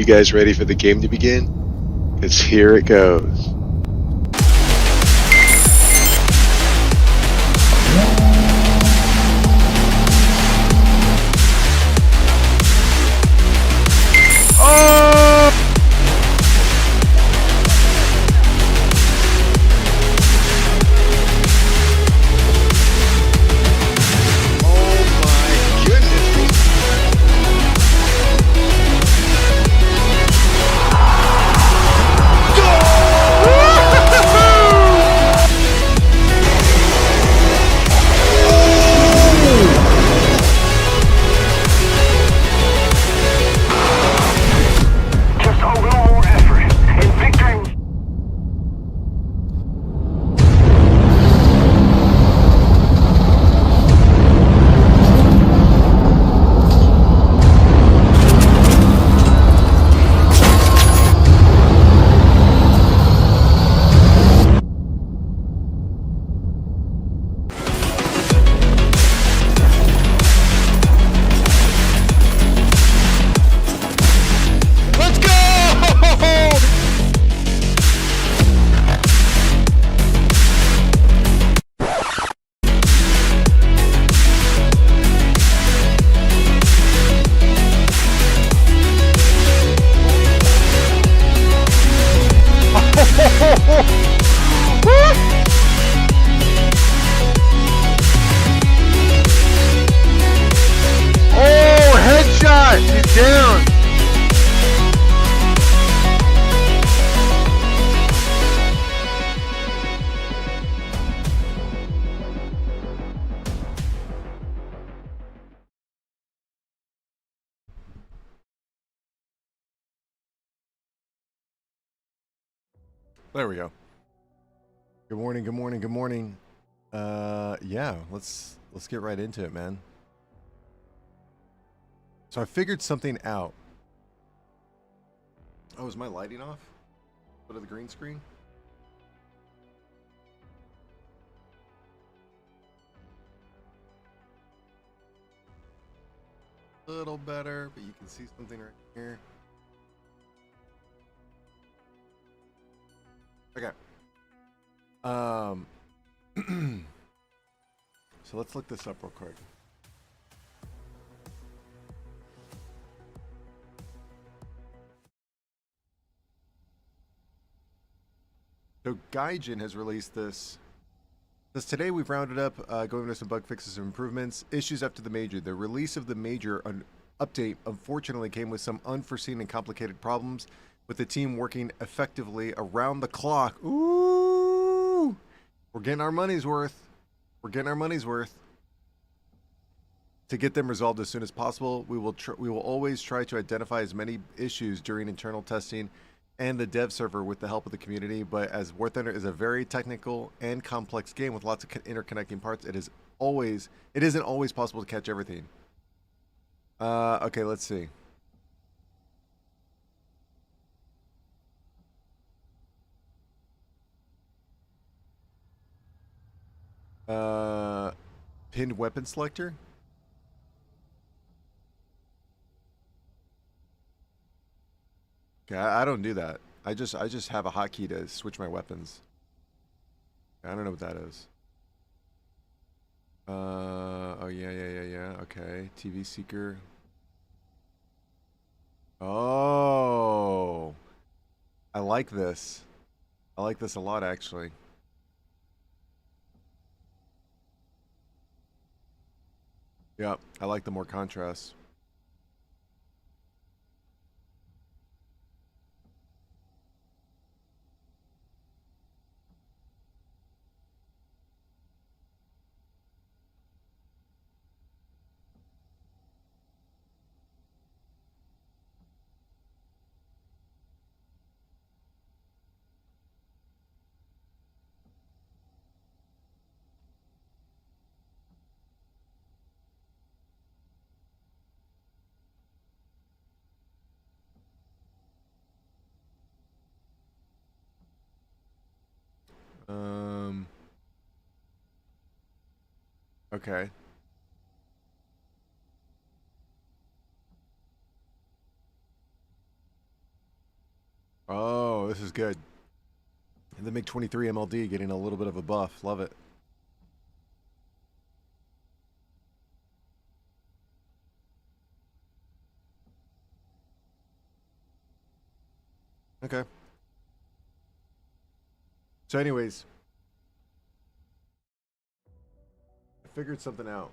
you guys ready for the game to begin? Because here it goes. There we go. Good morning, good morning, good morning. Yeah, let's get right into it, man. So I figured something out. Oh, is my lighting off? Go to the green screen. A little better, but you can see something right here. Okay. So let's look this up real quick. So Gaijin has released this. Says today we've rounded up going over some bug fixes and improvements. Issues after the major. The release of the major update unfortunately came with some unforeseen and complicated problems, with the team working effectively around the clock. Ooh! We're getting our money's worth. We're getting our money's worth. To get them resolved as soon as possible, we will always try to identify as many issues during internal testing and the dev server with the help of the community, but as War Thunder is a very technical and complex game with lots of interconnecting parts, it isn't always possible to catch everything. Okay, let's see. Pinned weapon selector. Okay, I don't do that. I just have a hotkey to switch my weapons. I don't know what that is. Oh yeah. Okay, TV seeker. Oh, I like this. I like this a lot, actually. Yeah, I like the more contrast. Okay. Oh, this is good. And the MiG-23 MLD getting a little bit of a buff. Love it. Okay. So anyways, I figured something out.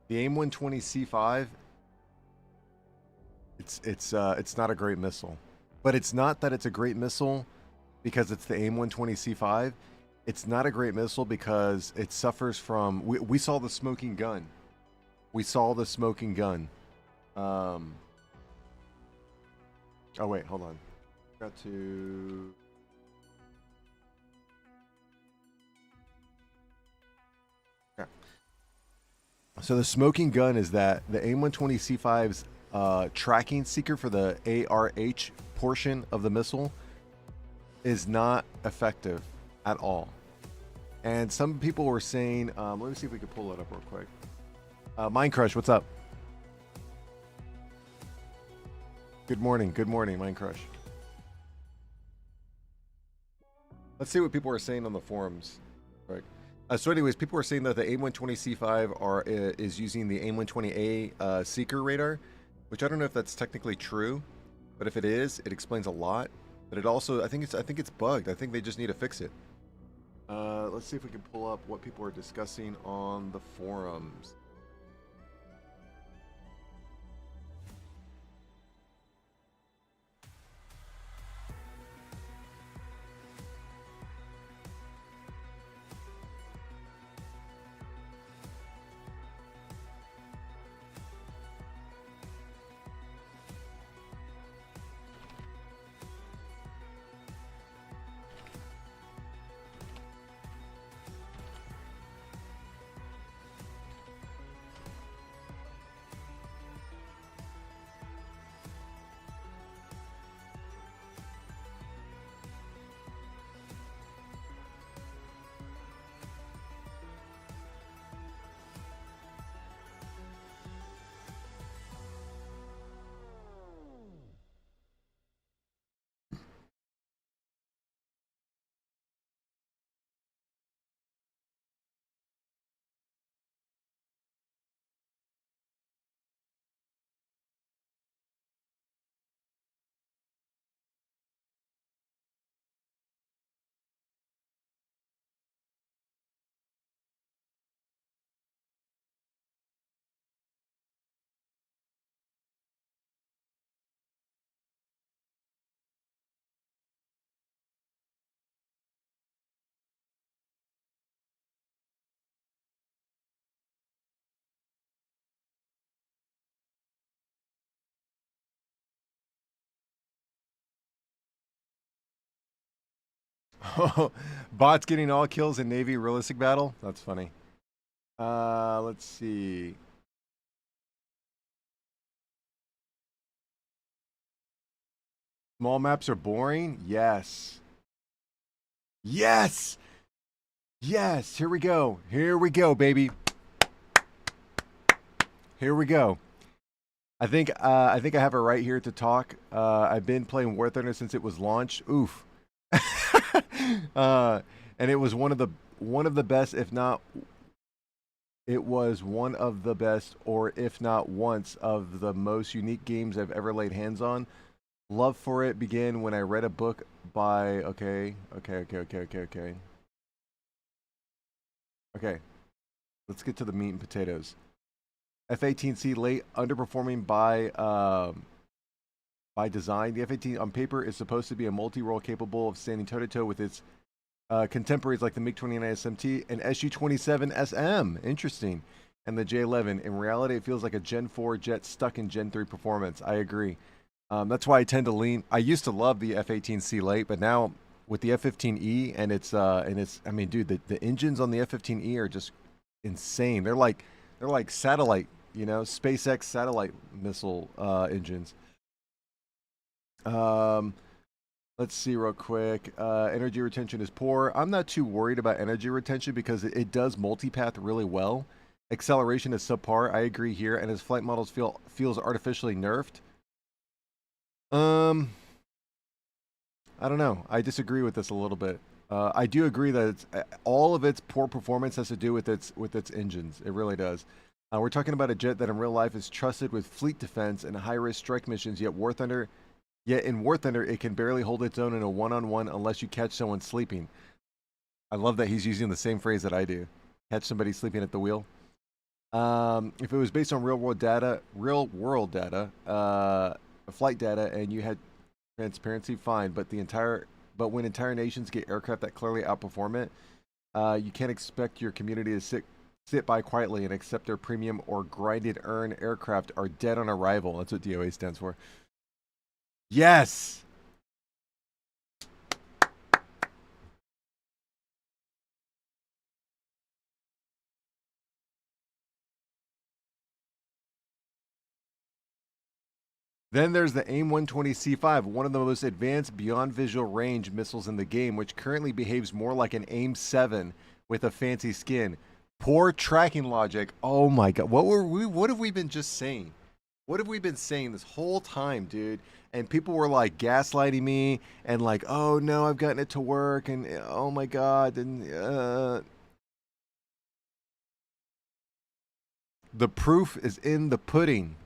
The AIM-120C5, it's not a great missile. But it's not that it's a great missile because it's the AIM-120C5. It's not a great missile because it suffers from... We saw the smoking gun. We saw the smoking gun. Oh, wait, hold on. Got to... Okay. So the smoking gun is that the AIM-120C5's tracking seeker for the ARH portion of the missile is not effective at all. And some people were saying, let me see if we can pull it up real quick. Mindcrush, what's up? Good morning, Mindcrush. Let's see what people are saying on the forums. Right. So anyways, people were saying that the AIM-120C5 is using the AIM-120A seeker radar, which I don't know if that's technically true, but if it is, it explains a lot. But it also, I think it's bugged. I think they just need to fix it. Let's see if we can pull up what people are discussing on the forums. Bots getting all kills in Navy realistic battle? That's funny. Let's see. Small maps are boring? Yes. Yes! Yes! Here we go. Here we go, baby. Here we go. I think I have it right here to talk. I've been playing War Thunder since it was launched. Oof. And it was one of the best, if not, it was one of the best, or if not once of the most unique games I've ever laid hands on. Love for it began when I read a book by okay. Let's get to the meat and potatoes. F-18C late, underperforming by design. The F-18 on paper is supposed to be a multi-role capable of standing toe-to-toe with its contemporaries like the MiG-29 SMT and Su-27 SM. Interesting. And the J-11. In reality, it feels like a Gen 4 jet stuck in Gen 3 performance. I agree. That's why I tend to lean. I used to love the F-18C late, but now with the F-15E and its, I mean, dude, the engines on the F-15E are just insane. They're like satellite, you know, SpaceX satellite missile engines. Let's see real quick. Energy retention is poor. I'm not too worried about energy retention because it does multipath really well. Acceleration is subpar. I agree here, and his flight models feels artificially nerfed. I don't know. I disagree with this a little bit. I do agree that it's, all of its poor performance has to do with its engines. It really does. We're talking about a jet that in real life is trusted with fleet defense and high-risk strike missions, yet in War Thunder, it can barely hold its own in a one-on-one unless you catch someone sleeping. I love that he's using the same phrase that I do. Catch somebody sleeping at the wheel. If it was based on real-world data, flight data, and you had transparency, fine. But when entire nations get aircraft that clearly outperform it, you can't expect your community to sit by quietly and accept their premium or grinded earn aircraft are dead on arrival. That's what DOA stands for. Yes. Then there's the AIM-120C5, one of the most advanced beyond visual range missiles in the game, which currently behaves more like an AIM-7 with a fancy skin. Poor tracking logic. Oh my god. What have we been just saying? What have we been saying this whole time, dude? And people were like gaslighting me and like, oh no, I've gotten it to work and oh my god. And the proof is in the pudding.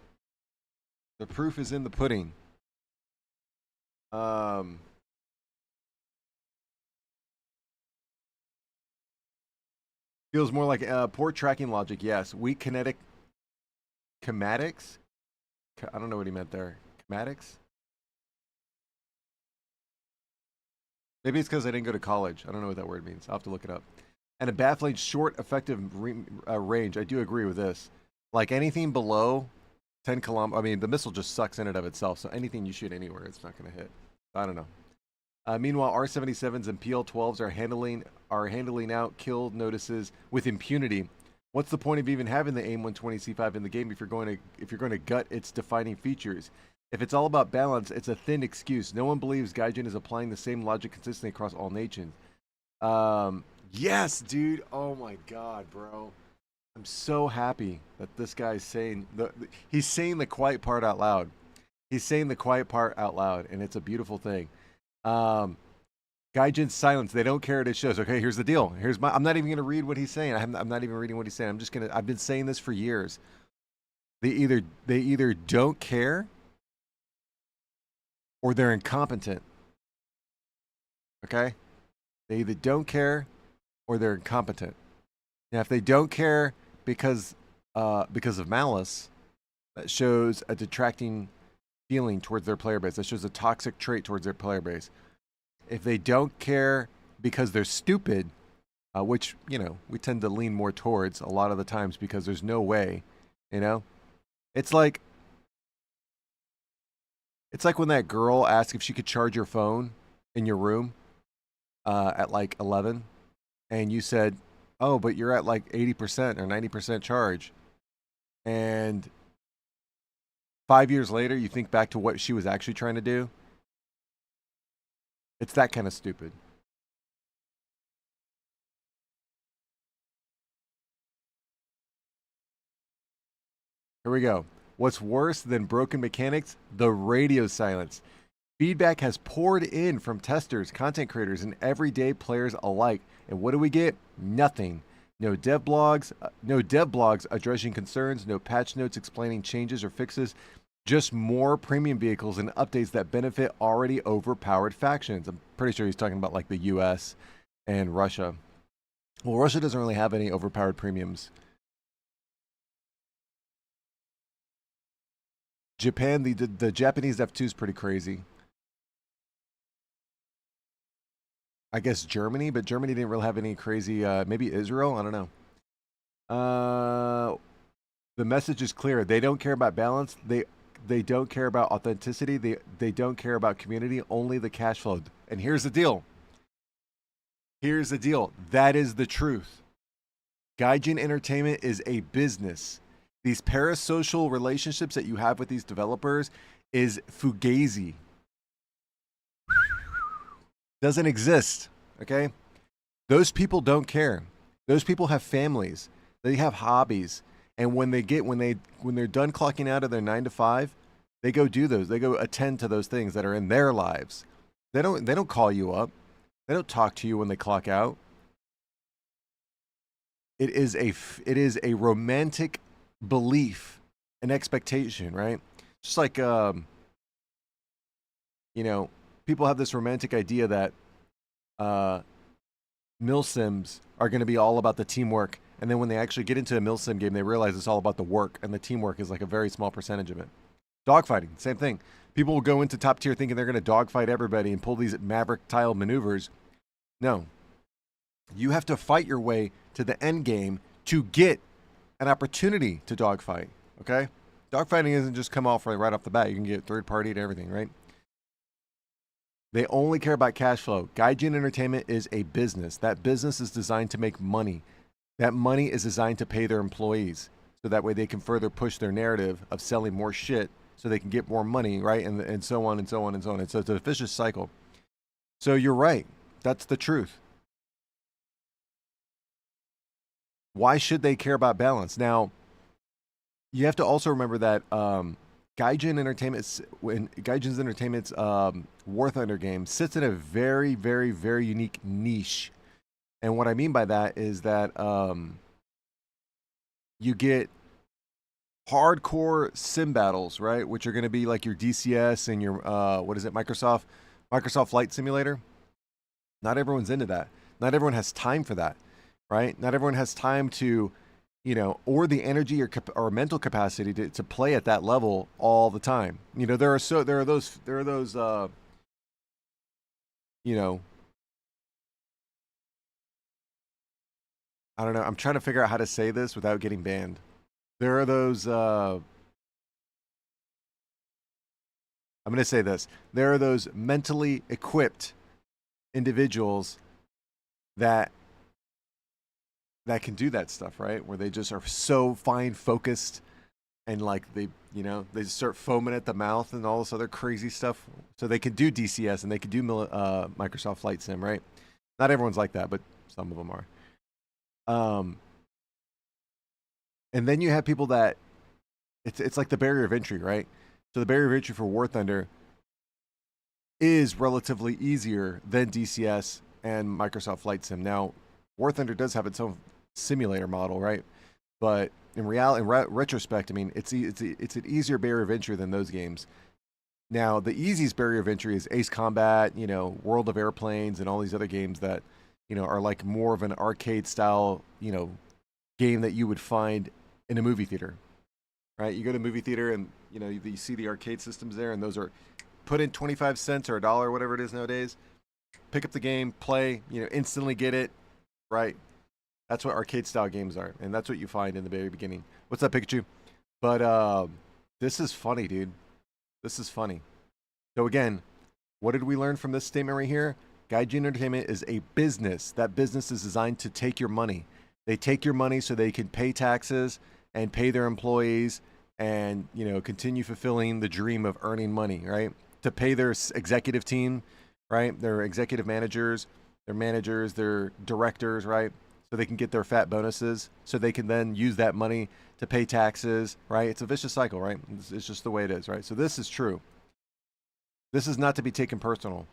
The proof is in the pudding. Feels more like poor tracking logic, yes. Weak kinetic schematics? I don't know what he meant there. Schematics? Maybe it's because I didn't go to college. I don't know what that word means. I'll have to look it up. And a baffling short, effective range. I do agree with this. Like anything below 10 kilometers. I mean, the missile just sucks in and of itself. So anything you shoot anywhere, it's not going to hit. I don't know. Meanwhile, R-77s and PL-12s are handling out kill notices with impunity. What's the point of even having the AIM-120C5 in the game if you're going to gut its defining features? If it's all about balance, it's a thin excuse. No one believes Gaijin is applying the same logic consistently across all nations. Yes, dude. Oh my god, bro. I'm so happy that this guy's saying he's saying the quiet part out loud. He's saying the quiet part out loud, and it's a beautiful thing. Gaijin's silence. They don't care what it shows. Okay, here's the deal. I'm not even going to read what he's saying. I'm not even reading what he's saying. I've been saying this for years. They either don't care or they're incompetent. Okay? They either don't care or they're incompetent. Now, if they don't care because of malice, that shows a detracting feeling towards their player base. That shows a toxic trait towards their player base. If they don't care because they're stupid, which, we tend to lean more towards a lot of the times because there's no way, It's like when that girl asked if she could charge your phone in your room at like 11 and you said, oh, but you're at like 80% or 90% charge. And 5 years later, you think back to what she was actually trying to do. It's that kind of stupid. Here we go. What's worse than broken mechanics? The radio silence. Feedback has poured in from testers, content creators, and everyday players alike. And what do we get? Nothing. No dev blogs addressing concerns, no patch notes explaining changes or fixes, just more premium vehicles and updates that benefit already overpowered factions. I'm pretty sure he's talking about like the US and Russia. Well, Russia doesn't really have any overpowered premiums. Japan, the Japanese F2 is pretty crazy. I guess Germany, but Germany didn't really have any crazy, maybe Israel, I don't know. The message is clear. They don't care about balance. They don't care about authenticity. They don't care about community, only the cash flow. And here's the deal. That is the truth. Gaijin Entertainment is a business. These parasocial relationships that you have with these developers is fugazi. Doesn't exist, okay? Those people don't care. Those people have families. They have hobbies, and when they're done clocking out of their 9 to 5, they go do those. They go attend to those things that are in their lives. They don't call you up. They don't talk to you when they clock out. It is a romantic belief, an expectation, right? Just like people have this romantic idea that milsims are going to be all about the teamwork, and then when they actually get into a milsim game, they realize it's all about the work, and the teamwork is like a very small percentage of it. Dogfighting, same thing. People will go into top tier thinking they're going to dogfight everybody and pull these maverick-style maneuvers. No. You have to fight your way to the end game to get an opportunity to dogfight, okay? Dogfighting isn't just come off right off the bat. You can get third party and everything, right? They only care about cash flow. Gaijin Entertainment is a business. That business is designed to make money. That money is designed to pay their employees, so that way they can further push their narrative of selling more shit so they can get more money, right? And so on and so on and so on. And so it's a vicious cycle. So you're right. That's the truth. Why should they care about balance? Now, you have to also remember that Gaijin Entertainment's War Thunder game sits in a very, very, very unique niche. And what I mean by that is that you get hardcore sim battles, right? Which are going to be like your DCS and your Microsoft Flight Simulator. Not everyone's into that. Not everyone has time for that, right? Not everyone has time to, or the energy or mental capacity to play at that level all the time. There are those I don't know. I'm trying to figure out how to say this without getting banned. There are those I'm going to say this. There are those mentally equipped individuals that can do that stuff, right? Where they just are so fine focused and like they start foaming at the mouth and all this other crazy stuff. So they can do DCS and they can do Microsoft Flight Sim, right? Not everyone's like that, but some of them are. And then you have people that it's like the barrier of entry, right? So the barrier of entry for War Thunder is relatively easier than DCS and Microsoft Flight Sim. Now, War Thunder does have its own simulator model, right? But in retrospect, I mean, it's an easier barrier of entry than those games. Now, the easiest barrier of entry is Ace Combat, World of Airplanes, and all these other games that, are like more of an arcade style, game that you would find in a movie theater, right? You go to a movie theater and, you see the arcade systems there, and those are put in 25 cents or $1, whatever it is nowadays. Pick up the game, play, instantly get it, right? That's what arcade style games are, and that's what you find in the very beginning. What's up, Pikachu? But this is funny, dude. This is funny. So again, what did we learn from this statement right here? Gaijin Entertainment is a business. That business is designed to take your money. They take your money so they can pay taxes and pay their employees and, continue fulfilling the dream of earning money, right? To pay their executive team, right? Their executive managers, their directors, right? So they can get their fat bonuses, so they can then use that money to pay taxes, right? It's a vicious cycle, right? It's just the way it is, right? So this is true. This is not to be taken personal.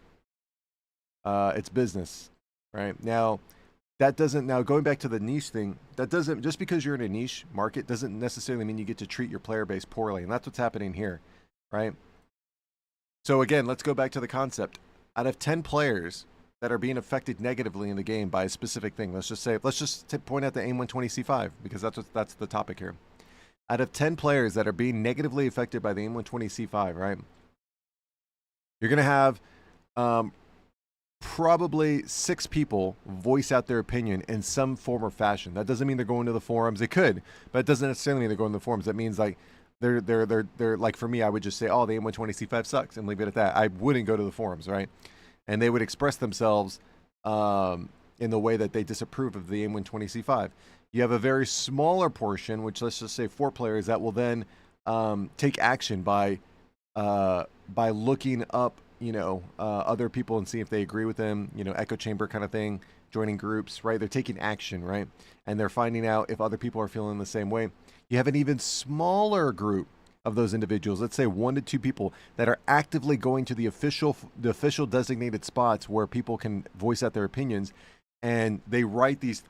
It's business, right? Now, going back to the niche thing, just because you're in a niche market doesn't necessarily mean you get to treat your player base poorly, and that's what's happening here, right? So again, let's go back to the concept. Out of 10 players that are being affected negatively in the game by a specific thing, let's just point out the AIM-120C5, because that's the topic here. Out of 10 players that are being negatively affected by the AIM-120C5, right? You're going to have probably 6 people voice out their opinion in some form or fashion. That doesn't mean they're going to the forums. They could, but it doesn't necessarily mean they're going to the forums. That means like they're like, for me, I would just say, oh, the AIM-120C5 sucks and leave it at that. I wouldn't go to the forums, right? And they would express themselves in the way that they disapprove of the AIM-120C5. You have a very smaller portion, which let's just say 4 players, that will then take action by looking up, other people and see if they agree with them, echo chamber kind of thing, joining groups, right? They're taking action, right? And they're finding out if other people are feeling the same way. You have an even smaller group of those individuals, let's say 1 to 2 people, that are actively going to the official designated spots where people can voice out their opinions, and they write these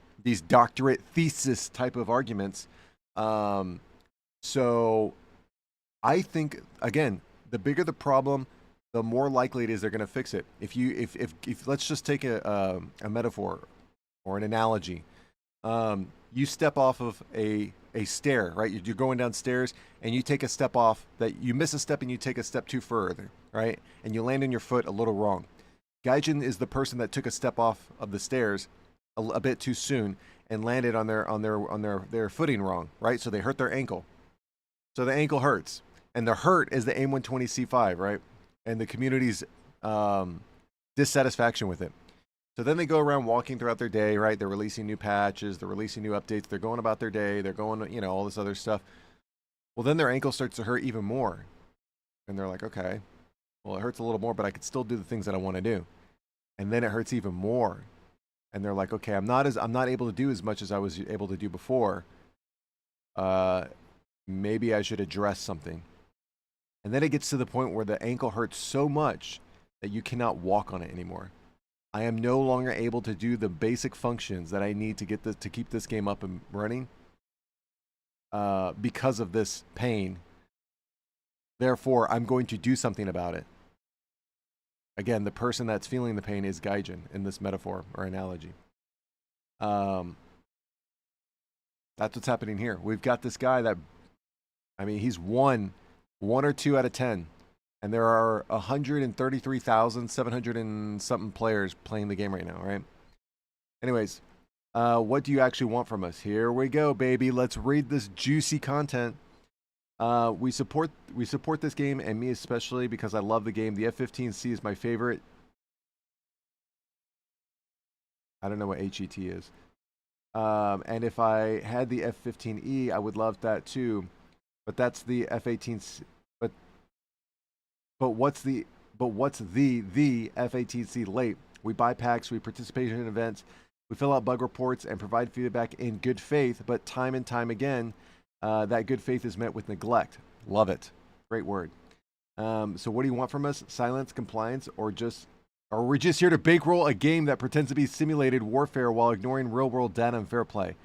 doctorate thesis type of arguments. So I think, again, the bigger the problem, the more likely it is they're going to fix it. If let's just take a metaphor or an analogy. You step off of a stair, right? You're going downstairs and you take a step off, that you miss a step and you take a step too further, right? And you land on your foot a little wrong. Gaijin is the person that took a step off of the stairs a bit too soon and landed on their footing wrong, right? So they hurt their ankle. So the ankle hurts, and the hurt is the AIM-120C5, right? And the community's dissatisfaction with it. So then they go around walking throughout their day, right? They're releasing new patches, they're releasing new updates, they're going about their day, they're going, all this other stuff. Well, then their ankle starts to hurt even more. And they're like, okay, well, it hurts a little more, but I could still do the things that I want to do. And then it hurts even more. And they're like, okay, I'm not able to do as much as I was able to do before. Maybe I should address something. And then it gets to the point where the ankle hurts so much that you cannot walk on it anymore. I am no longer able to do the basic functions that I need to keep this game up and running because of this pain. Therefore, I'm going to do something about it. Again, the person that's feeling the pain is Gaijin in this metaphor or analogy. That's what's happening here. We've got this guy that, he's one or 2 out of 10. And there are 133,700 and something players playing the game right now, right? Anyways, what do you actually want from us? Here we go, baby. Let's read this juicy content. We support this game, and me especially, because I love the game. The F-15C is my favorite. I don't know what HET is. And if I had the F-15E, I would love that too. But that's the F-18C. But what's the F-18C late? We buy packs, we participate in events, we fill out bug reports and provide feedback in good faith, but time and time again, that good faith is met with neglect. Love it. Great word. So what do you want from us? Silence, compliance, or we're just here to bankroll a game that pretends to be simulated warfare while ignoring real-world data and fair play?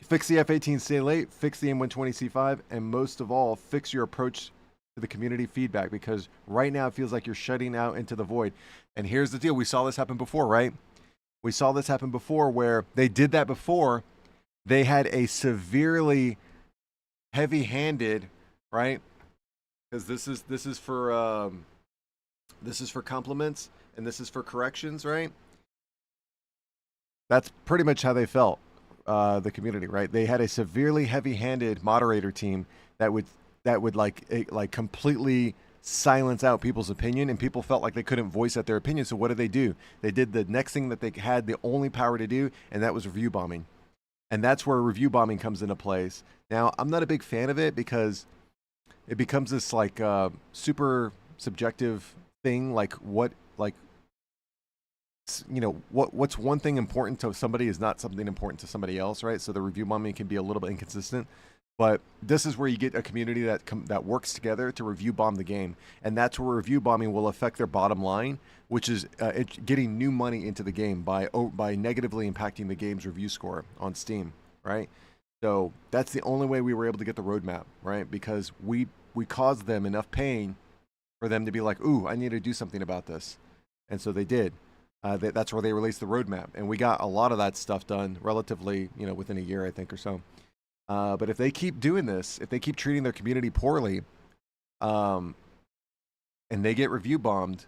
Fix the F-18C late, fix the AIM-120C5, and most of all, fix your approach to the community feedback, because right now it feels like you're shutting out into the void. And here's the deal. We saw this happen before, right? We saw this happen before, where they did that before. They had a severely heavy-handed, right? Because this is for compliments and this is for corrections, right? That's pretty much how they felt, the community, right? They had a severely heavy-handed moderator team that would like completely silence out people's opinion, and people felt like they couldn't voice out their opinion. So what did? They did the next thing that they had the only power to do, and that was review bombing. And that's where review bombing comes into place. Now, I'm not a big fan of it because it becomes this like super subjective thing. Like what's one thing important to somebody is not something important to somebody else, right? So the review bombing can be a little bit inconsistent. But this is where you get a community that works together to review bomb the game. And that's where review bombing will affect their bottom line, which is getting new money into the game by negatively impacting the game's review score on Steam, right? So that's the only way we were able to get the roadmap, right? Because we caused them enough pain for them to be like, ooh, I need to do something about this. And so they did. That's where they released the roadmap. And we got a lot of that stuff done relatively, within a year, I think, or so. But if they keep doing this, if they keep treating their community poorly, and they get review bombed,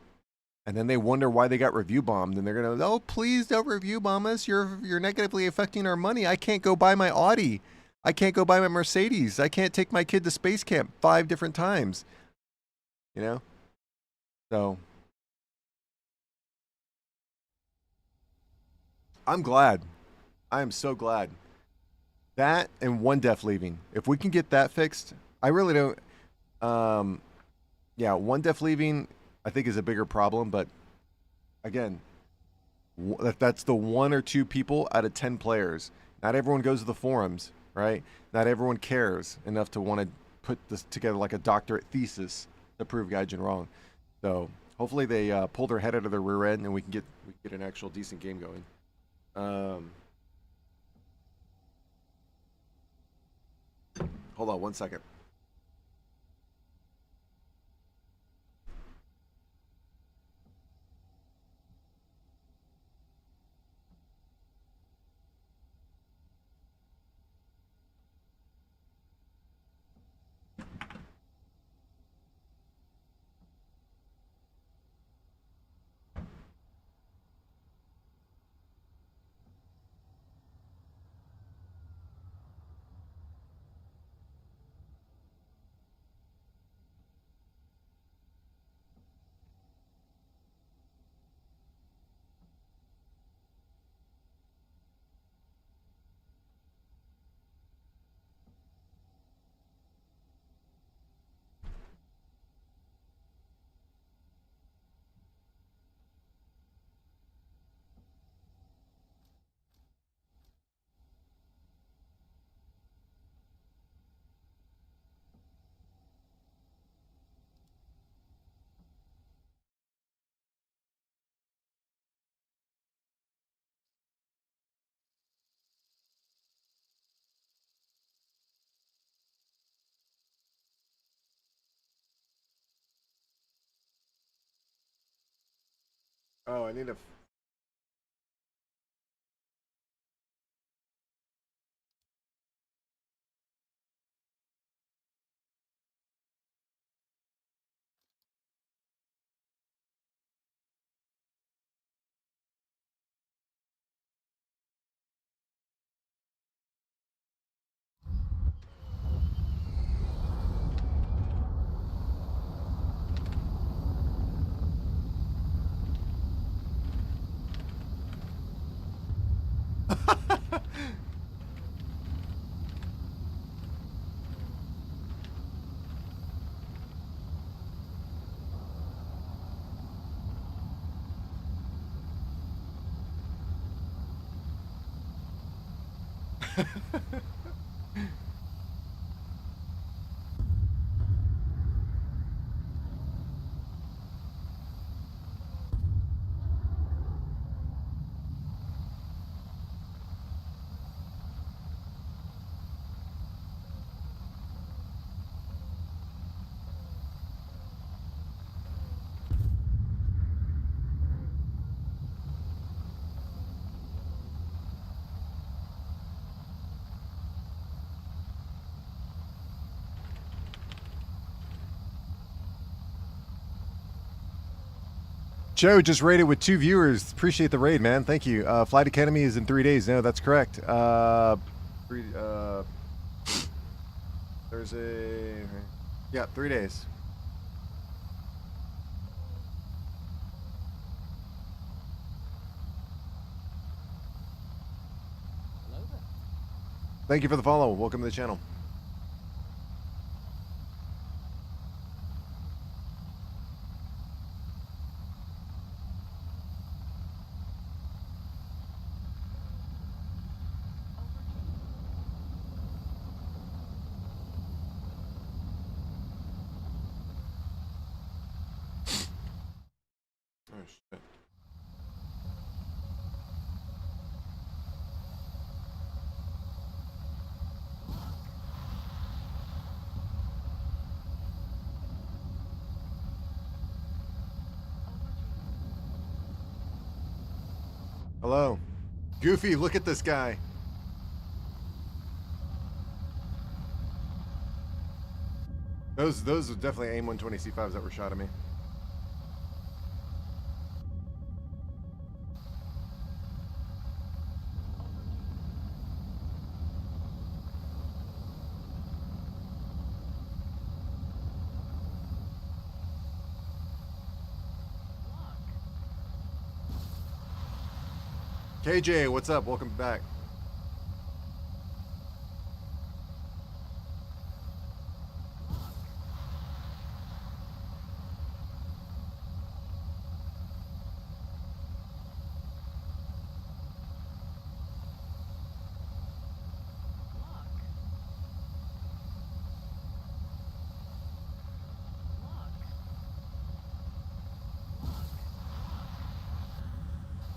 and then they wonder why they got review bombed, and they're gonna, oh, please don't review bomb us. You're negatively affecting our money. I can't go buy my Audi. I can't go buy my Mercedes. I can't take my kid to space camp 5 different times. So I'm glad. I am so glad. That and one def leaving. If we can get that fixed, I really don't. One def leaving, I think, is a bigger problem. But again, That's the 1 or 2 people out of 10 players. Not everyone goes to the forums, right? Not everyone cares enough to want to put this together like a doctorate thesis to prove Gaijin wrong. So hopefully they pull their head out of their rear end and we can get an actual decent game going. Hold on 1 second. Oh, I need to. Joe just raided with 2 viewers. Appreciate the raid, man. Thank you. Flight Academy is in 3 days. No, that's correct. Thursday. Yeah, 3 days. Thank you for the follow. Welcome to the channel. Oh, shit. Hello. Goofy, look at this guy. Those are definitely AIM 120 C5s that were shot at me. KJ, what's up? Welcome back.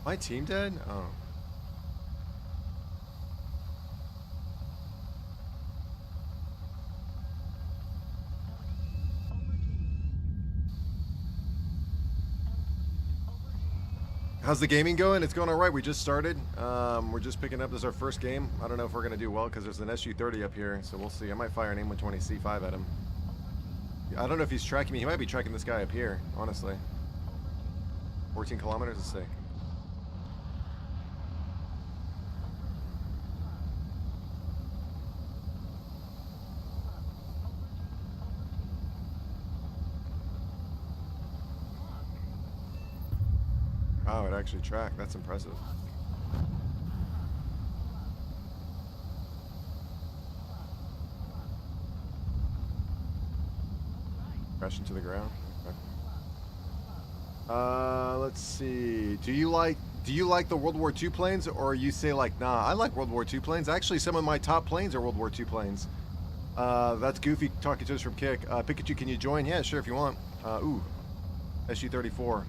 My team dead? Oh. How's the gaming going? It's going all right. We just started. We're just picking up. This is our first game. I don't know if we're going to do well because there's an SU-30 up here, so we'll see. I might fire an AIM-120 C5 at him. I don't know if he's tracking me. He might be tracking this guy up here, honestly. 14 kilometers, let's see. Oh, it actually tracked. That's impressive. Crash into the ground. Okay. Let's see. Do you like the World War II planes, or you say like, nah, I like World War II planes. Actually, some of my top planes are World War II planes. That's Goofy talking to us from Kick. Pikachu, can you join? Yeah, sure, if you want. Ooh, SU-34.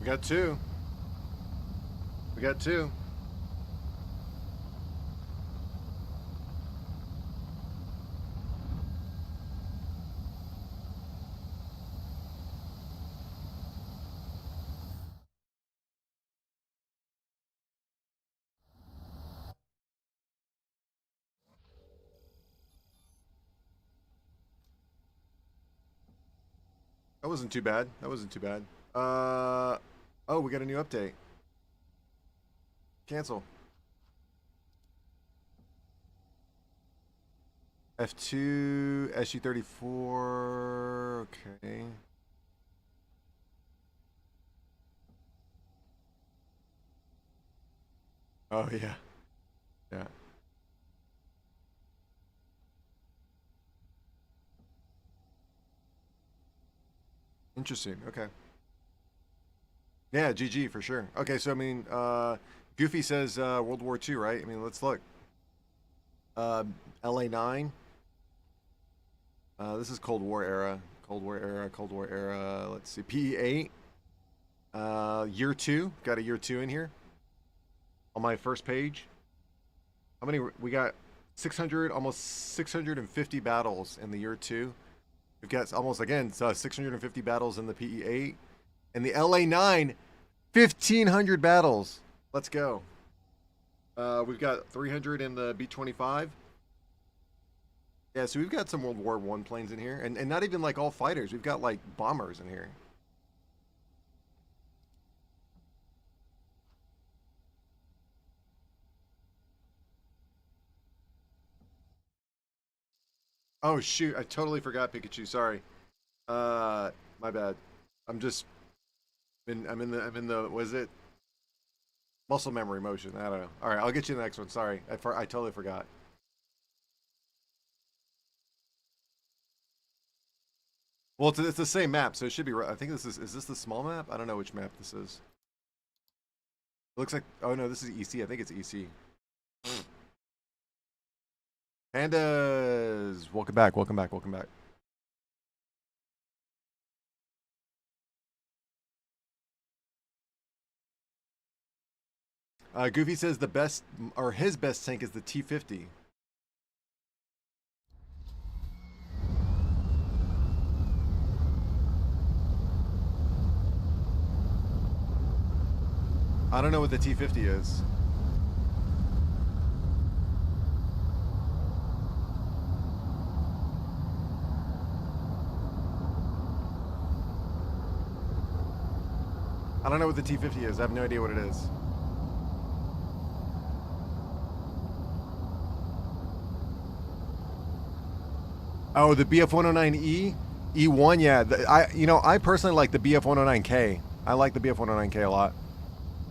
We got two. We got two. That wasn't too bad. That wasn't too bad. Oh, we got a new update. Cancel. F2, SU-34, okay. Oh, yeah. Yeah. Interesting, okay. Yeah, GG for sure. Okay, so I mean, Goofy says World War II, right? I mean, let's look. LA9. This is Cold War era. Cold War era, Cold War era. Let's see. PE8. Year 2. Got a year 2 in here. On my first page. How many? We got 600, almost 650 battles in the year 2. We've got almost, again, 650 battles in the PE8. And the LA9, 1,500 battles. Let's go. We've got 300 in the B-25. Yeah, so we've got some World War I planes in here. And not even like all fighters. We've got like bombers in here. Oh, shoot. I totally forgot Pikachu. Sorry. My bad. I'm in the, was it? Muscle memory motion. I don't know. All right, I'll get you the next one. Sorry. I totally forgot. Well, it's the same map, so it should be right. I think is this the small map? I don't know which map this is. It looks like, oh no, this is EC. I think it's EC. Pandas! Welcome back, welcome back, welcome back. Goofy says the best, or his best tank is the T-50. I don't know what the T-50 is. I don't know what the T-50 is. I have no idea what it is. Oh, the BF-109E? E1, yeah. I personally like the BF-109K. I like the BF-109K a lot.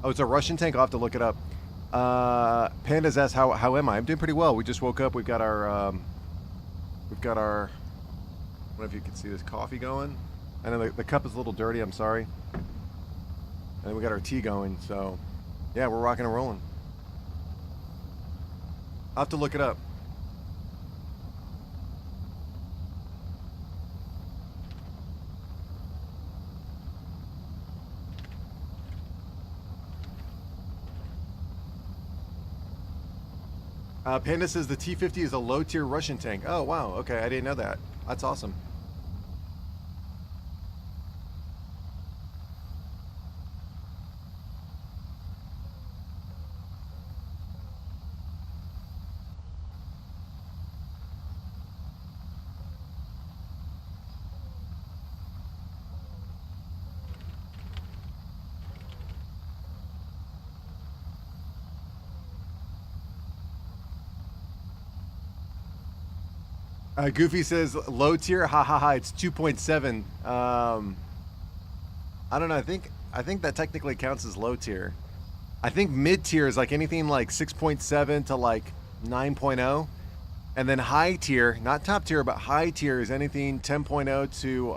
Oh, it's a Russian tank. I'll have to look it up. Pandas asks, how am I? I'm doing pretty well. We just woke up. We've got our, I don't know if you can see this coffee going. I know the cup is a little dirty. I'm sorry. And we got our tea going. So, yeah, we're rocking and rolling. I'll have to look it up. Panda says the T-50 is a low-tier Russian tank. Oh, wow. Okay, I didn't know that. That's awesome. Goofy says low tier, ha ha ha. It's 2.7. I don't know. I think that technically counts as low tier. I think mid tier is like anything like 6.7 to like 9.0, and then high tier, not top tier, but high tier is anything 10.0 to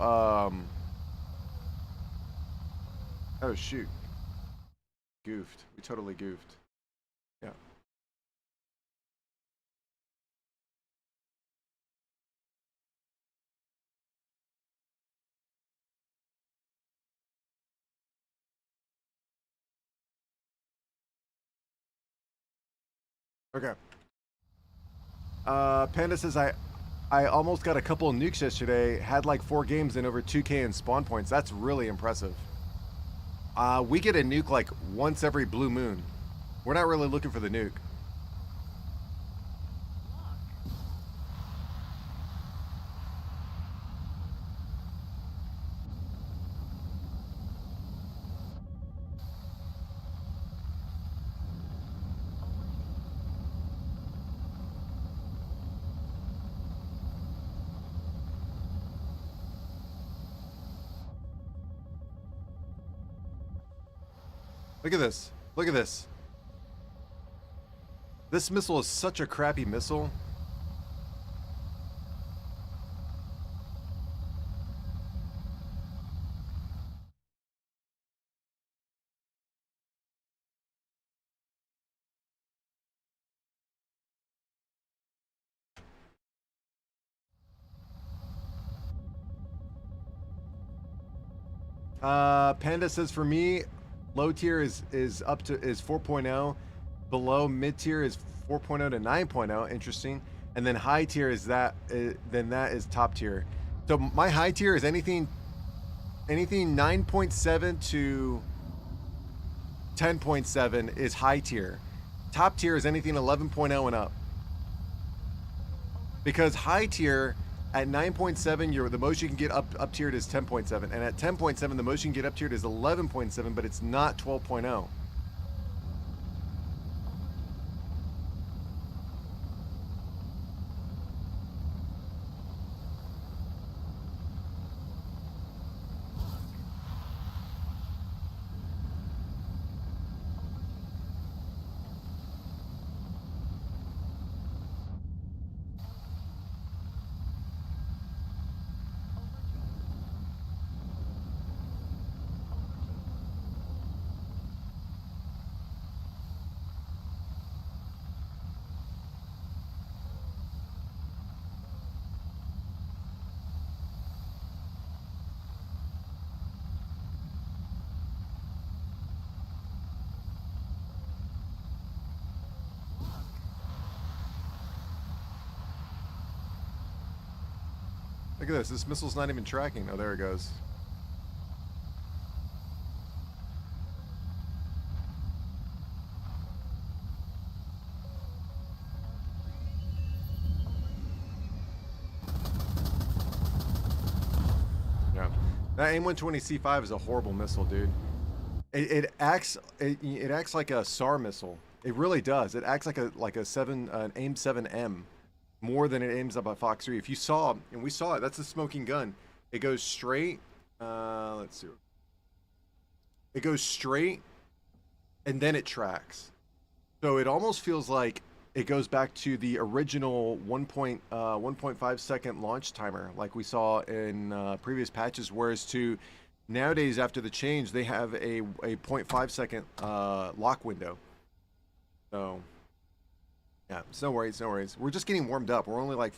Oh shoot, goofed. We totally goofed. Yeah. Okay. Panda says I almost got a couple of nukes yesterday. Had like 4 games and over 2K in spawn points. That's really impressive. We get a nuke like once every blue moon. We're not really looking for the nuke. Look at this. Look at this. This missile is such a crappy missile. Panda says for me, low tier is 4.0, below mid tier is 4.0 to 9.0. Interesting, and then high tier is that is top tier. So my high tier is anything 9.7 to 10.7 is high tier. Top tier is anything 11.0 and up. Because high tier at 9.7, the most you can get up tiered is 10.7, and at 10.7, the most you can get up tiered is 11.7, but it's not 12.0. Look at this. This missile's not even tracking. Oh, there it goes. Yeah. That AIM-120C5 is a horrible missile, dude. It acts like a SAR missile. It really does. It acts like an AIM-7M. More than it aims up at Fox 3. If you saw, and we saw it, that's a smoking gun. it goes straight. Let's see. It goes straight, and then it tracks. So it almost feels like it goes back to the original 1.5 second launch timer, like we saw in previous patches. Whereas to nowadays, after the change, they have a 0.5 second lock window. So yeah, it's no worries, no worries. We're just getting warmed up. We're only like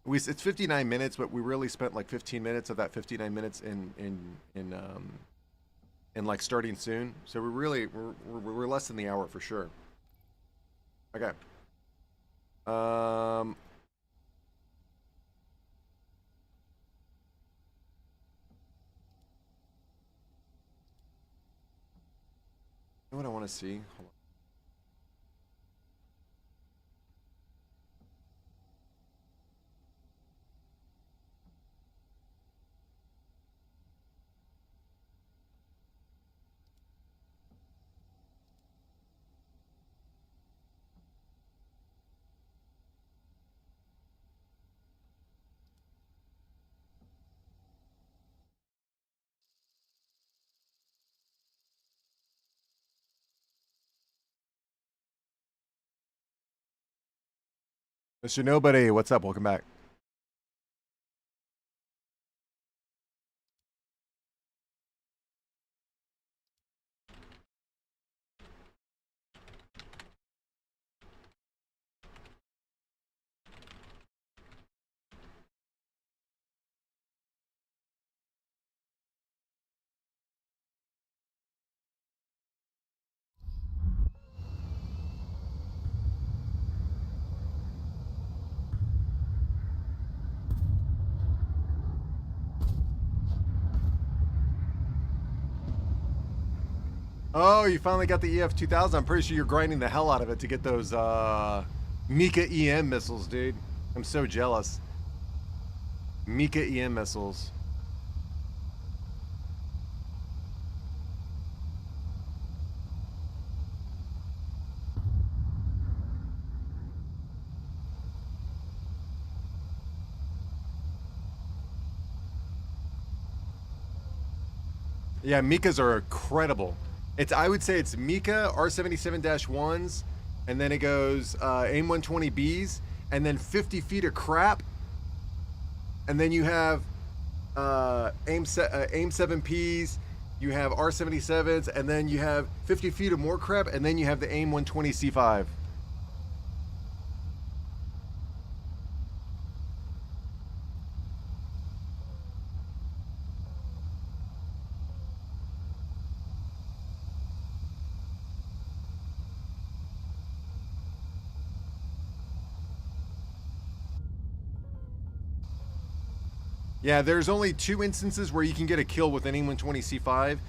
it's 59 minutes, but we really spent like 15 minutes of that 59 minutes in like starting soon. So we're less than the hour for sure. Okay. You know what I want to see? Hold on. Mr. Nobody, what's up? Welcome back. Oh, you finally got the EF-2000. I'm pretty sure you're grinding the hell out of it to get those Mika EM missiles, dude. I'm so jealous. Mika EM missiles. Yeah, Mikas are incredible. I would say it's Mika R77-1s, and then it goes AIM 120Bs, and then 50 feet of crap, and then you have AIM 7Ps, you have R77s, and then you have 50 feet of more crap, and then you have the AIM 120 C5. Yeah, there's only 2 instances where you can get a kill with an AIM 120 C5.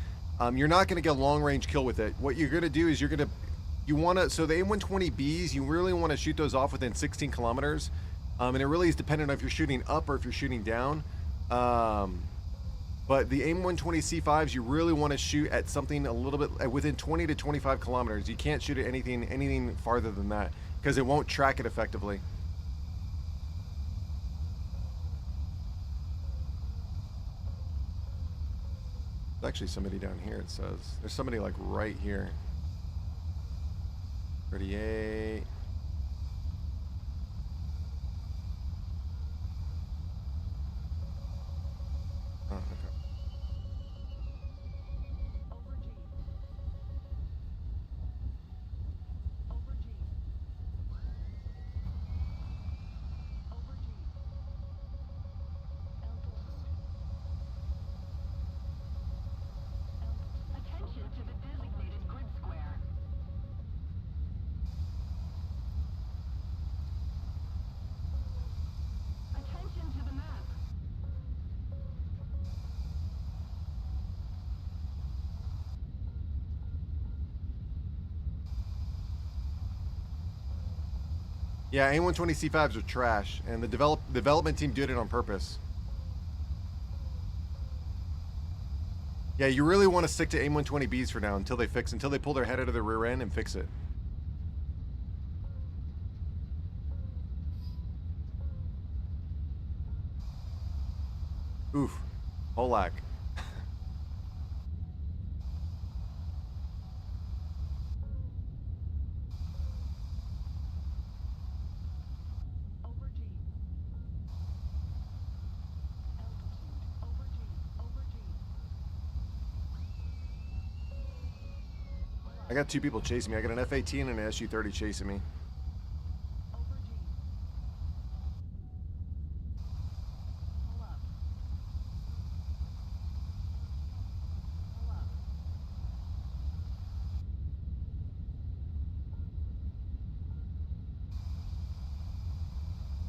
You're not going to get a long-range kill with it. What you're going to do is so the AIM 120Bs, you really want to shoot those off within 16 kilometers. And it really is dependent on if you're shooting up or if you're shooting down. But the AIM 120 C5s, you really want to shoot at something a little bit within 20 to 25 kilometers. You can't shoot at anything farther than that because it won't track it effectively. There's actually somebody down here, it says. There's somebody like right here. 38. Oh, okay. Yeah, AIM 120 C5s are trash, and the development team did it on purpose. Yeah, you really want to stick to AIM 120Bs for now until they pull their head out of the rear end and fix it. Oof. Holak. I got two people chasing me. I got an F-18 and an SU-30 chasing me.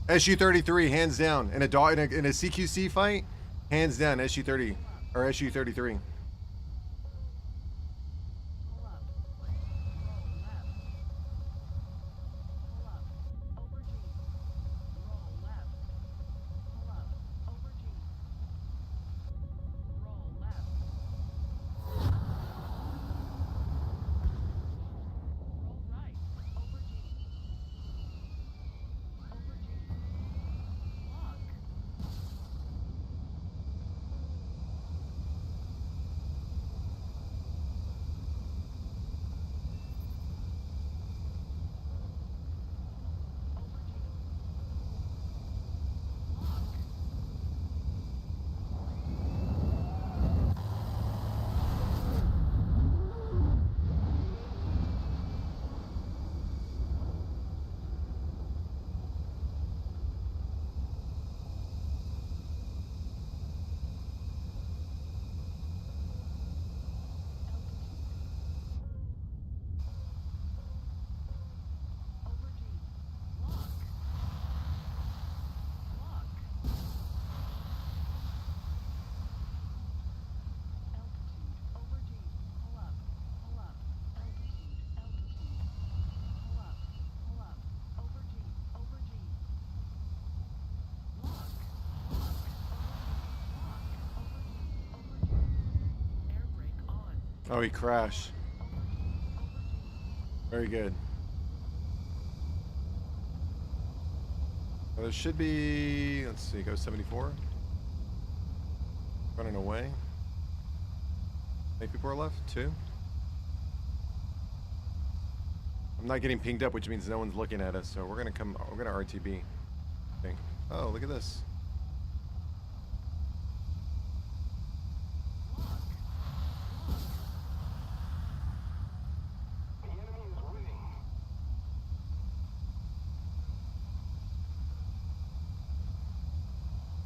SU-33, hands down. In a CQC fight, hands down, SU-30 or SU-33. Oh, he crashed. Very good. Well, there should be, let's see, go 74. Running away. How many people are left? 2. I'm not getting pinged up, which means no one's looking at us, so we're gonna RTB. I think. Oh, look at this.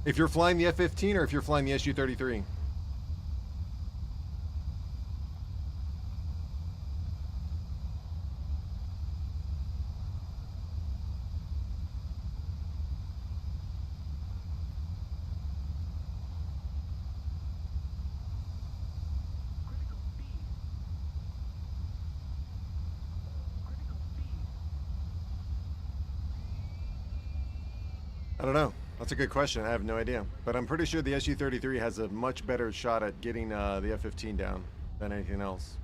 If you're flying the F-15 or if you're flying the SU-33? I don't know. That's a good question. I have no idea. But I'm pretty sure the SU-33 has a much better shot at getting the F-15 down than anything else.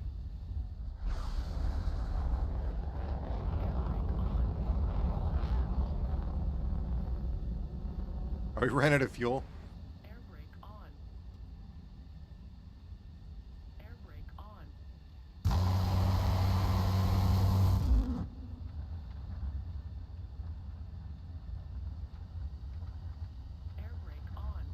Oh, we ran out of fuel. Air brake on. Air brake on. Air brake on.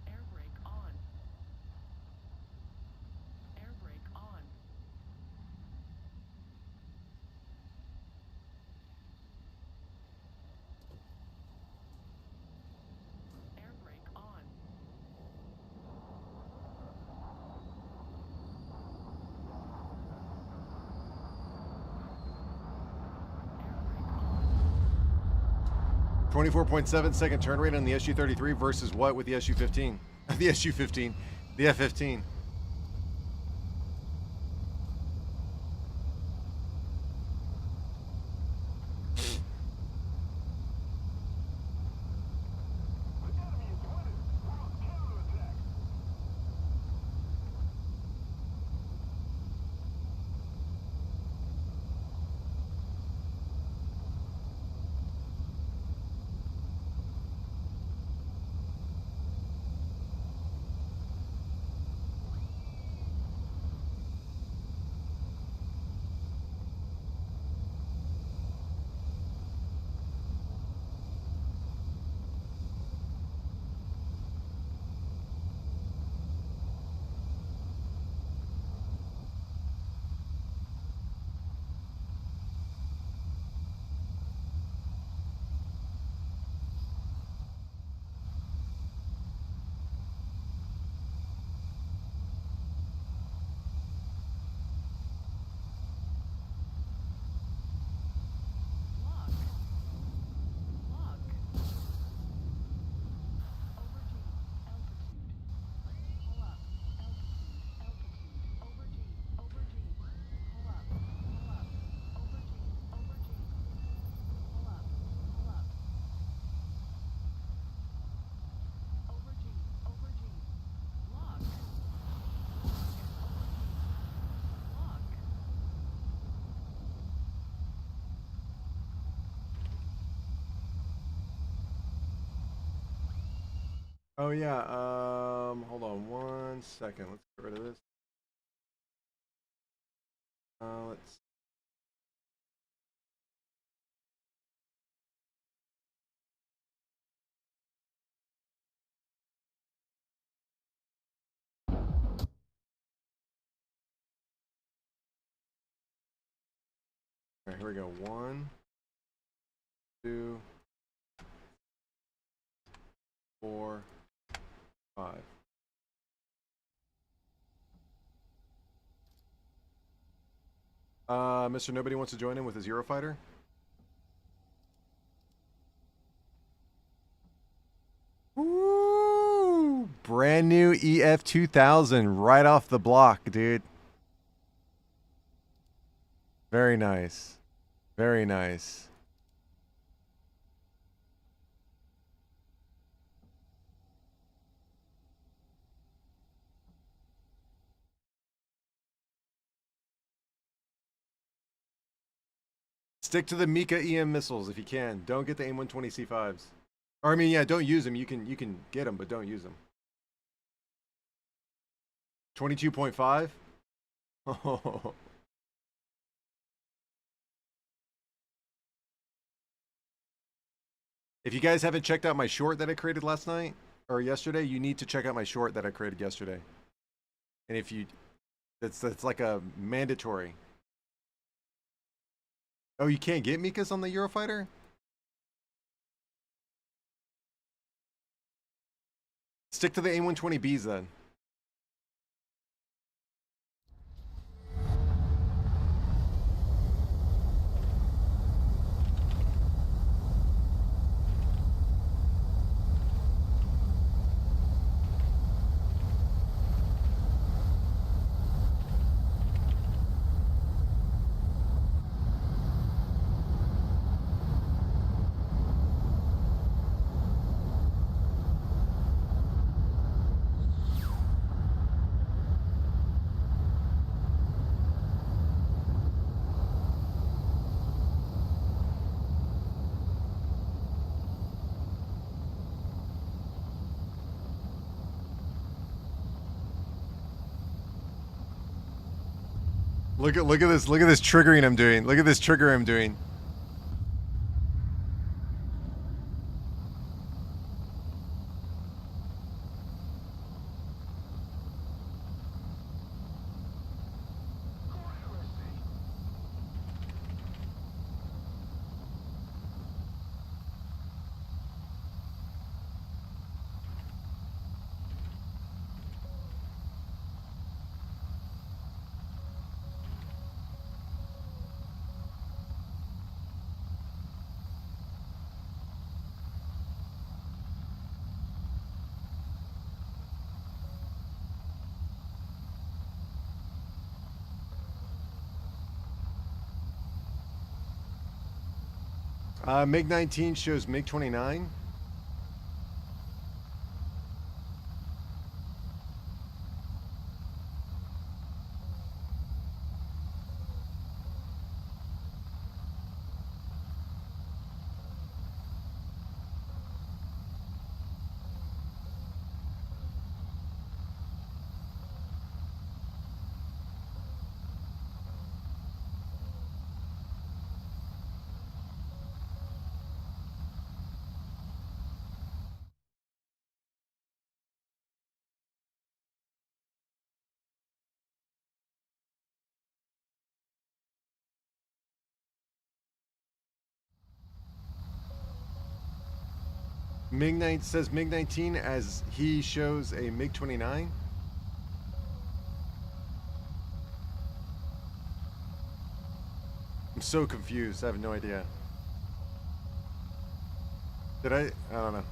Air brake on. Air brake on. Air brake on. 24.7-second turn rate on the SU-33 versus what with the SU-15? The SU-15. The F-15. Oh yeah. Hold on 1 second. Let's get rid of this. Let's. All right, here we go. 1, 2, 4, 5. Mr. Nobody wants to join in with his Eurofighter? Woo! Brand new EF 2000 right off the block, dude. Very nice. Very nice. Stick to the Mika EM missiles if you can. Don't get the AIM-120 C5s. Or I mean, yeah, don't use them. You can get them, but don't use them. 22.5. Oh. If you guys haven't checked out my short that I created last night or yesterday, you need to check out my short that I created yesterday. And if you, that's like a mandatory. Oh, you can't get Mikas on the Eurofighter? Stick to the AIM-120Bs then. Look at this triggering I'm doing. Look at this trigger I'm doing. MiG-19 shows MiG-29. MiG-9 says MiG-19 as he shows a MiG-29. I'm so confused. I have no idea. Did I don't know.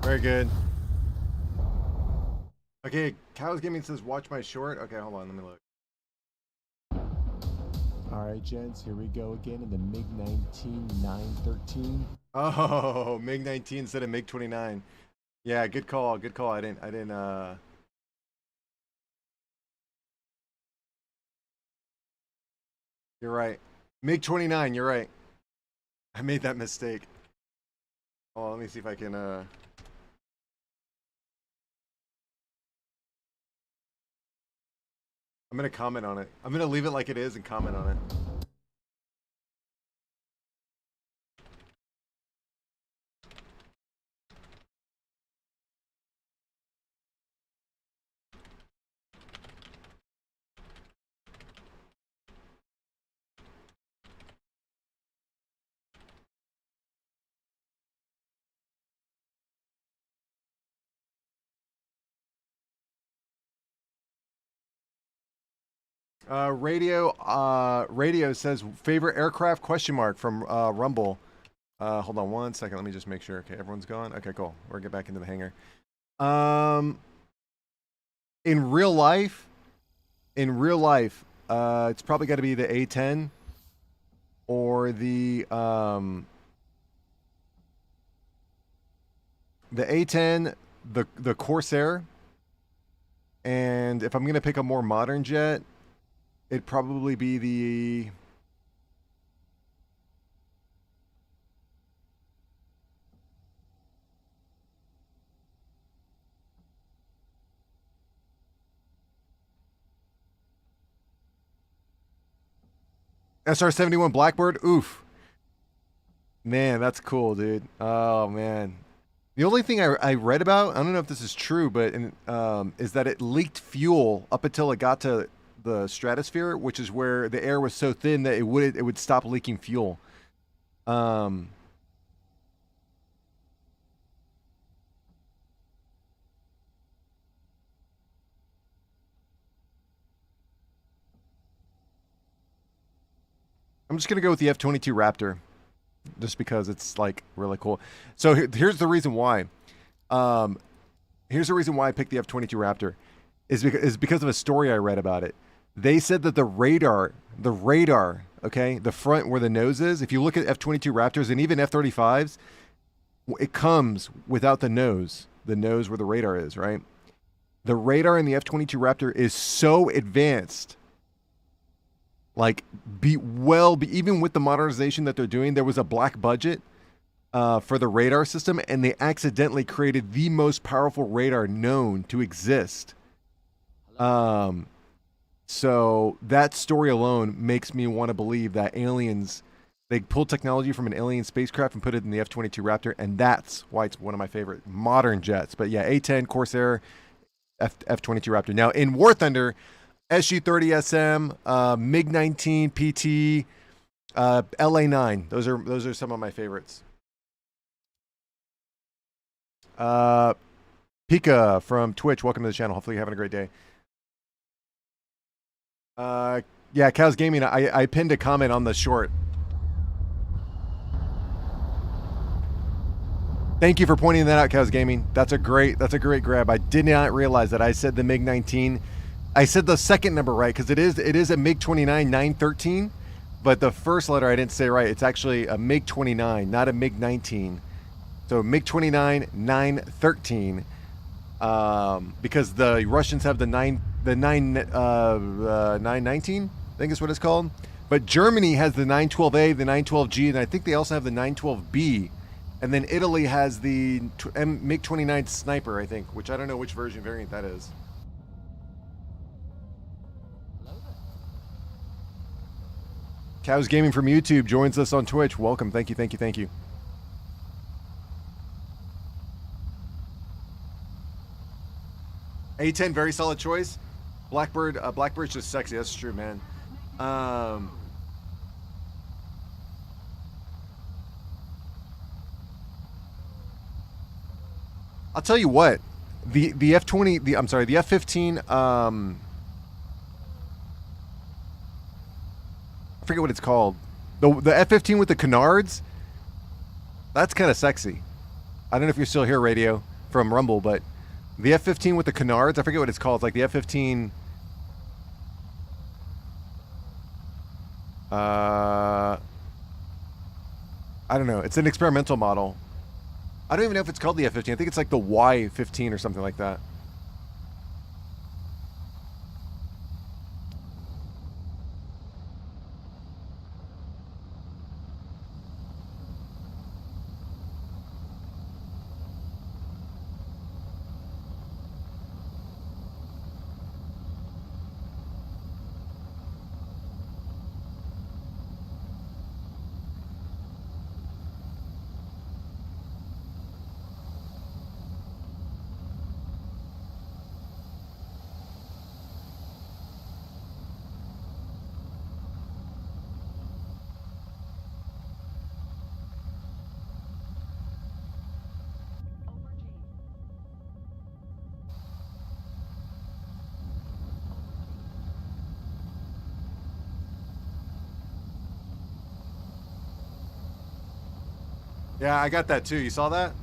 Very good. Okay, Cows Gaming says watch my short. Okay, hold on, let me look. Alright, gents, here we go again in the MiG-19 913. Oh, MiG-19 instead of MiG-29. Yeah, good call, good call. I didn't You're right. MiG-29, you're right. I made that mistake. Oh, let me see if I can I'm gonna comment on it. I'm gonna leave it like it is and comment on it. Radio says favorite aircraft question mark from Rumble. Hold on one second. Let me just make sure. Okay, everyone's gone. Okay, cool. We're gonna get back into the hangar. In real life, it's probably got to be the A10 or the A10, the Corsair, and if I'm gonna pick a more modern jet, it'd probably be the SR-71 Blackbird. Oof. Man, that's cool, dude. Oh, man. The only thing I read about, I don't know if this is true, but is that it leaked fuel up until it got to the stratosphere, which is where the air was so thin that it would stop leaking fuel. I'm just gonna go with the F-22 Raptor, just because it's like really cool. So here's the reason why. Here's the reason why I picked the F-22 Raptor, is because of a story I read about it. They said that the radar, okay, the front where the nose is, if you look at F-22 Raptors and even F-35s, it comes without the nose where the radar is, right? The radar in the F-22 Raptor is so advanced, like even with the modernization that they're doing, there was a black budget for the radar system, and they accidentally created the most powerful radar known to exist. So that story alone makes me want to believe that aliens, they pulled technology from an alien spacecraft and put it in the F-22 Raptor, and that's why it's one of my favorite modern jets. But yeah, A-10, Corsair, F-22 Raptor. Now in War Thunder, SU-30SM, MiG-19 PT, LA-9. Those are some of my favorites. Pika from Twitch, welcome to the channel. Hopefully you're having a great day. Yeah, Cows Gaming, I pinned a comment on the short. Thank you for pointing that out, Cows Gaming. That's a great grab. I did not realize that I said the MiG-19. I said the second number right, because it is a MiG-29 913, but the first letter I didn't say right. It's actually a MiG-29, not a MiG-19. So MiG-29 913, because the Russians have the 919, I think is what it's called. But Germany has the 912A, the 912G, and I think they also have the 912B. And then Italy has the MiG-29 Sniper, I think, which I don't know which variant that is. Cows Gaming from YouTube joins us on Twitch. Welcome. Thank you, thank you, thank you. A10, very solid choice. Blackbird's just sexy. That's true, man. I'll tell you what. The F-20, the F-15. I forget what it's called. The F-15 with the canards. That's kind of sexy. I don't know if you're still here, Radio. from Rumble, but the F-15 with the canards, I forget what it's called. It's like the F-15. I don't know. It's an experimental model. I don't even know if it's called the F-15. I think it's like the Y-15 or something like that. Yeah, I got that too. You saw that?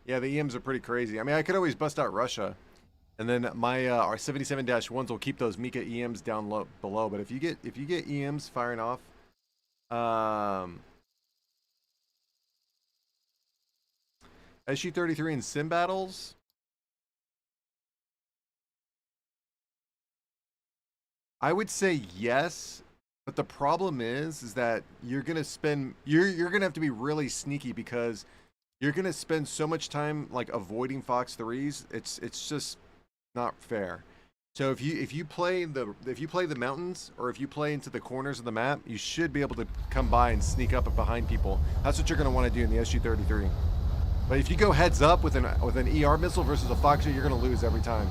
Yeah, the EMs are pretty crazy. I mean, I could always bust out Russia, and then my our 77-1s will keep those Mika EMs down low below. But if you get EMs firing off, SU-33 in sim battles, I would say yes. But the problem is that you're gonna spend you're gonna have to be really sneaky because you're gonna spend so much time like avoiding Fox 3s. It's just not fair. So if you play the mountains or if you play into the corners of the map, you should be able to come by and sneak up behind people. That's what you're gonna want to do in the SU-33. But if you go heads up with an ER missile versus a Fox 3, you're gonna lose every time.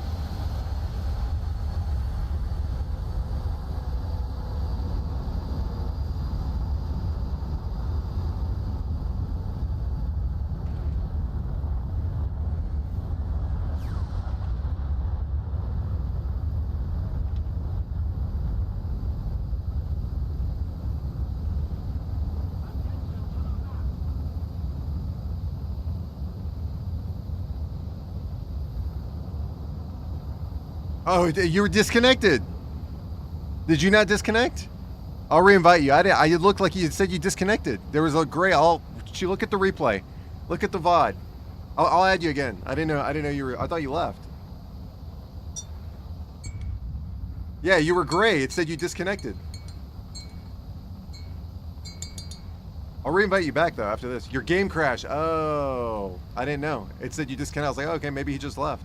Oh, you were disconnected. Did you not disconnect? I'll reinvite you. I looked like you said you disconnected. There was a gray. Look at the replay. Look at the VOD. I'll add you again. I didn't know you were. I thought you left. Yeah, you were gray. It said you disconnected. I'll reinvite you back though after this. Your game crashed. Oh, I didn't know. It said you disconnected. I was like, oh, okay, maybe he just left.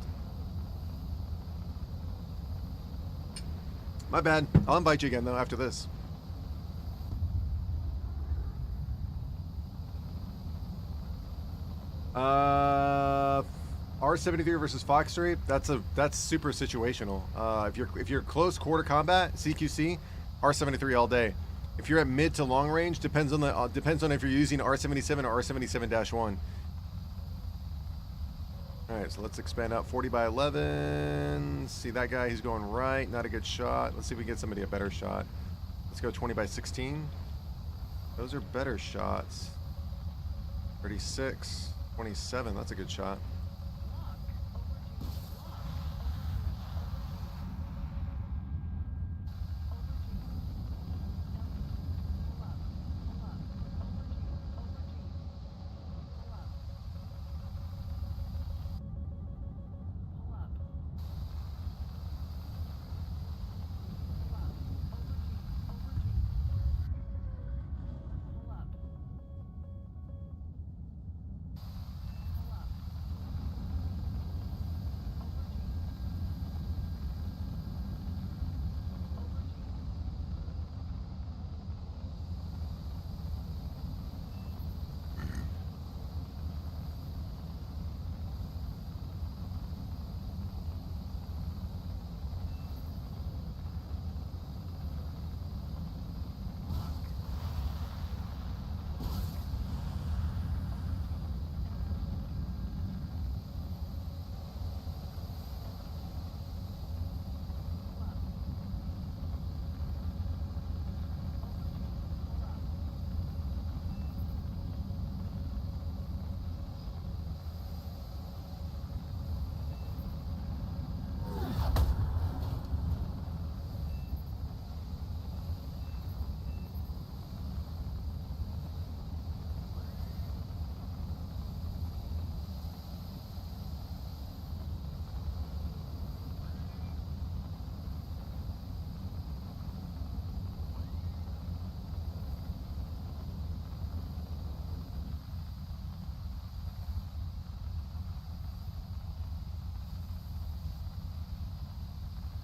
My bad. I'll invite you again though after this. R73 versus Fox 3. That's super situational. If you're close quarter combat, CQC, R73 all day. If you're at mid to long range, depends on if you're using R77 or R77-1. All right, so let's expand out 40 by 11. See that guy? He's going right. Not a good shot. Let's see if we can get somebody a better shot. Let's go 20 by 16. Those are better shots. 36, 27. That's a good shot.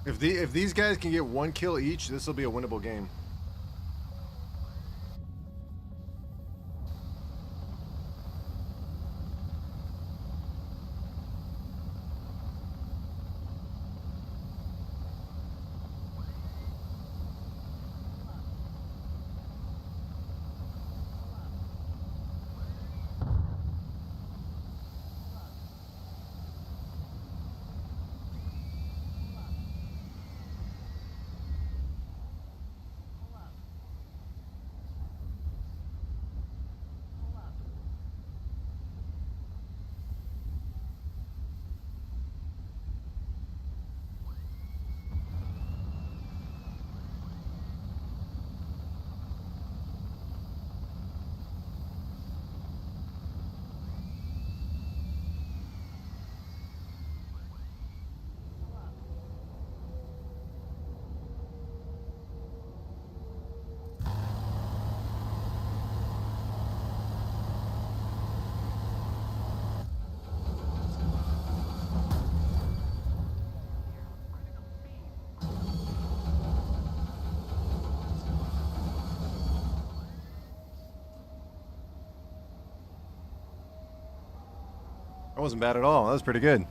If these guys can get 1 kill each, this will be a winnable game. That wasn't bad at all. That was pretty good.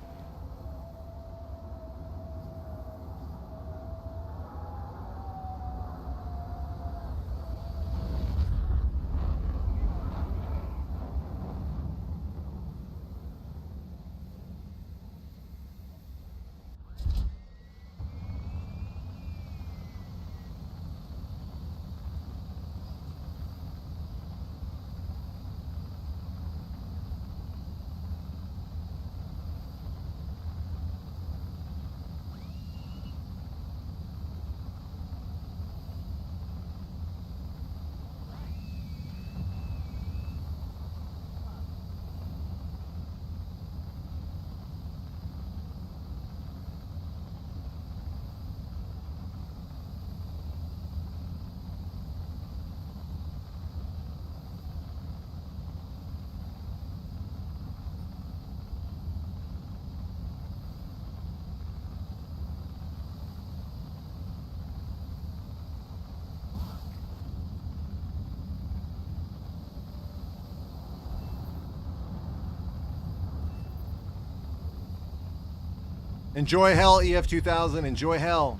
Enjoy hell, EF2000. Enjoy hell.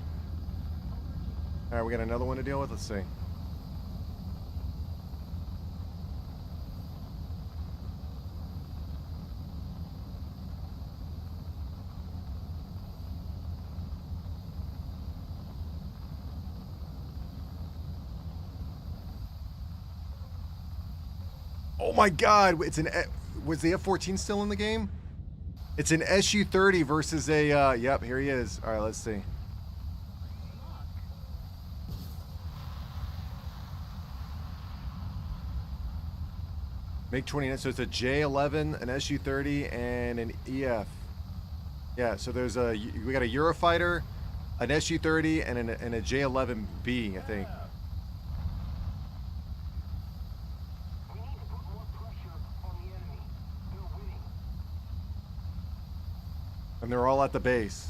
All right, we got another one to deal with. Let's see. Oh my God! It's an. Was the F-14 still in the game? It's an SU-30 versus a. Yep, here he is. All right, let's see. MiG-29. So it's a J-11, an SU-30, and an EF. Yeah. So there's a. We got a Eurofighter, an SU-30, and a J-11B, I think. And they're all at the base.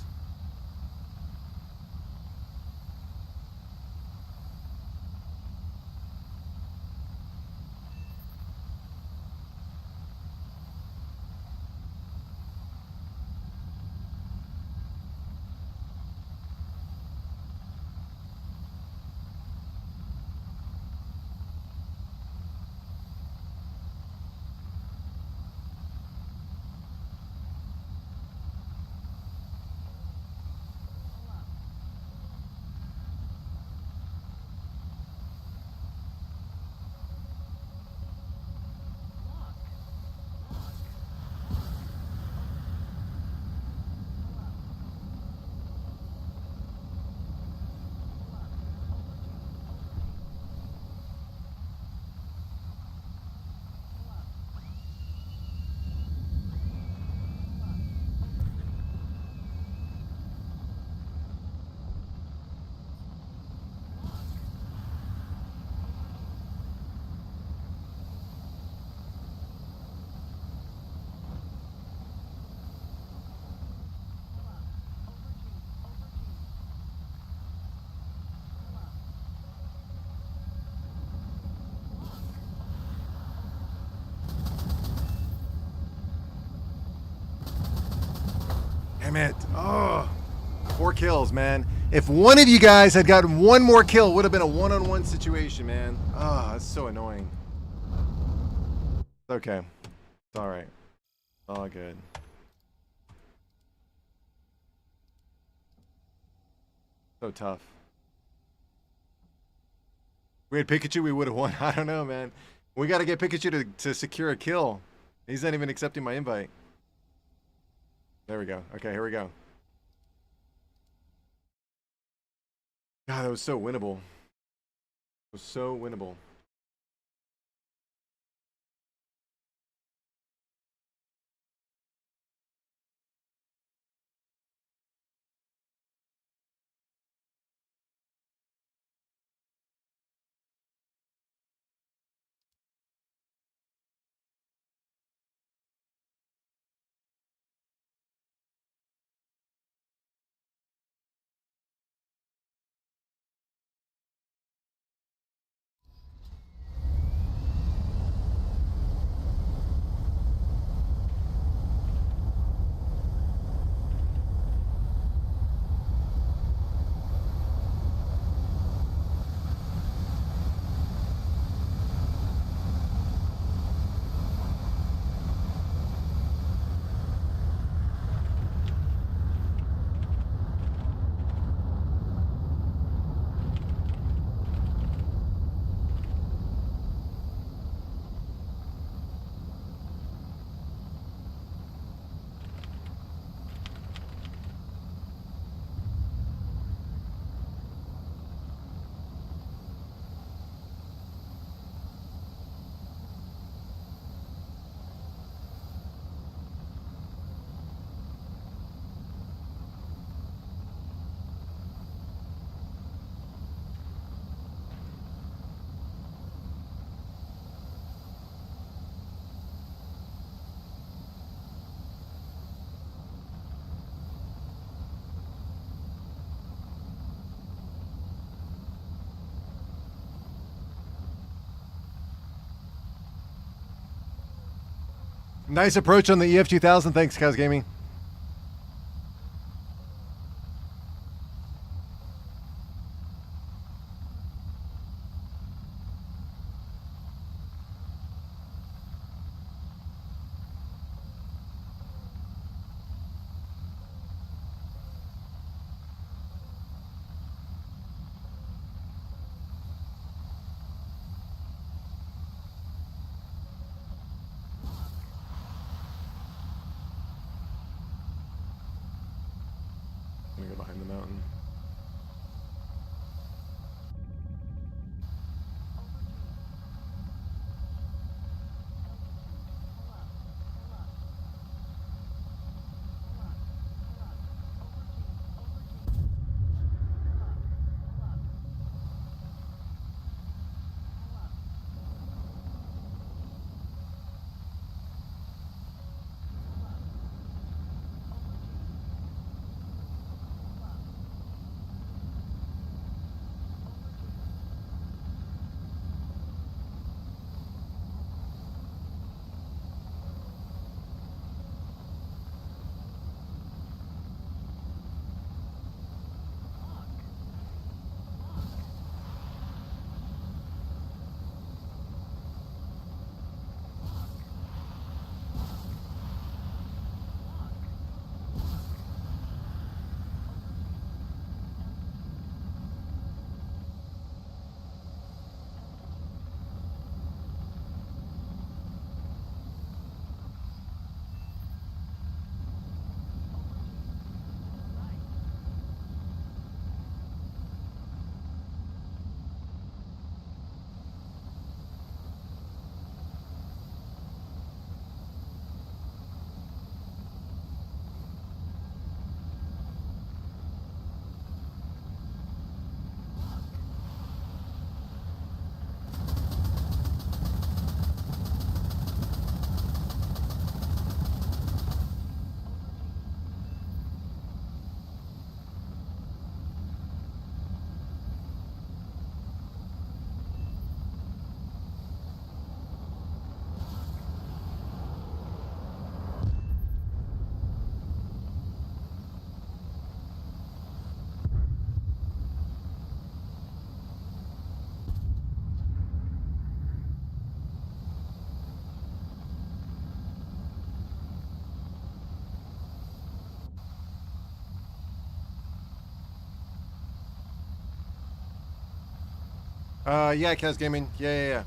Damn it. Oh, 4 kills, man. If one of you guys had gotten one more kill, it would have been a one-on-one situation, man. Oh, that's so annoying. It's okay. It's all right. All good. So tough. If we had Pikachu, we would have won. I don't know, man. We got to get Pikachu to secure a kill. He's not even accepting my invite. There we go. Okay, here we go. God, that was so winnable. It was so winnable. Nice approach on the EF2000. Thanks, Cows Gaming. Yeah, Kaz Gaming. Yeah.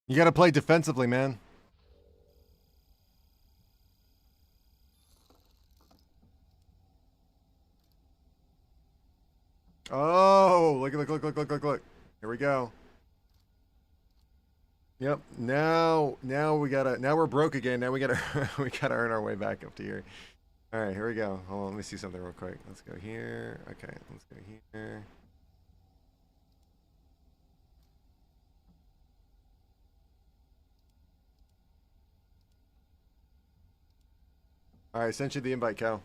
You got to play defensively, man. Oh, look. Here we go. Yep. Now we're broke again. Now we gotta we gotta earn our way back up to here. All right, here we go. Hold on, let me see something real quick. Let's go here. Okay, let's go here. All right, sent you the invite, Cal.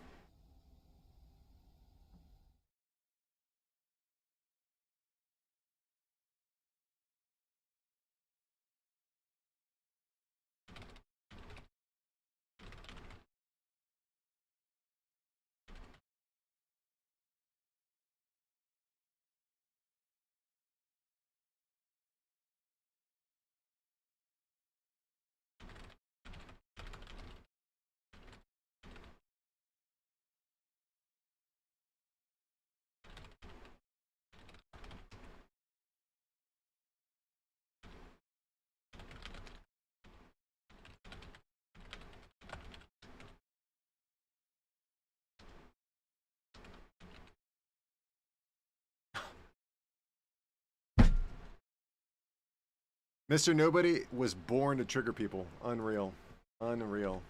Mr. Nobody was born to trigger people. Unreal. Unreal.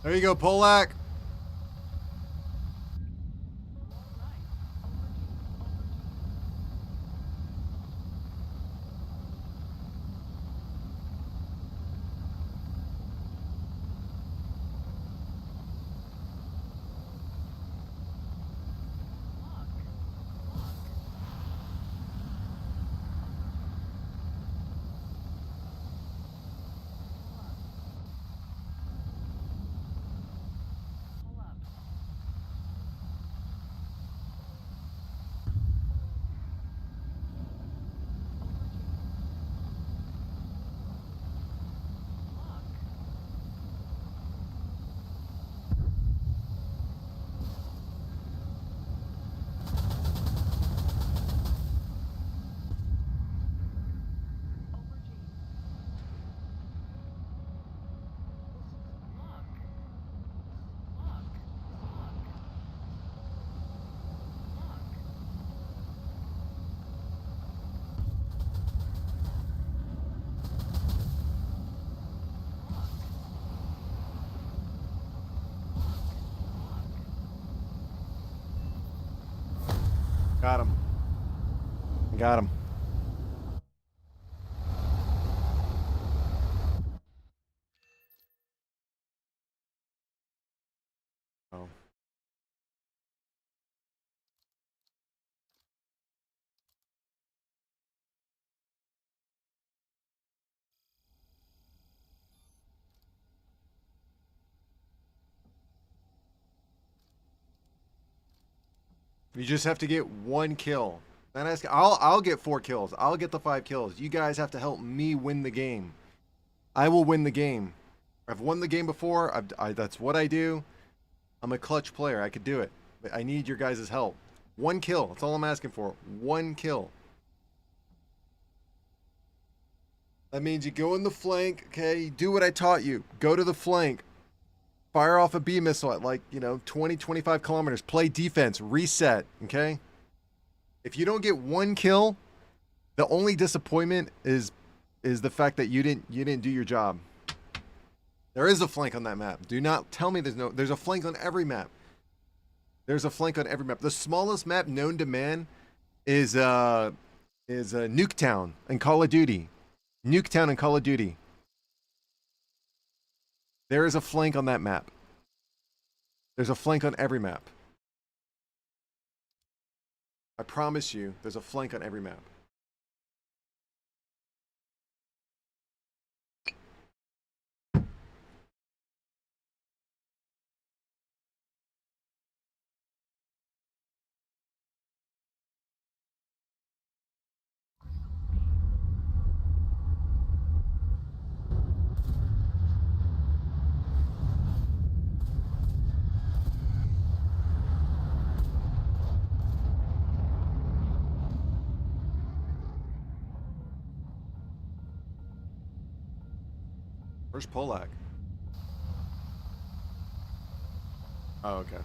There you go, Polak. Got him. Got him. Oh. You just have to get 1 kill. I'll get 4 kills. I'll get the 5 kills. You guys have to help me win the game. I will win the game. I've won the game before. That's what I do. I'm a clutch player. I could do it. But I need your guys' help. 1 kill. That's all I'm asking for. 1 kill. That means you go in the flank, okay? You do what I taught you. Go to the flank. Fire off a B missile at 20, 25 kilometers. Play defense. Reset, okay? If you don't get 1 kill, the only disappointment is the fact that you didn't do your job. There is a flank on that map. Do not tell me there's a flank on every map. There's a flank on every map. The smallest map known to man is Nuketown in Call of Duty. Nuketown in Call of Duty. There is a flank on that map. There's a flank on every map. I promise you, there's a flank on every map. Where's Polak? Oh, okay.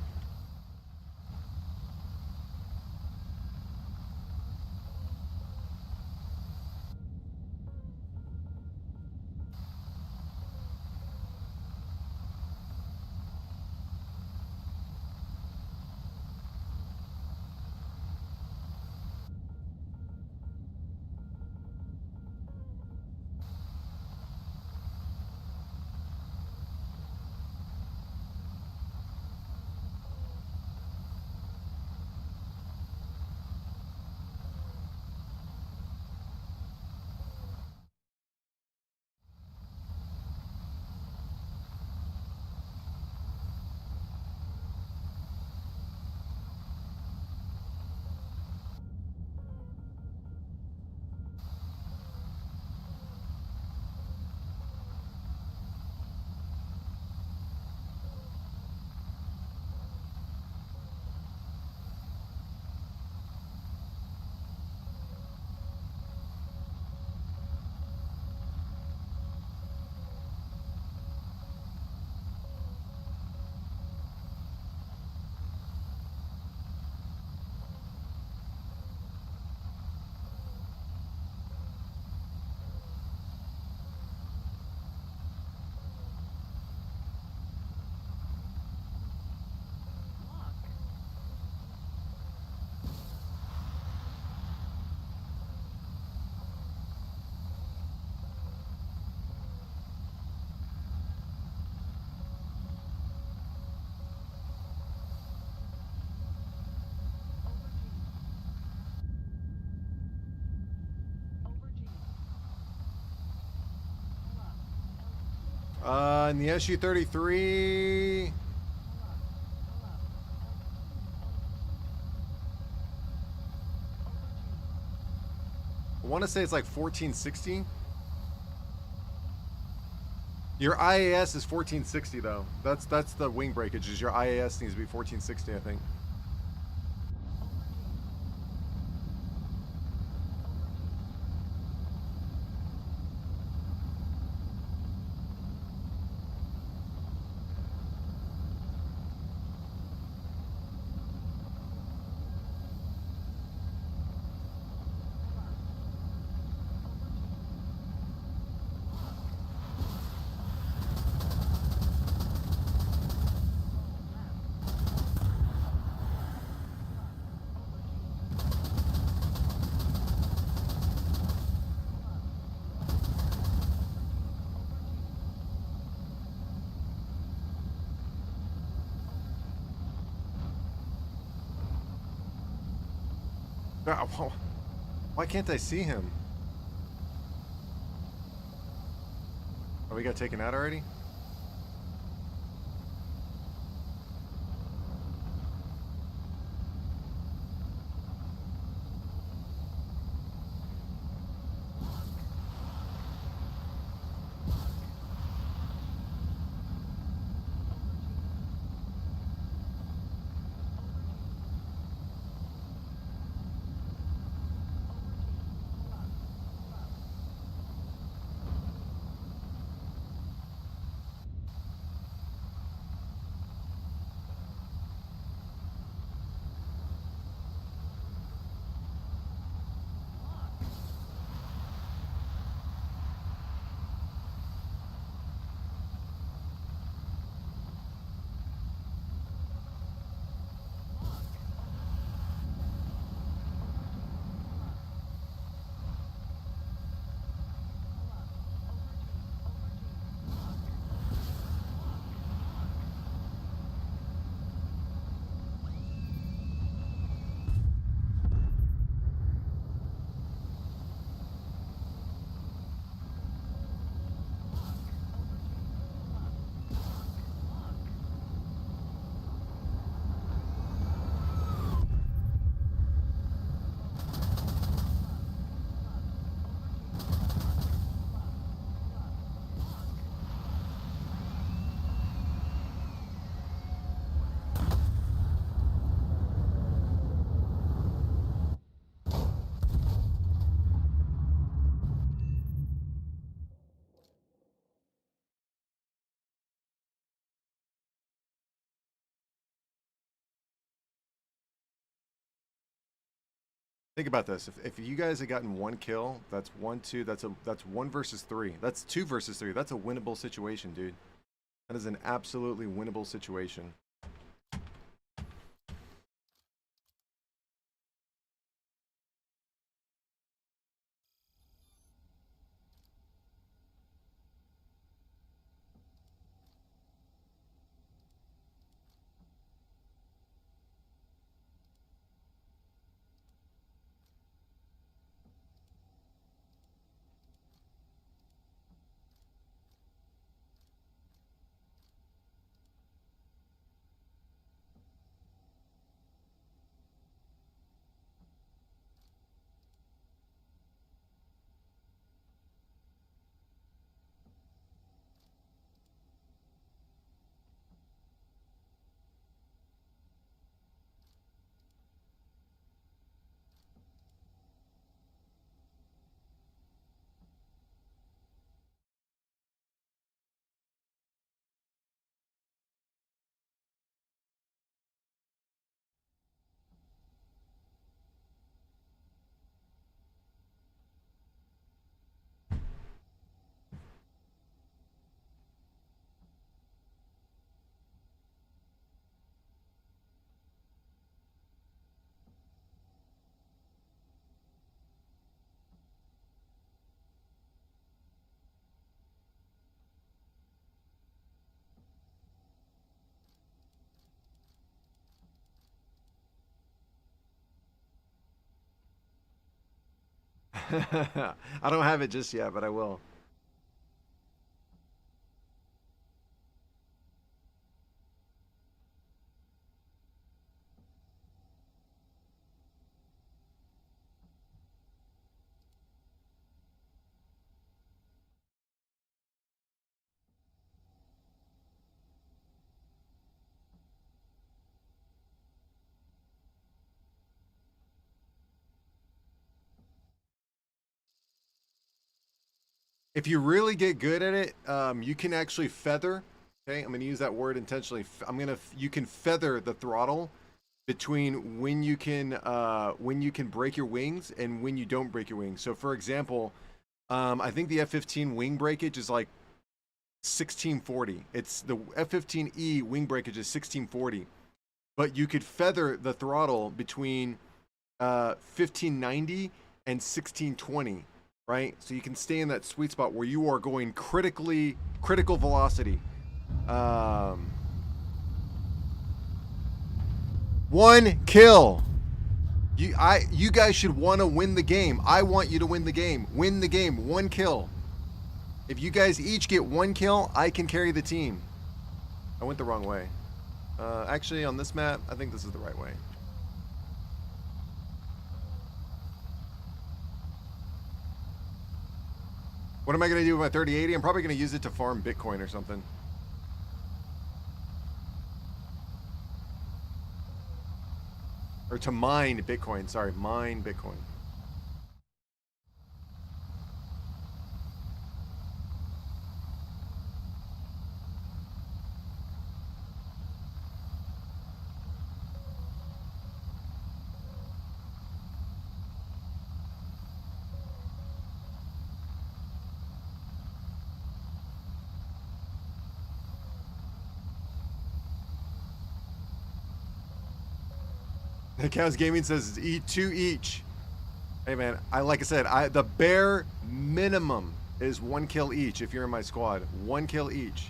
In the SU-33... I want to say it's like 1460. Your IAS is 1460 though. That's the wing breakage. Is your IAS needs to be 1460, I think. Why can't I see him? Oh, we got taken out already? Think about this. If you guys had gotten one kill, that's 1-2. That's 1 versus 3. That's 2 versus 3. That's a winnable situation, dude. That is an absolutely winnable situation. I don't have it just yet, but I will. If you really get good at it, you can actually feather. Okay, I'm gonna use that word intentionally. You can feather the throttle between when you can break your wings and when you don't break your wings. So for example, I think the F-15 wing breakage is like 1640. It's the F-15E wing breakage is 1640, but you could feather the throttle between 1590 and 1620, right? So you can stay in that sweet spot where you are going critical velocity. One kill. You guys should want to win the game. I want you to win the game. Win the game. One kill. If you guys each get one kill, I can carry the team. I went the wrong way. Actually, on this map, I think this is the right way. What am I going to do with my 3080? I'm probably going to use it to farm Bitcoin or something. Or to mine Bitcoin. Sorry, mine Bitcoin. Cows Gaming says eat 2 each. Hey man, like I said, the bare minimum is 1 kill each if you're in my squad. 1 kill each.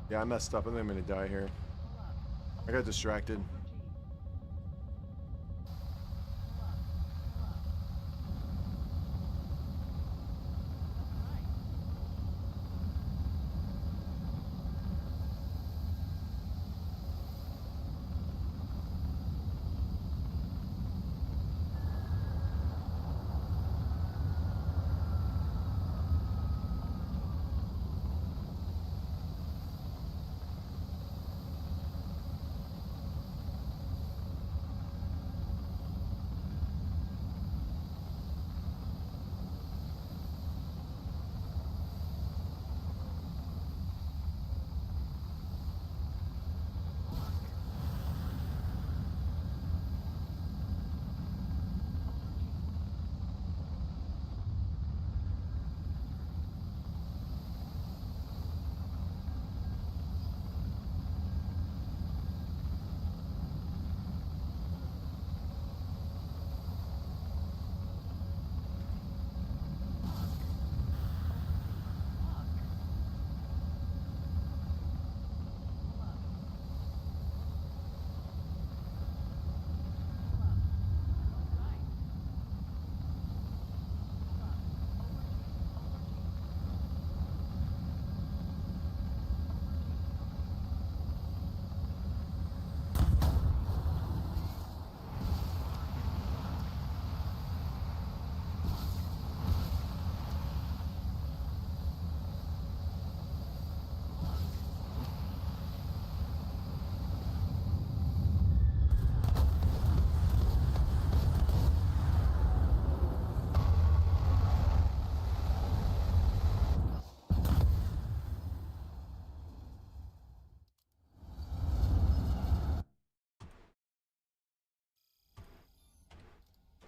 Yeah, I messed up. I think I'm gonna die here. I got distracted.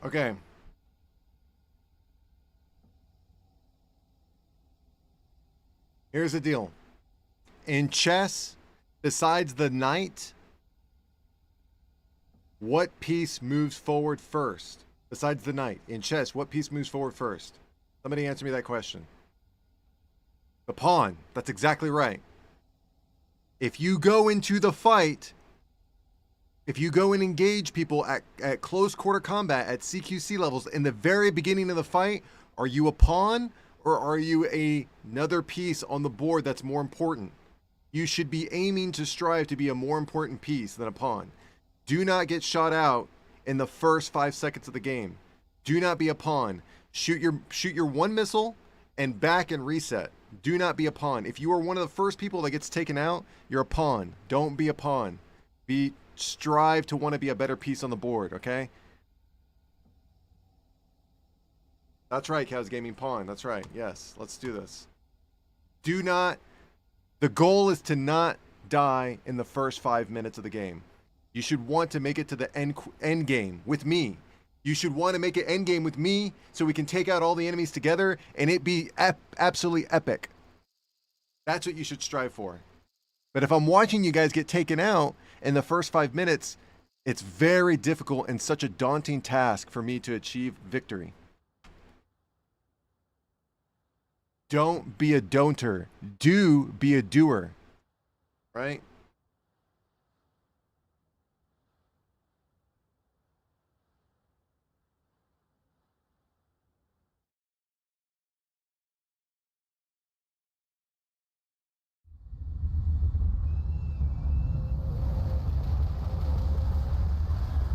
Okay. Here's the deal. In chess, besides the knight, what piece moves forward first? besides the knight? In chess, what piece moves forward first? Somebody answer me that question. The pawn. That's exactly right. If you go into the fight, if you go and engage people at close quarter combat at CQC levels in the very beginning of the fight, are you a pawn or are you another piece on the board that's more important? You should be aiming to strive to be a more important piece than a pawn. Do not get shot out in the first 5 seconds of the game. Do not be a pawn. Shoot your one missile and back and reset. Do not be a pawn. If you are one of the first people that gets taken out, you're a pawn. Don't be a pawn. Strive to want to be a better piece on the board, okay? That's right, Cows Gaming Pawn. That's right. Yes, let's do this. The goal is to not die in the first 5 minutes of the game. You should want to make it to the end game with me. You should want to make it end game with me so we can take out all the enemies together and it be absolutely epic. That's what you should strive for. But if I'm watching you guys get taken out in the first 5 minutes, it's very difficult and such a daunting task for me to achieve victory. Don't be a don'ter. Do be a doer. Right?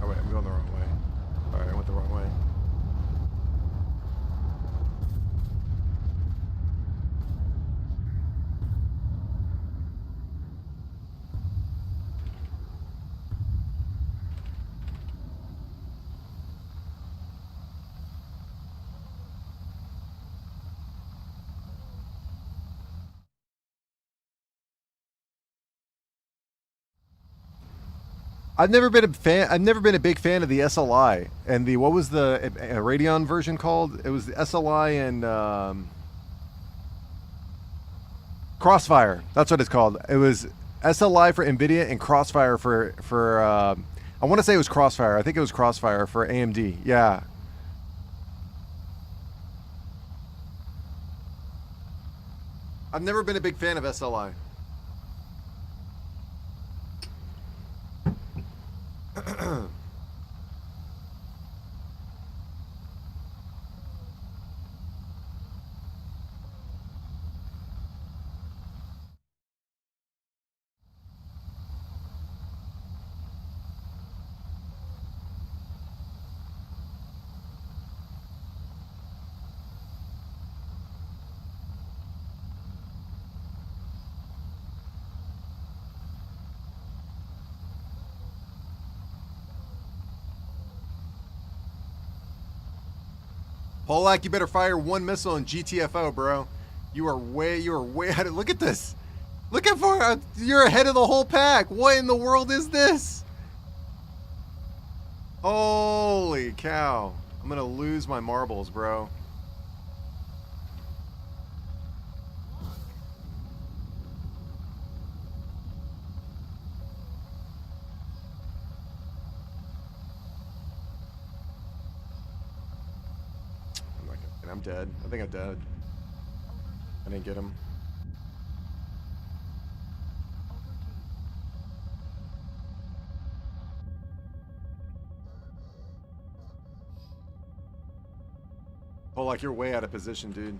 Oh wait, I'm going the wrong way. Alright, I went the wrong way. I've never been a big fan of the SLI and the what was the Radeon version called? It was the SLI and Crossfire. That's what it's called. It was SLI for Nvidia and Crossfire for I want to say it was Crossfire. I think it was Crossfire for AMD. Yeah. I've never been a big fan of SLI. Polak, you better fire one missile in GTFO, bro. You are way ahead of, look at this. Look how far, you're ahead of the whole pack. What in the world is this? Holy cow. I'm gonna lose my marbles, bro. I'm dead. I think I'm dead. I didn't get him. Polak, you're way out of position, dude.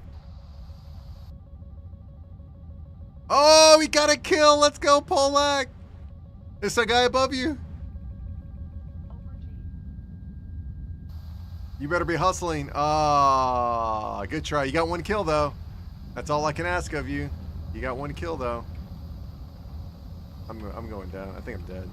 Oh, we got a kill. Let's go, Polak. There's a guy above you. You better be hustling. Ah, good try. You got one kill, though. That's all I can ask of you. You got one kill, though. I'm going down. I think I'm dead.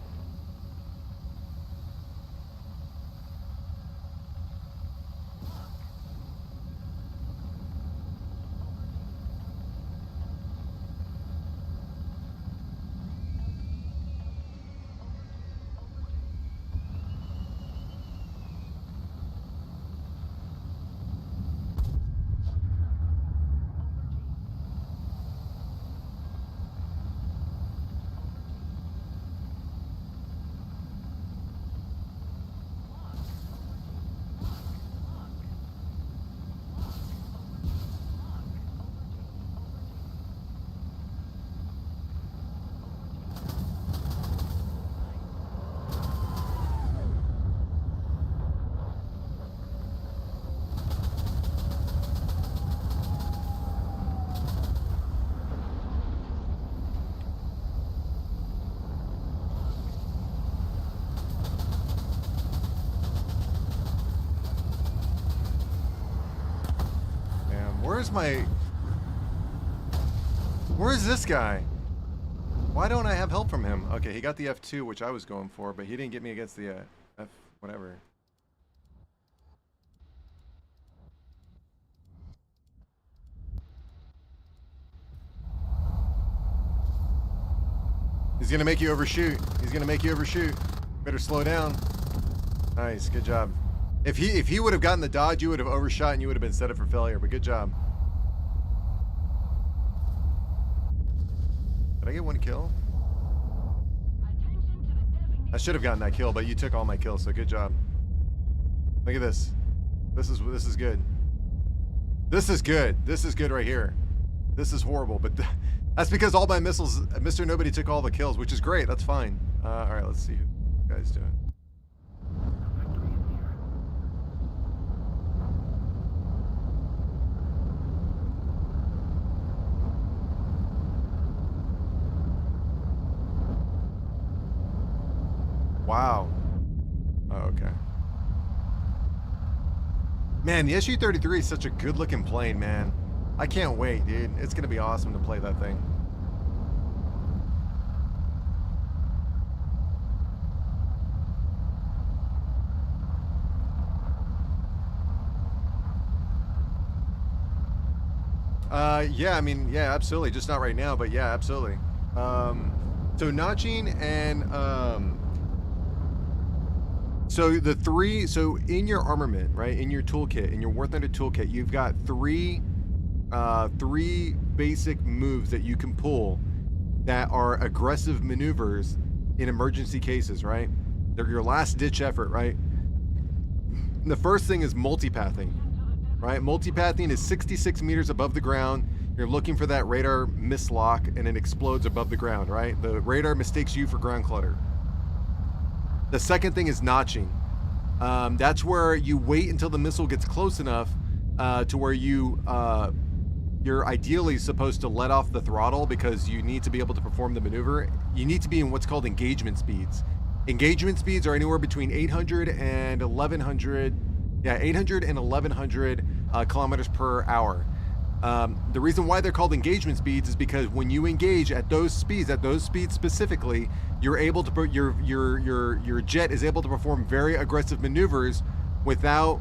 Where's this guy? Why don't I have help from him? Okay, he got the F2, which I was going for, but he didn't get me against the F whatever. He's gonna make you overshoot. He's gonna make you overshoot. Better slow down. Nice, good job. If he would have gotten the dodge, you would have overshot and you would have been set up for failure, but good job. Did I get one kill? I should have gotten that kill, but you took all my kills, so good job. Look at this. This is good. This is good. This is good right here. This is horrible, but that's because all my missiles, Mr. Nobody took all the kills, which is great. That's fine. All right, let's see who the guy's doing. Wow. Oh, okay. Man, the SU-33 is such a good-looking plane, man. I can't wait, dude. It's gonna be awesome to play that thing. Yeah, I mean, yeah, absolutely. Just not right now, but yeah, absolutely. So notching and so in your armament, right, in your toolkit, in your War Thunder toolkit, you've got three basic moves that you can pull that are aggressive maneuvers in emergency cases, right? They're your last ditch effort, right? The first thing is multipathing, right? Multipathing is 66 meters above the ground. You're looking for that radar mislock and it explodes above the ground, right? The radar mistakes you for ground clutter. The second thing is notching. That's where you wait until the missile gets close enough to where you're ideally supposed to let off the throttle because you need to be able to perform the maneuver. You need to be in what's called engagement speeds. Engagement speeds are anywhere between 800 and 1100, 800 and 1100 kilometers per hour. The reason why they're called engagement speeds is because when you engage at those speeds specifically, you're able to your jet is able to perform very aggressive maneuvers without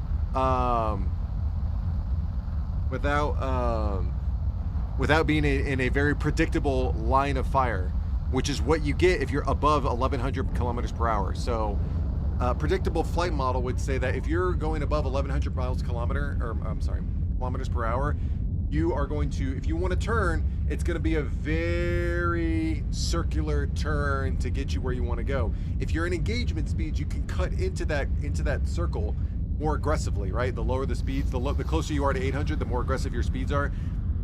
being in a very predictable line of fire, which is what you get if you're above 1100 kilometers per hour. So predictable flight model would say that if you're going above 1100 kilometers per hour, you are going to, if you want to turn, it's going to be a very circular turn to get you where you want to go. If you're in engagement speeds, you can cut into that circle more aggressively, right? The lower the speeds, the closer you are to 800, the more aggressive your speeds are.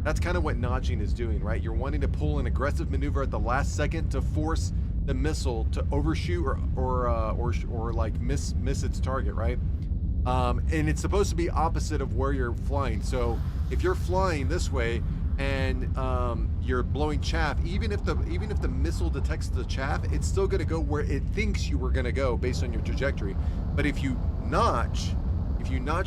That's kind of what notching is doing, right? You're wanting to pull an aggressive maneuver at the last second to force the missile to overshoot or like miss its target, right? And it's supposed to be opposite of where you're flying. So if you're flying this way and you're blowing chaff, even if the missile detects the chaff, it's still going to go where it thinks you were going to go based on your trajectory. But if you notch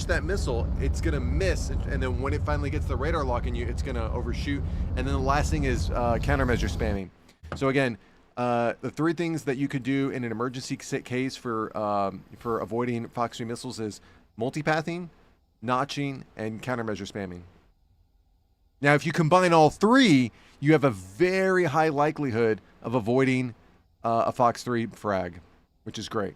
that missile, it's going to miss, and then when it finally gets the radar lock in you, it's going to overshoot. And then the last thing is countermeasure spamming. So again, the three things that you could do in an emergency case for avoiding Fox 3 missiles is multipathing, notching, and countermeasure spamming. Now, if you combine all three, you have a very high likelihood of avoiding a Fox 3 frag, which is great.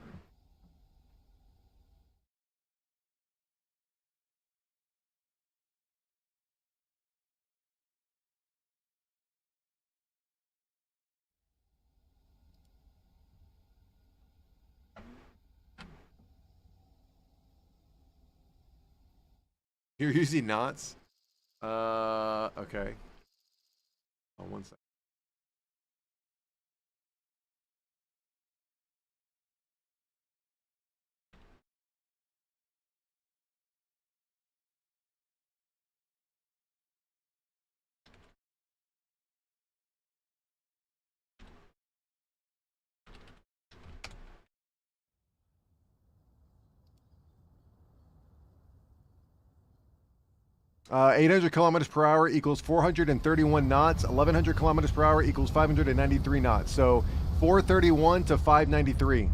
You're using knots? Okay. Oh, 1 second. 800 kilometers per hour equals 431 knots. 1100 kilometers per hour equals 593 knots. So 431 to 593.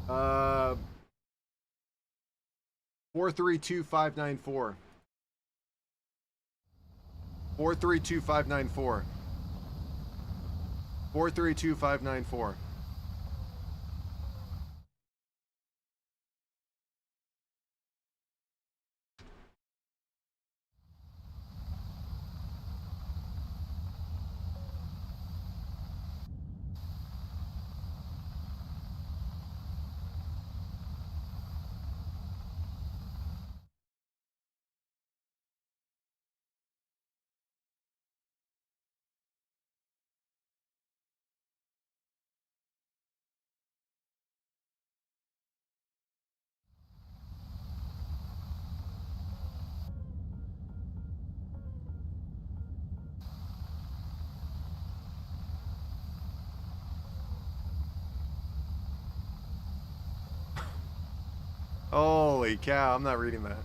Uh, 432594. 432594. 432594. Holy cow, I'm not reading that.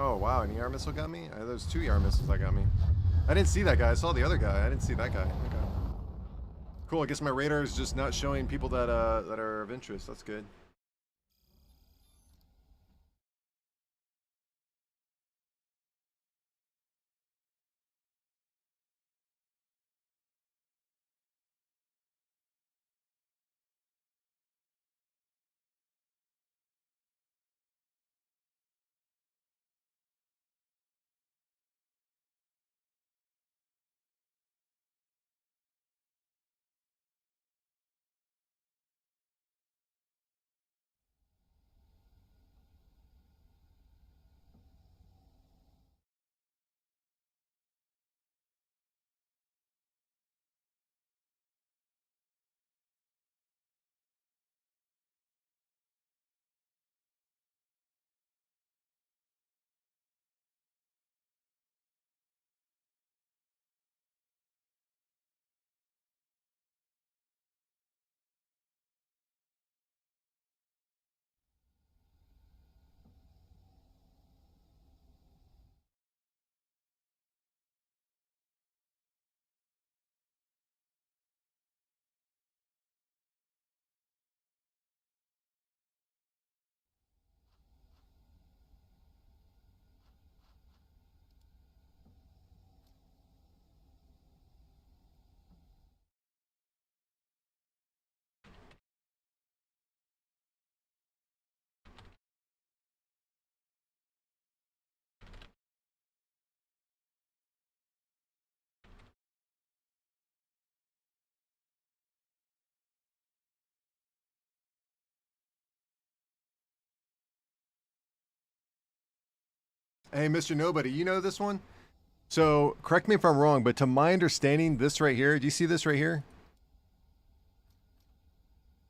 Oh wow, an ER missile got me? There's 2 ER missiles that got me. I didn't see that guy. I saw the other guy. I didn't see that guy. Okay. Cool. I guess my radar is just not showing people that that are of interest. That's good. Hey, Mr. Nobody, you know this one? So, correct me if I'm wrong, but to my understanding, this right here, do you see this right here?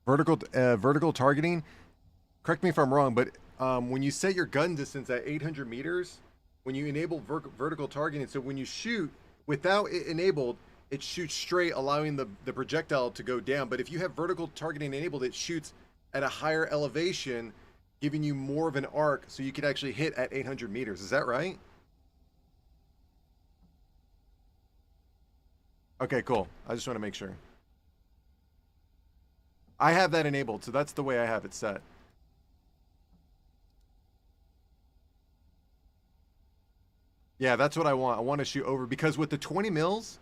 Vertical targeting. Correct me if I'm wrong, but when you set your gun distance at 800 meters, when you enable vertical targeting, so when you shoot without it enabled, it shoots straight, allowing the projectile to go down. But if you have vertical targeting enabled, it shoots at a higher elevation, giving you more of an arc, so you could actually hit at 800 meters. Is that right? Okay, cool. I just want to make sure. I have that enabled, so that's the way I have it set. Yeah, that's what I want. I want to shoot over, because with the 20 mils,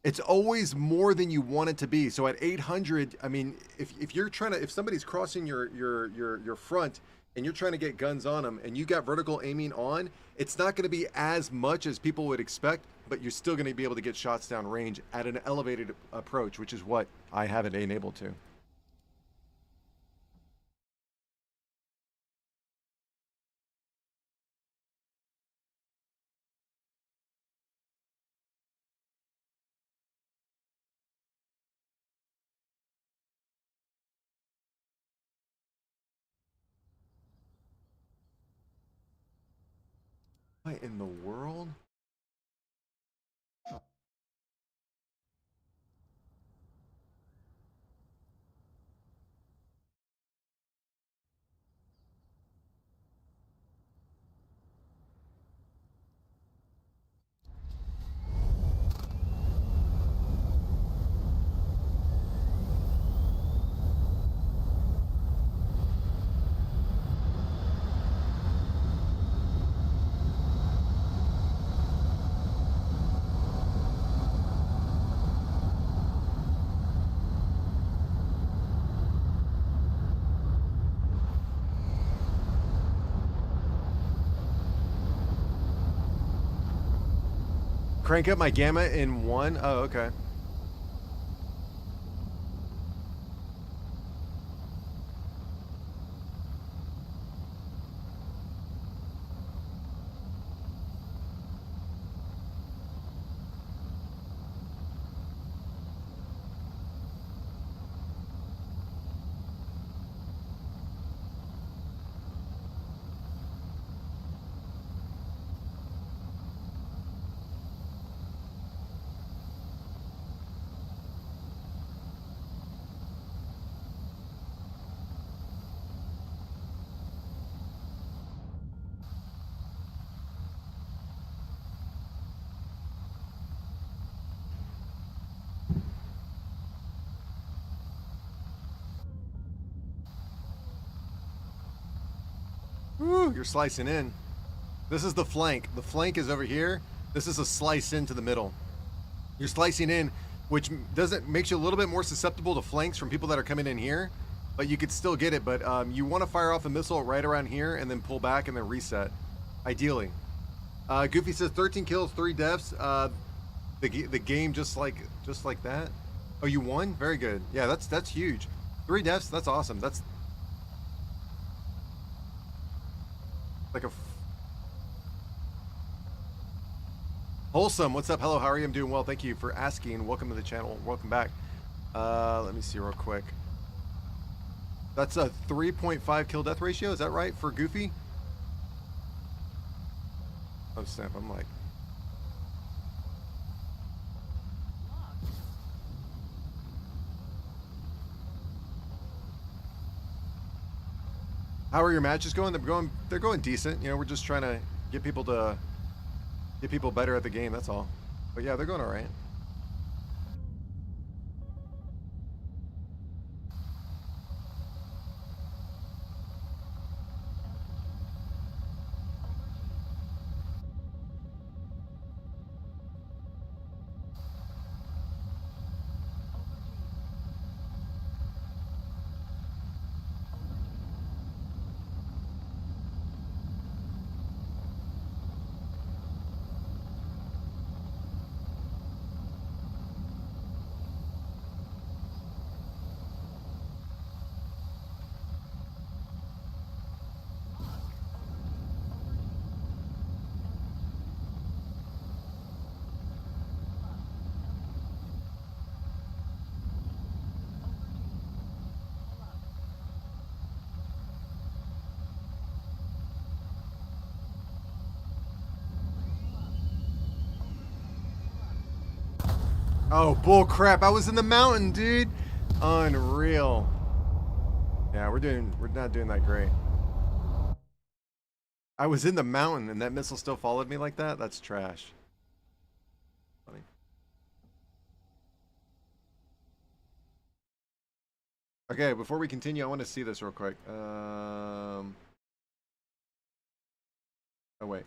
it's always more than you want it to be. So at 800, I mean, if you're trying to, if somebody's crossing your front and you're trying to get guns on them and you got vertical aiming on, it's not going to be as much as people would expect, but you're still going to be able to get shots down range at an elevated approach, which is what I have it enabled to. What in the world? Crank up my gamma in 1? Oh, okay. Woo, you're slicing in. This is the flank. The flank is over here. This is a slice into the middle. You're slicing in, which makes you a little bit more susceptible to flanks from people that are coming in here, but you could still get it. But you want to fire off a missile right around here and then pull back and then reset, ideally. Goofy says 13 kills, 3 deaths. The game just like that. Oh, you won? Very good. Yeah, that's huge. 3 deaths. That's awesome. That's like a wholesome. What's up? Hello, how are you? I'm doing well. Thank you for asking. Welcome to the channel. Welcome back. Let me see real quick. That's a 3.5 kill death ratio. Is that right for Goofy? Oh snap! I'm like, how are your matches going? They're going decent. You know, we're just trying to get people better at the game. That's all. But yeah, they're going all right. Oh, bull crap. I was in the mountain, dude. Unreal. Yeah, we're not doing that great. I was in the mountain and that missile still followed me like that? That's trash. Funny. Okay, before we continue, I want to see this real quick. Oh, wait.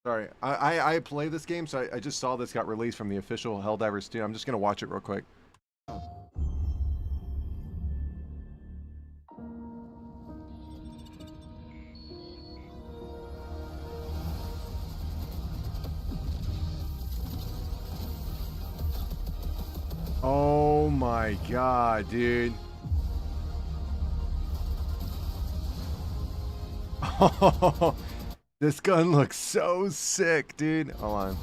Sorry, I play this game, so I just saw this got released from the official Helldivers 2. I'm just gonna watch it real quick. Oh my god, dude. Oh, this gun looks so sick, dude. Hold on.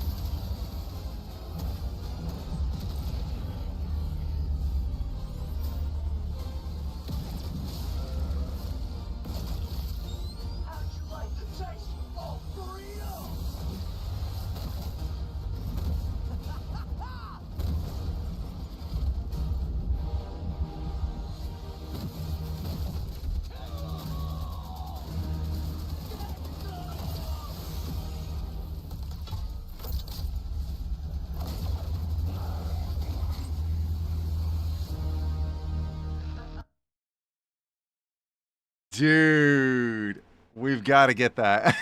Dude, we've got to get that.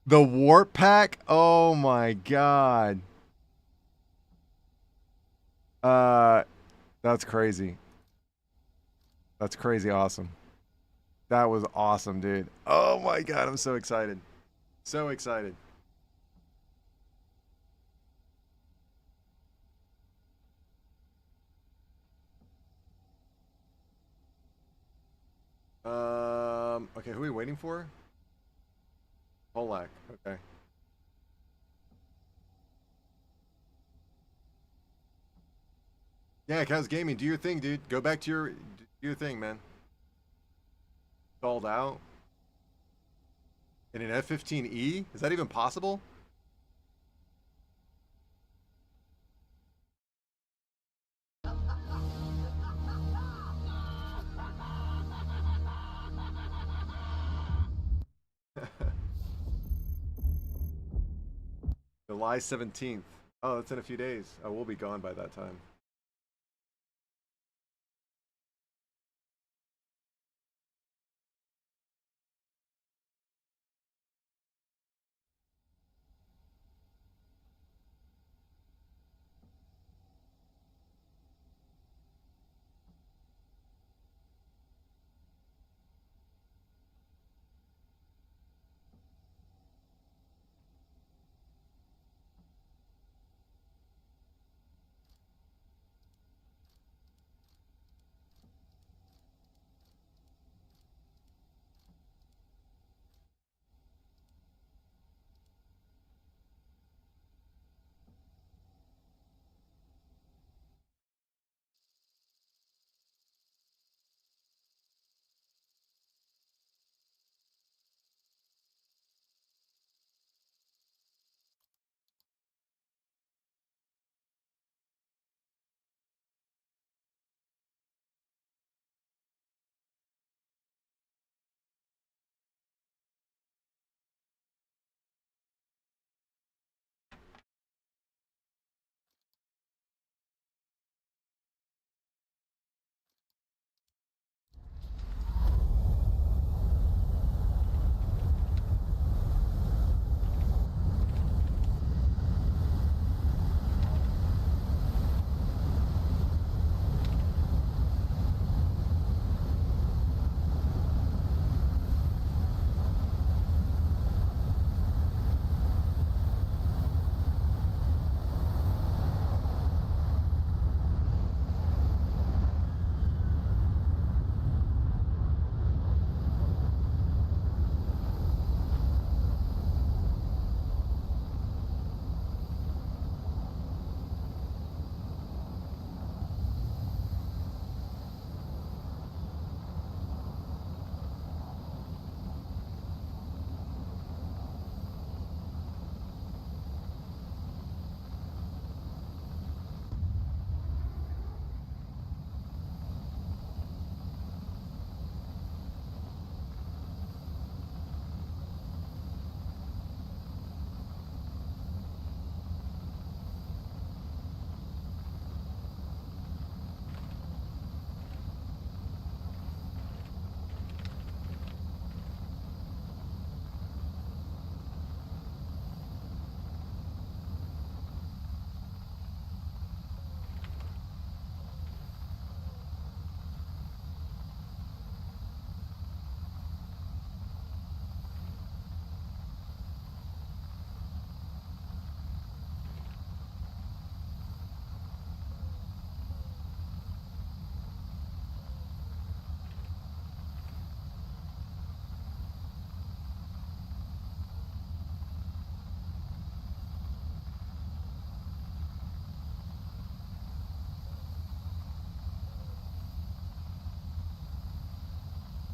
The warp pack? Oh my god. That's crazy. That's crazy awesome. That was awesome, dude. Oh my god, I'm so excited. So excited. Okay, who are we waiting for? Polak, okay. Yeah, Kaz Gaming, do your thing, dude. Go back to do your thing, man. Stalled out. In an F-15E? Is that even possible? July 17th. Oh, that's in a few days. Oh, we'll be gone by that time.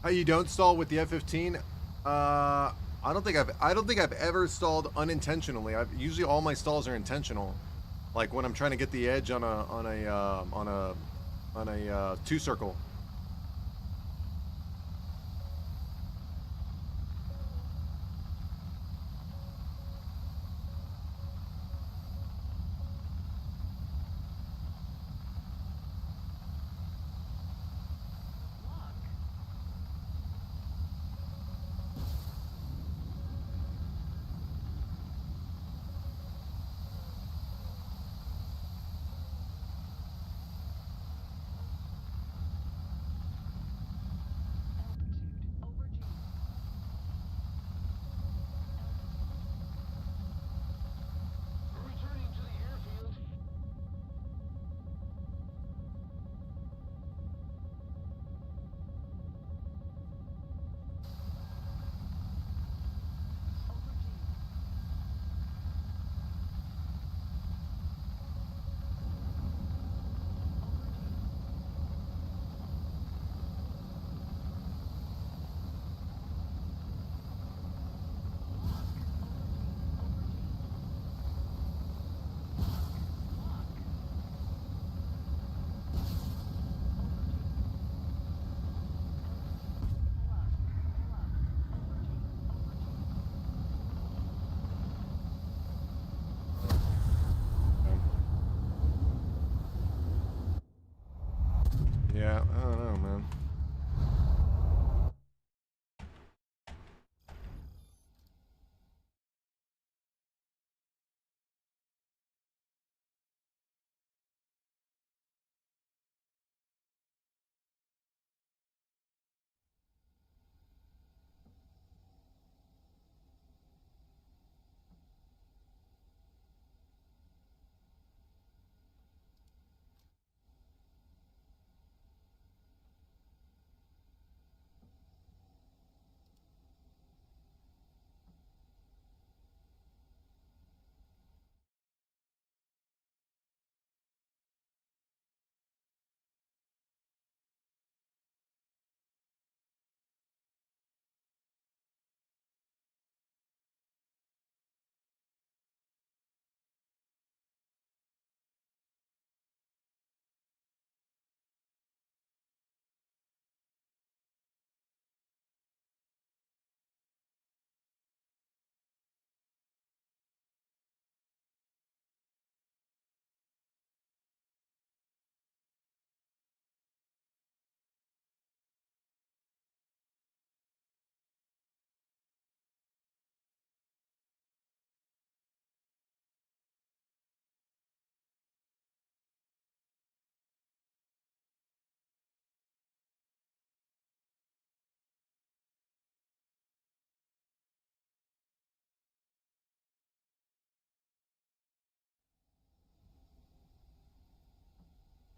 How you don't stall with the F-15? I don't think I've ever stalled unintentionally. Usually all my stalls are intentional. Like when I'm trying to get the edge on a two circle. Yeah, I don't know, man.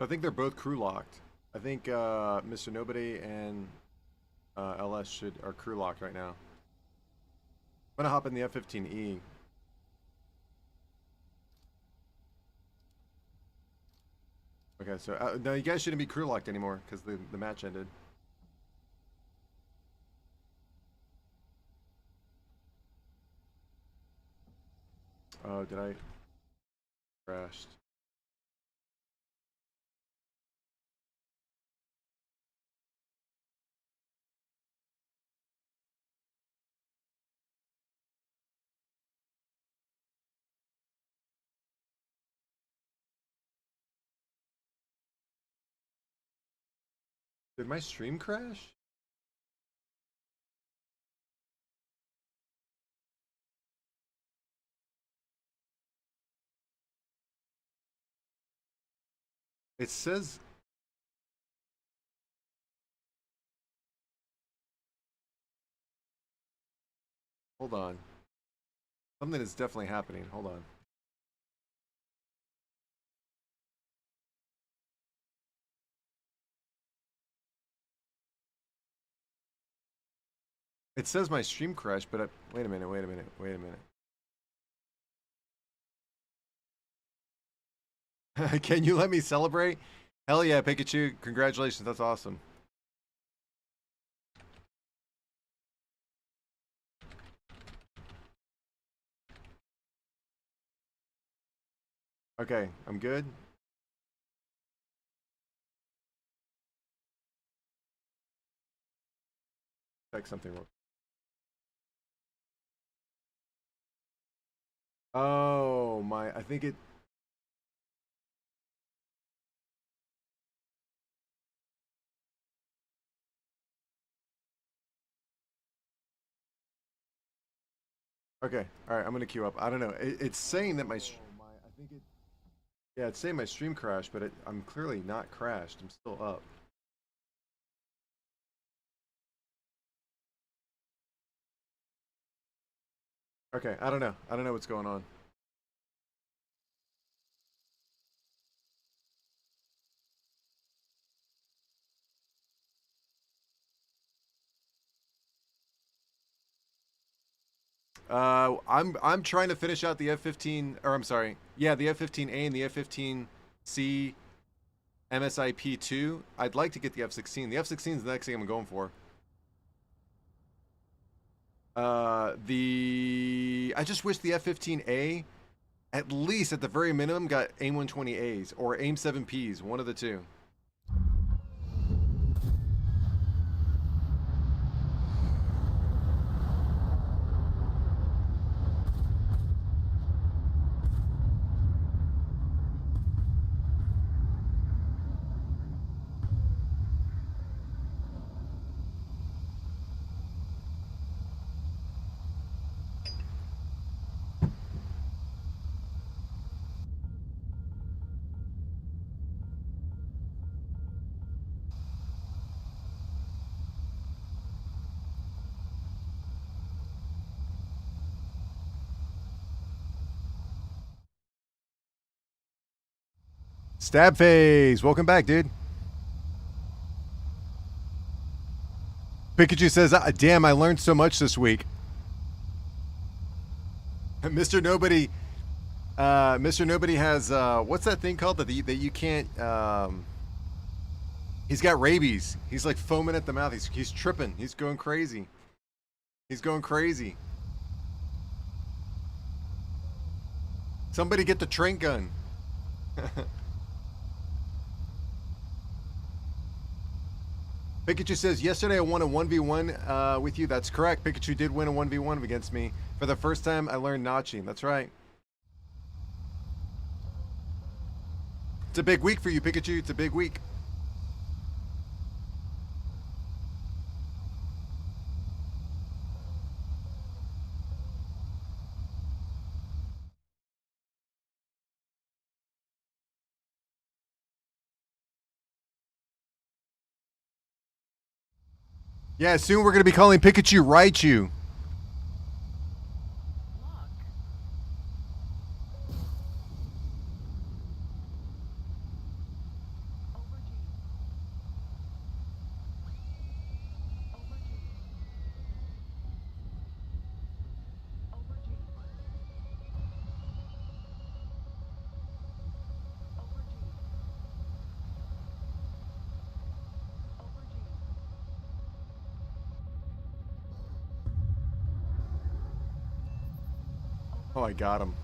I think they're both crew locked. I think Mr. Nobody and LS are crew locked right now. I'm gonna hop in the F-15E. Okay, so no, you guys shouldn't be crew locked anymore because the match ended. Oh, did I crashed? Did my stream crash? It says. Hold on. Something is definitely happening. Hold on. It says my stream crashed, but wait a minute, wait a minute, wait a minute. Can you let me celebrate? Hell yeah, Pikachu. Congratulations, that's awesome. Okay, I'm good. Check something real. Oh my! I think it. Okay, all right. I'm gonna queue up. I don't know. It's saying that my. I think it. Yeah, it's saying my stream crashed, but I'm clearly not crashed. I'm still up. Okay, I don't know. I don't know what's going on. I'm trying to finish out the F-15, or I'm sorry, yeah, the F-15A and the F-15C MSIP2. I'd like to get the F-16. The F-16 is the next thing I'm going for. I just wish the F-15A, at least at the very minimum, got AIM-120As or AIM-7Ps, one of the two. Stab phase, welcome back, dude. Pikachu says, damn, I learned so much this week. Mr. Nobody has what's that thing called that you can't he's got rabies. He's like foaming at the mouth. He's tripping. He's going crazy. He's going crazy. Somebody get the train gun. Pikachu says, yesterday I won a 1v1 with you. That's correct. Pikachu did win a 1v1 against me. For the first time, I learned notching. That's right. It's a big week for you, Pikachu. It's a big week. Yeah, soon we're going to be calling Pikachu Raichu. Oh, I got him.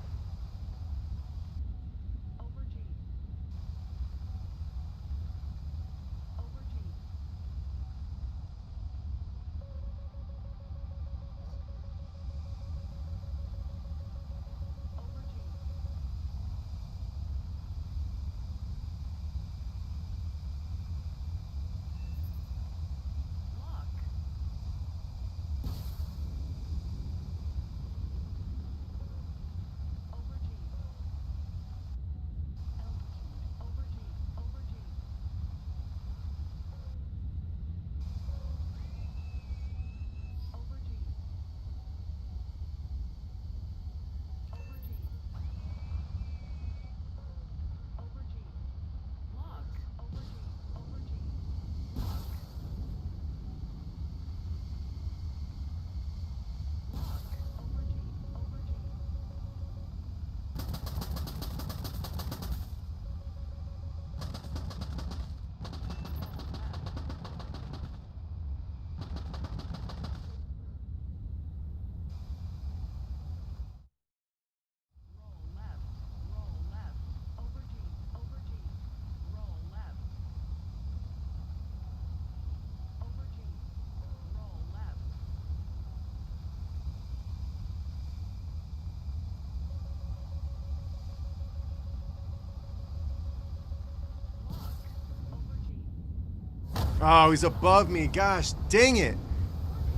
Oh, he's above me. Gosh, dang it.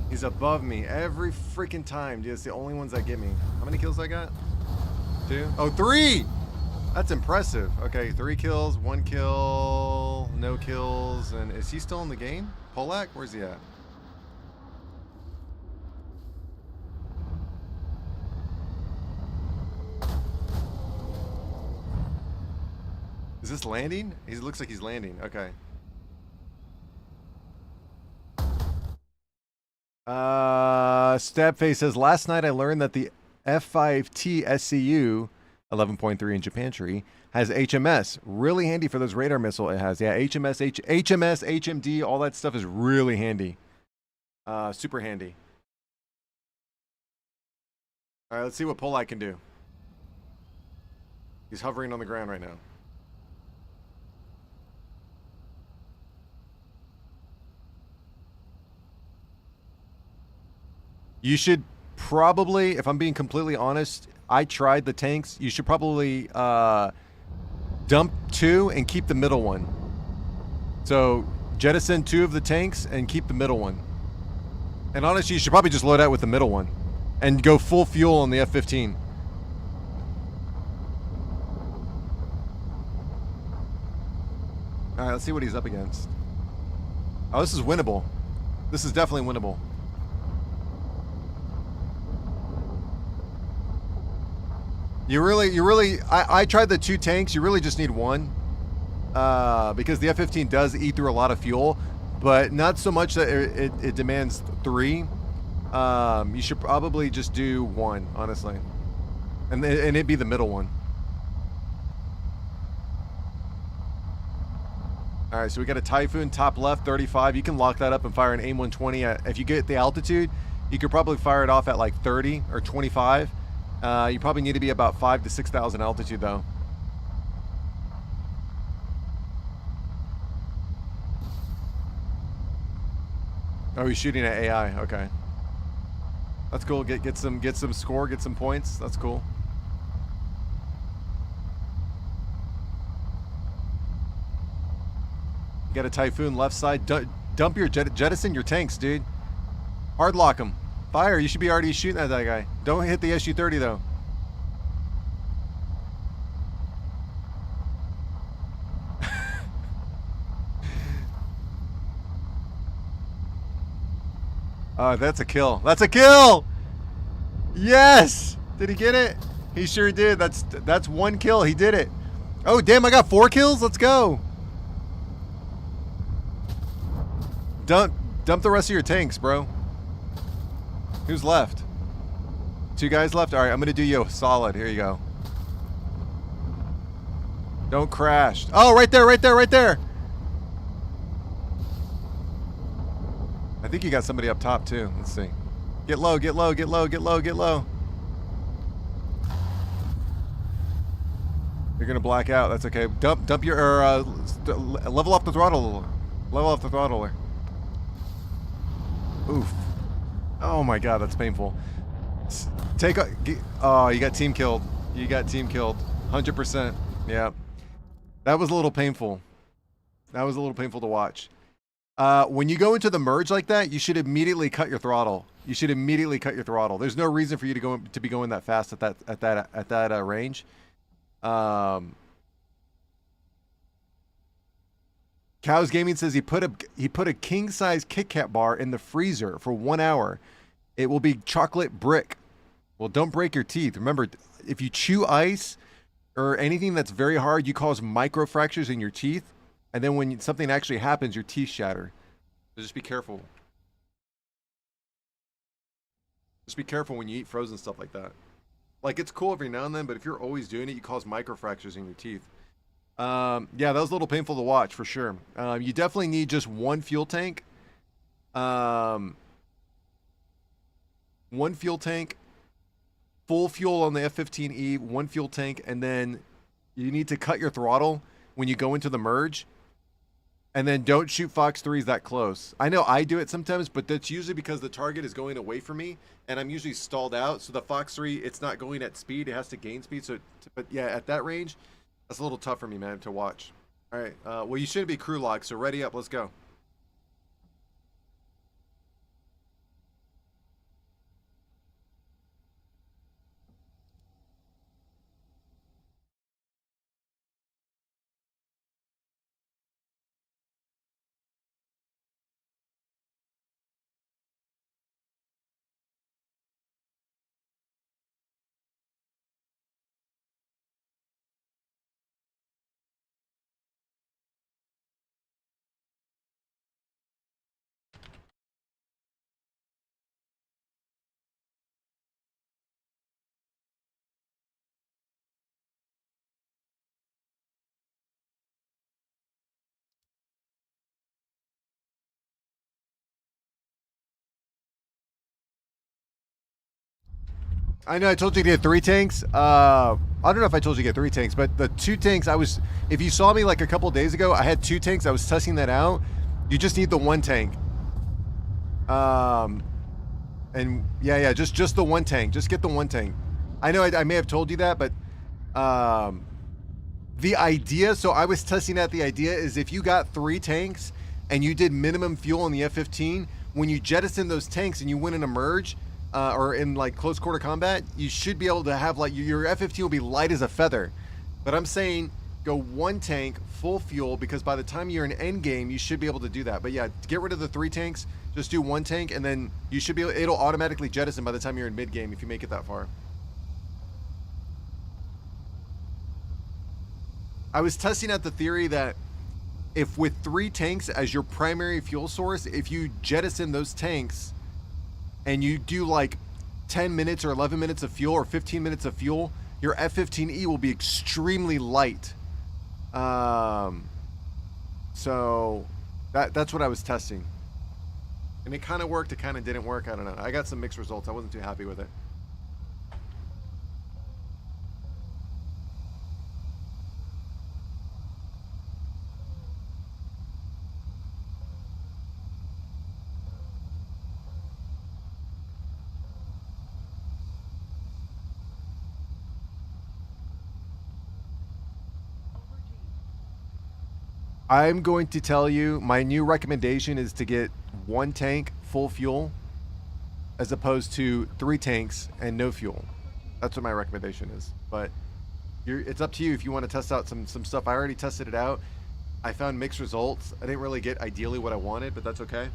He's above me every freaking time, dude. It's the only ones that get me. How many kills I got? 2? Oh, 3! That's impressive. Okay, 3 kills, 1 kill, no kills. And is he still in the game? Polak? Where's he at? Is this landing? He looks like he's landing. Okay. Stabface says, last night I learned that the F5T SCU 11.3 in Japan tree has HMS. Really handy for those radar missile it has. Yeah, HMS, HMD, all that stuff is really handy. Super handy. All right, let's see what Polite can do. He's hovering on the ground right now. You should probably, if I'm being completely honest, I tried the tanks. You should probably dump 2 and keep the middle one. So jettison 2 of the tanks and keep the middle one. And honestly, you should probably just load out with the middle one and go full fuel on the F-15. All right, let's see what he's up against. Oh, this is winnable. This is definitely winnable. I tried the 2 tanks. You really just need 1. Because the F-15 does eat through a lot of fuel, but not so much that it demands 3. You should probably just do 1, honestly. And it'd be the middle one. All right, so we got a Typhoon top left, 35. You can lock that up and fire an AIM-120. If you get the altitude, you could probably fire it off at like 30 or 25. You probably need to be about 5,000 to 6,000 altitude, though. Oh, he's shooting at AI. Okay, that's cool. Get some score, get some points. That's cool. You got a Typhoon left side. Dump your jettison your tanks, dude. Hard lock them. Fire. You should be already shooting at that guy. Don't hit the SU-30 though. Oh, that's a kill. That's a kill! Yes! Did he get it? He sure did. That's 1 kill. He did it. Oh, damn, I got 4 kills? Let's go. Dump the rest of your tanks, bro. Who's left? 2 guys left? All right, I'm going to do you a solid. Here you go. Don't crash. Oh, right there, right there, right there. I think you got somebody up top, too. Let's see. Get low, get low, get low, get low, get low. You're going to black out. That's okay. Dump your... level off the throttle. Level off the throttler. Oof. Oh my god, that's painful. Oh, you got team killed. You got team killed. 100%. Yeah. That was a little painful. That was a little painful to watch. When you go into the merge like that, you should immediately cut your throttle. You should immediately cut your throttle. There's no reason for you to be going that fast at that range. Cows Gaming says he put a king size Kit Kat bar in the freezer for 1 hour. It will be chocolate brick. Well, don't break your teeth. Remember, if you chew ice or anything that's very hard, you cause microfractures in your teeth. And then when something actually happens, your teeth shatter. So just be careful. Just be careful when you eat frozen stuff like that. Like, it's cool every now and then, but if you're always doing it, you cause microfractures in your teeth. Yeah, that was a little painful to watch, for sure. You definitely need just 1 fuel tank. 1 fuel tank. Full fuel on the F-15E, 1 fuel tank, and then you need to cut your throttle when you go into the merge. And then don't shoot Fox 3s that close. I know I do it sometimes, but that's usually because the target is going away from me, and I'm usually stalled out. So the Fox 3, it's not going at speed. It has to gain speed. So, but yeah, at that range, that's a little tough for me, man, to watch. All right. Well, you shouldn't be crew locked, so ready up. Let's go. I know I told you to get 3 tanks. I don't know if I told you to get 3 tanks, but the 2 tanks if you saw me like a couple days ago, I had 2 tanks. I was testing that out. You just need the 1 tank. And yeah, just the 1 tank. Just get the 1 tank. I know I may have told you that, but the idea, so I was testing out the idea is if you got 3 tanks and you did minimum fuel in the F-15, when you jettison those tanks and you win in a merge, or in like close quarter combat, you should be able to have like your F-15 will be light as a feather. But I'm saying go 1 tank, full fuel, because by the time you're in end game, you should be able to do that. But yeah, get rid of the 3 tanks, just do 1 tank, and then you should be able, it'll automatically jettison by the time you're in mid game if you make it that far. I was testing out the theory that if with 3 tanks as your primary fuel source, if you jettison those tanks and you do like 10 minutes or 11 minutes of fuel or 15 minutes of fuel, your F-15E will be extremely light. So that's what I was testing. And it kind of worked, it kind of didn't work, I don't know. I got some mixed results, I wasn't too happy with it. I'm going to tell you, my new recommendation is to get 1 tank full fuel as opposed to 3 tanks and no fuel. That's what my recommendation is. But it's up to you if you want to test out some stuff. I already tested it out. I found mixed results. I didn't really get ideally what I wanted, but that's okay.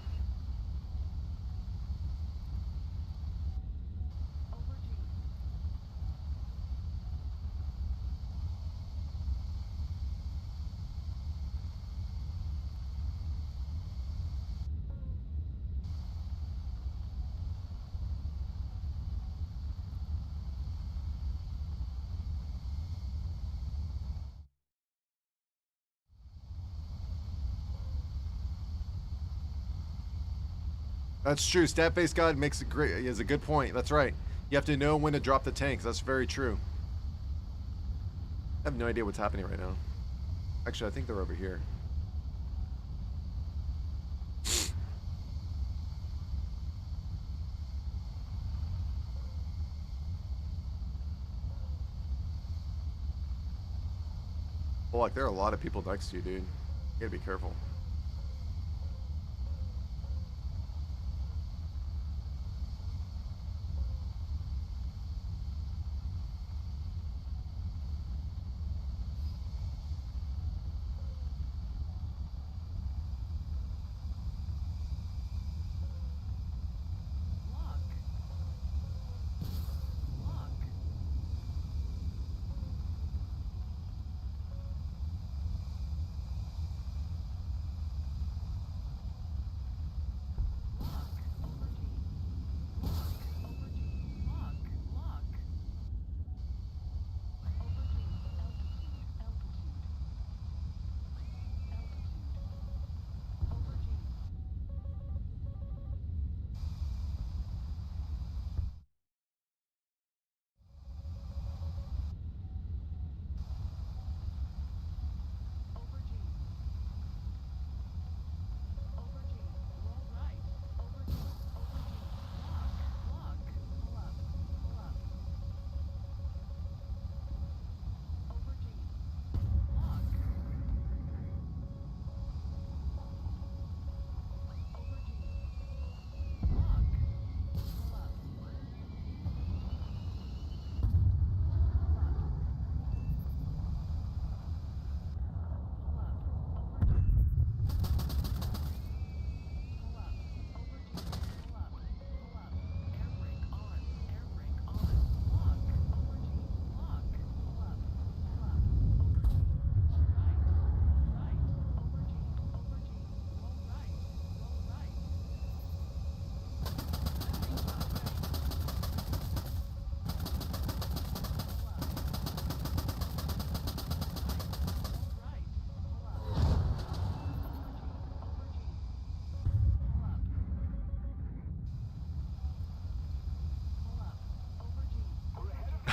That's true. Stat-based God makes it great. Is a good point. That's right. You have to know when to drop the tanks. That's very true. I have no idea what's happening right now. Actually, I think they're over here. Well, like, there are a lot of people next to you, dude. You gotta be careful.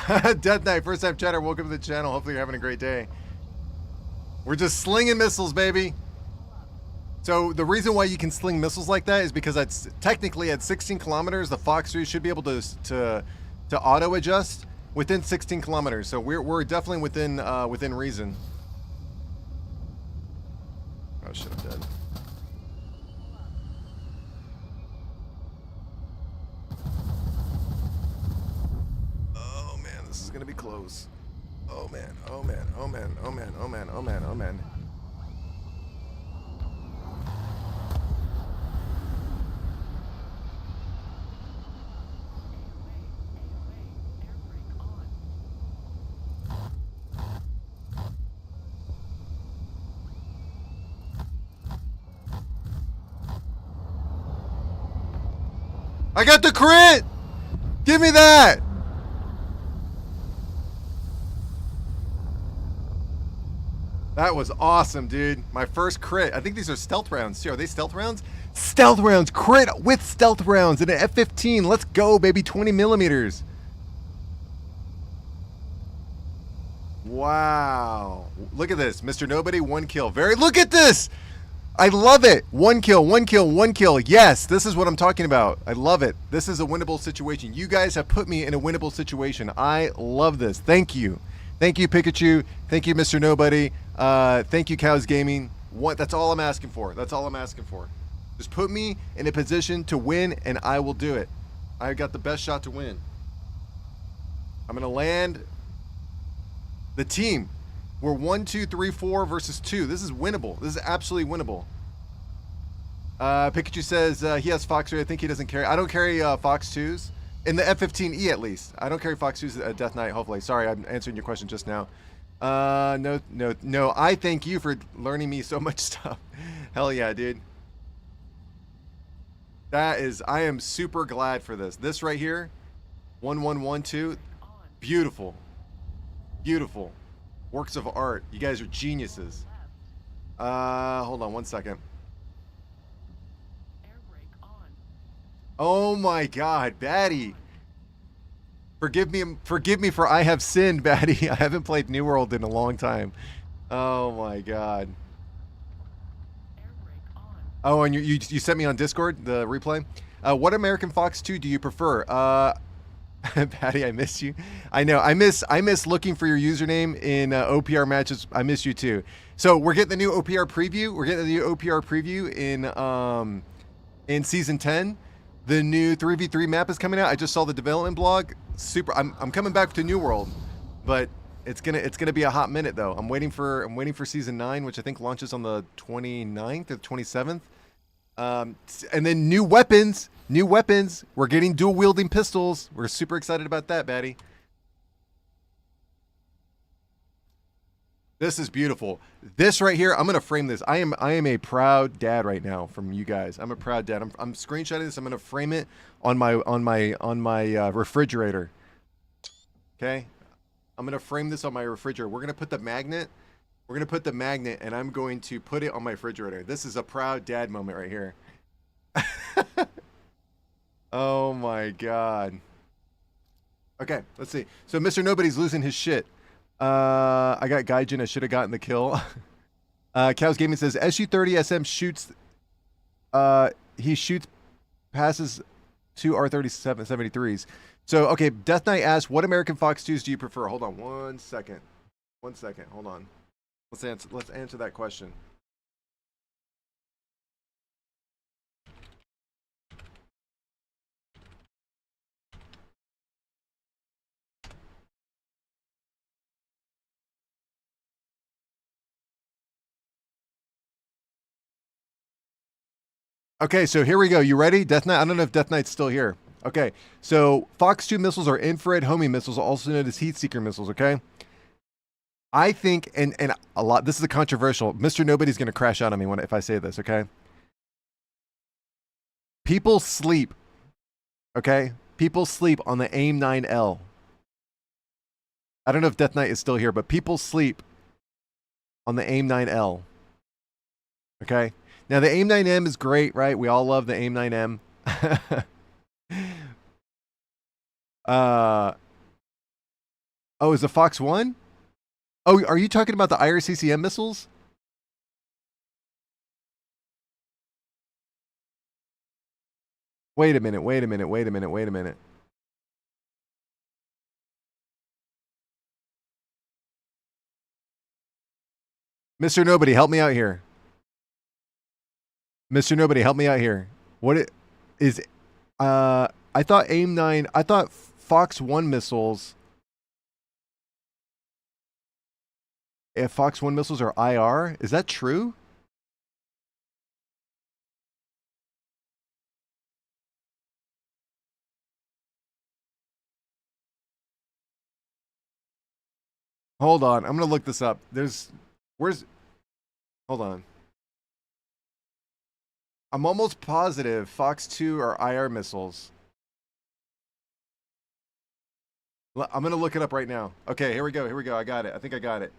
Death Knight, first time chatter. Welcome to the channel. Hopefully you're having a great day. We're just slinging missiles, baby. So the reason why you can sling missiles like that is because that's technically at 16 kilometers, the Fox 3 should be able to auto adjust within 16 kilometers. So we're definitely within reason. Oh shit, I'm dead. Oh man, this is gonna be close. Oh man, oh man, oh man, oh man, oh man, oh man, oh man. I got the crit! Give me that! That was awesome, dude. My first crit. I think these are stealth rounds too. Are they stealth rounds? Stealth rounds! Crit with stealth rounds in an F-15. Let's go, baby. 20 millimeters. Wow. Look at this. Mr. Nobody, 1 kill. Look at this! I love it. 1 kill, 1 kill, 1 kill. Yes, this is what I'm talking about. I love it. This is a winnable situation. You guys have put me in a winnable situation. I love this. Thank you. Thank you, Pikachu. Thank you, Mr. Nobody. Thank you, Cows Gaming. That's all I'm asking for. That's all I'm asking for. Just put me in a position to win, and I will do it. I got the best shot to win. I'm going to land the team. We're 1, 2, 3, 4 versus 2. This is winnable. This is absolutely winnable. Pikachu says he has Fox 3. I think he doesn't carry. I don't carry Fox 2s. In the F-15E at least. I don't carry Fox 2s at Death Knight, hopefully. Sorry, I'm answering your question just now. No. I thank you for learning me so much stuff. Hell yeah, dude. I am super glad for this. This right here, 1112, beautiful. Beautiful. Works of art. You guys are geniuses. Hold on 1 second. Oh my God, Batty. Forgive me for I have sinned, Batty. I haven't played New World in a long time. Oh my God. Oh, and you sent me on Discord the replay. What American Fox 2 do you prefer? Patty, I miss you. I know. I miss looking for your username in OPR matches. I miss you too. So we're getting the new OPR preview. We're getting the new OPR preview in season 10. The new 3v3 map is coming out. I just saw the development blog. Super. I'm coming back to New World, but it's gonna be a hot minute though. I'm waiting for season 9, which I think launches on the 29th or 27th. And then new weapons. We're getting dual wielding pistols. We're super excited about that, Batty. This is beautiful. This right here, I'm gonna frame this. I am a proud dad right now from you guys. I'm a proud dad. I'm screenshotting this. I'm gonna frame it on my refrigerator. Okay, I'm gonna frame this on my refrigerator. We're gonna put the magnet. And I'm going to put it on my refrigerator. This is a proud dad moment right here. Oh my God. Okay, let's see. So Mr. Nobody's losing his shit. I got Gaijin. I should have gotten the kill. Cows Gaming says SU-30 SM shoots. He shoots passes two R-37-73s. So okay, Death Knight asks, what American Fox 2s do you prefer? Hold on 1 second. 1 second. Hold on. Let's answer that question. Okay, so here we go. You ready? Death Knight? I don't know if Death Knight's still here. Okay, so Fox 2 missiles are infrared homing missiles, also known as heat seeker missiles, okay? I think, and a lot, this is a controversial, Mr. Nobody's going to crash out on me if I say this, okay? People sleep, okay? People sleep on the AIM-9L. I don't know if Death Knight is still here, but people sleep on the AIM-9L, okay? Now, the AIM-9M is great, right? We all love the AIM-9M. Oh, is the Fox 1? Oh, are you talking about the IRCCM missiles? Wait a minute. Mr. Nobody, help me out here. Mr. Nobody, help me out here. What it is I thought AIM 9, I thought Fox 1 missiles. If Fox 1 missiles are IR, is that true? Hold on, I'm gonna look this up. Hold on. I'm almost positive Fox 2 are IR missiles. I'm gonna look it up right now. Okay, here we go. I got it. I think I got it.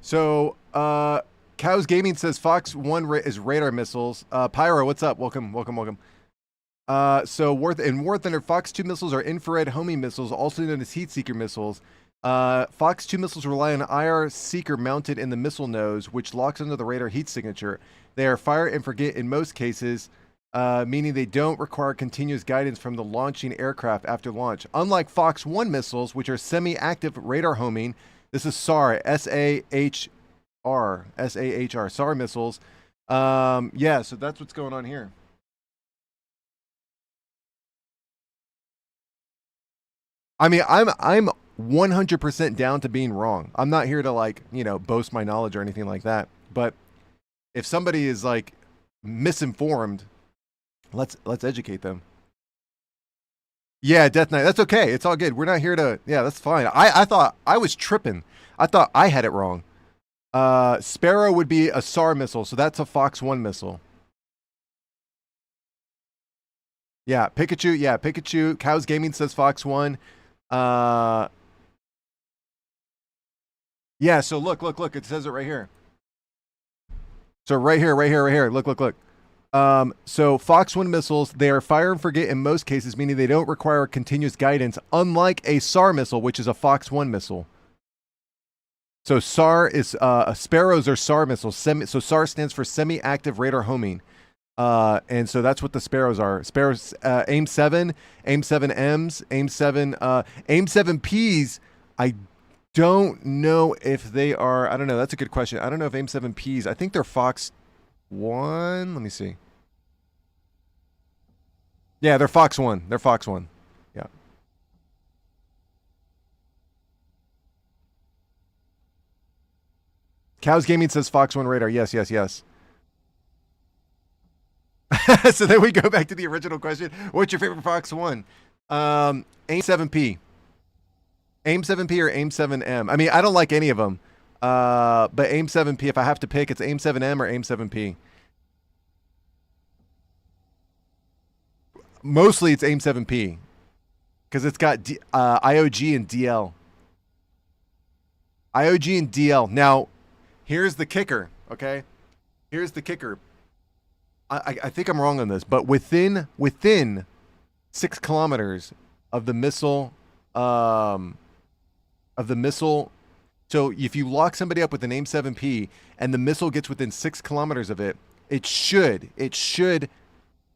So, Cows Gaming says Fox 1 is radar missiles. Pyro, what's up? Welcome. So War Thunder, Fox 2 missiles are infrared homing missiles, also known as heat seeker missiles. Fox 2 missiles rely on IR seeker mounted in the missile nose, which locks onto the radar heat signature. They are fire and forget in most cases, meaning they don't require continuous guidance from the launching aircraft after launch. Unlike Fox 1 missiles, which are semi-active radar homing, this is SAR, S-A-H-R, SAR missiles. Yeah, so that's what's going on here. I mean, I'm 100% down to being wrong. I'm not here to like, boast my knowledge or anything like that. But if somebody is like misinformed, let's educate them. Yeah, Death Knight. That's okay. It's all good. We're not here to. Yeah, that's fine. I thought I was tripping. I thought I had it wrong. Sparrow would be a SAR missile, so that's a Fox 1 missile. Yeah, Pikachu. Yeah, Pikachu. Cows Gaming says Fox 1. Yeah, so look. It says it right here. So right here. Look. So Fox 1 missiles, they are fire and forget in most cases, meaning they don't require continuous guidance, unlike a SAR missile, which is a Fox 1 missile. So SAR is, Sparrows are SAR missiles. So SAR stands for semi-active radar homing. And so that's what the Sparrows are. Sparrows, AIM 7, AIM 7Ms, AIM 7, AIM 7Ps. I don't know if they are, I don't know. That's a good question. I don't know if AIM 7Ps, I think they're Fox 1. Let me see. Yeah, they're Fox 1. Yeah. Cows Gaming says Fox 1 radar. Yes. So then we go back to the original question. What's your favorite Fox 1? AIM 7P. AIM 7P or AIM 7M. I mean, I don't like any of them. But AIM 7P, if I have to pick, it's AIM 7M or AIM 7P. Mostly it's AIM 7P. Because it's got IOG and DL. IOG and DL. Now, here's the kicker, okay? Here's the kicker. I think I'm wrong on this, but within 6 kilometers of the missile, so if you lock somebody up with an AIM 7P and the missile gets within 6 kilometers of it, it should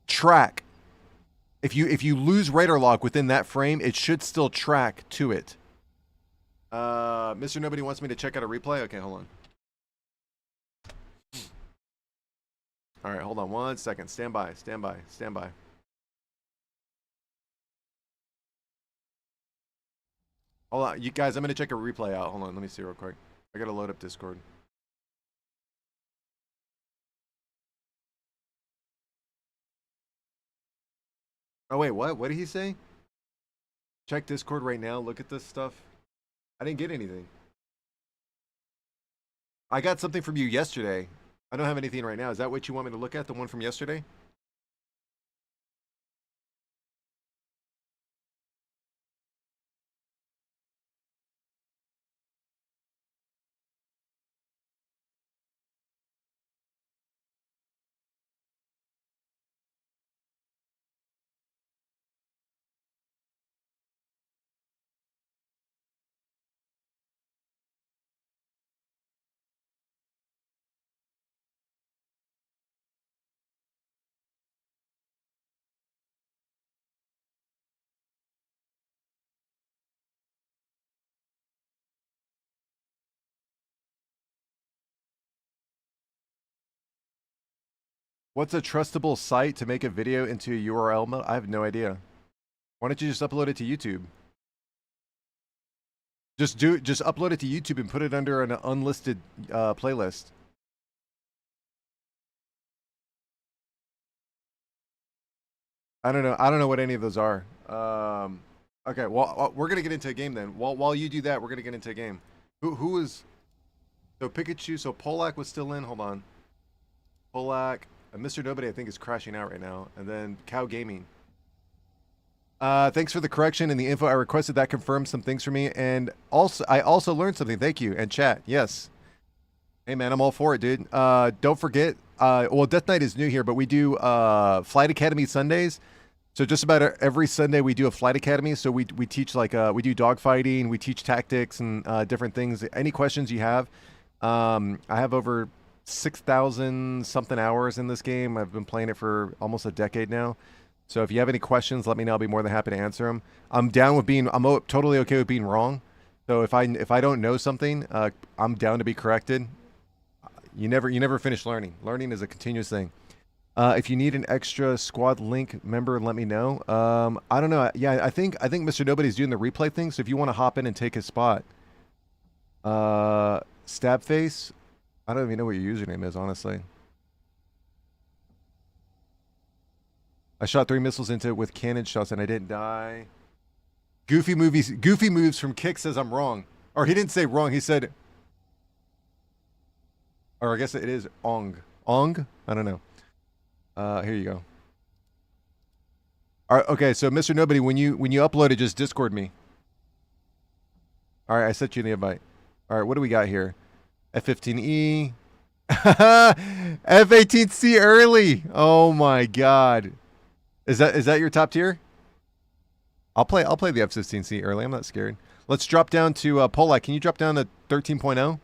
track. If you lose radar lock within that frame, it should still track to it. Mr. Nobody wants me to check out a replay? Okay, hold on. All right, hold on 1 second. Stand by. Hold on, you guys, I'm going to check a replay out. Hold on, let me see real quick. I got to load up Discord. Oh, wait, what? What did he say? Check Discord right now. Look at this stuff. I didn't get anything. I got something from you yesterday. I don't have anything right now. Is that what you want me to look at? The one from yesterday? What's a trustable site to make a video into a URL? I have no idea. Why don't you just upload it to YouTube? Just upload it to YouTube and put it under an unlisted playlist. I don't know what any of those are. Okay, well, we're gonna get into a game then. While you do that, we're gonna get into a game. Who is? So Pikachu. So Polak was still in. Hold on. Polak. Mr. Nobody, I think, is crashing out right now. And then Cow Gaming. Thanks for the correction and the info I requested. That confirms some things for me. And also, I also learned something. Thank you. And chat. Yes. Hey, man, I'm all for it, dude. Don't forget. Well, Death Knight is new here, but we do Flight Academy Sundays. So just about every Sunday we do a Flight Academy. So we teach like we do dogfighting, we teach tactics and different things. Any questions you have? I have over 6,000 something hours in this game. I've been playing it for almost a decade now. So if you have any questions, let me know. I'll be more than happy to answer them. I'm totally okay with being wrong. So if I don't know something, I'm down to be corrected. You never finish learning. Learning is a continuous thing. If you need an extra squad link member, let me know. I don't know. Yeah, I think Mr. Nobody's doing the replay thing. So if you want to hop in and take his spot, Stabface. I don't even know what your username is, honestly. I shot 3 missiles into it with cannon shots and I didn't die. Goofy Moves from Kick says I'm wrong. Or he didn't say wrong, he said... Or I guess it is Ong. Ong? I don't know. Here you go. All right, okay, so Mr. Nobody, when you upload it, just Discord me. All right, I sent you the invite. All right, what do we got here? F15E. F18C early. Oh my god. Is that your top tier? I'll play the F16C early. I'm not scared. Let's drop down to Polak. Can you drop down to 13.0?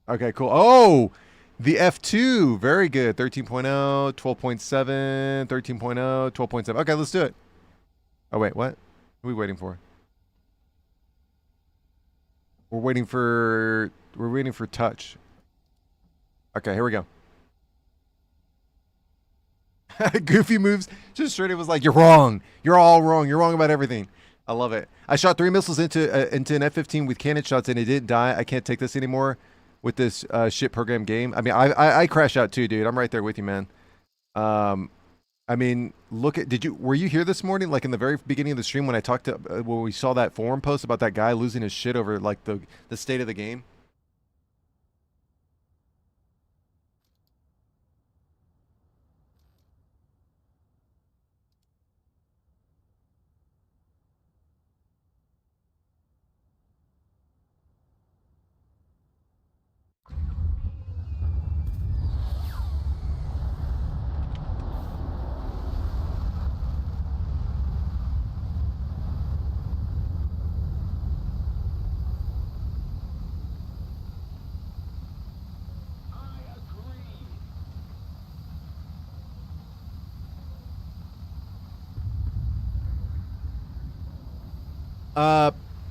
Okay, cool. Oh, the F2. Very good. 13.0, 12.7, 13.0, 12.7. Okay, let's do it. Oh, wait, what? What are we waiting for? We're waiting for touch. Okay, here we go. Goofy Moves just straight it was like, you're wrong. You're all wrong. You're wrong about everything. I love it. I shot 3 missiles into an F-15 with cannon shots and it didn't die. I can't take this anymore with this shit program game. I mean, I crash out too, dude. I'm right there with you, man. I mean, look at, were you here this morning? Like in the very beginning of the stream when I talked to, when we saw that forum post about that guy losing his shit over like the state of the game?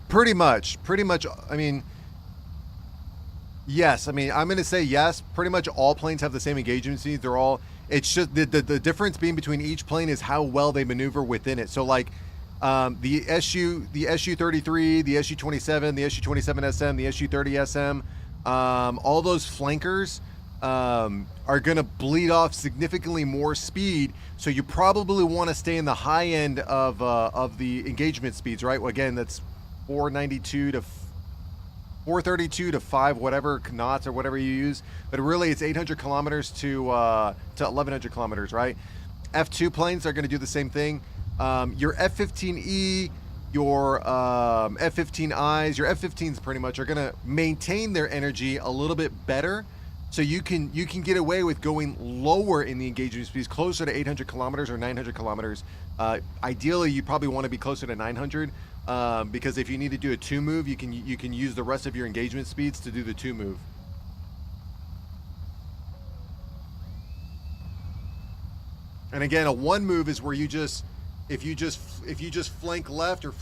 Pretty much. I mean, yes. I mean, I'm going to say yes. Pretty much all planes have the same engagement speed. They're all, it's just the difference being between each plane is how well they maneuver within it. So like, the SU-33, the SU-27, the SU-27SM, the SU-30SM, all those flankers, are going to bleed off significantly more speed. So you probably want to stay in the high end of the engagement speeds, right? Well, again, that's 492 to 432 to 5 whatever knots or whatever you use, but really it's 800 kilometers to 1100 kilometers, right? F2 planes are going to do the same thing. Your F-15E, your F-15Is, your F-15s pretty much are going to maintain their energy a little bit better. So you can get away with going lower in the engagement speeds, closer to 800 kilometers or 900 kilometers. Ideally, you probably want to be closer to 900 because if you need to do a 2 move, you can use the rest of your engagement speeds to do the 2 move. And again, a one move is where you just, if you just flank left or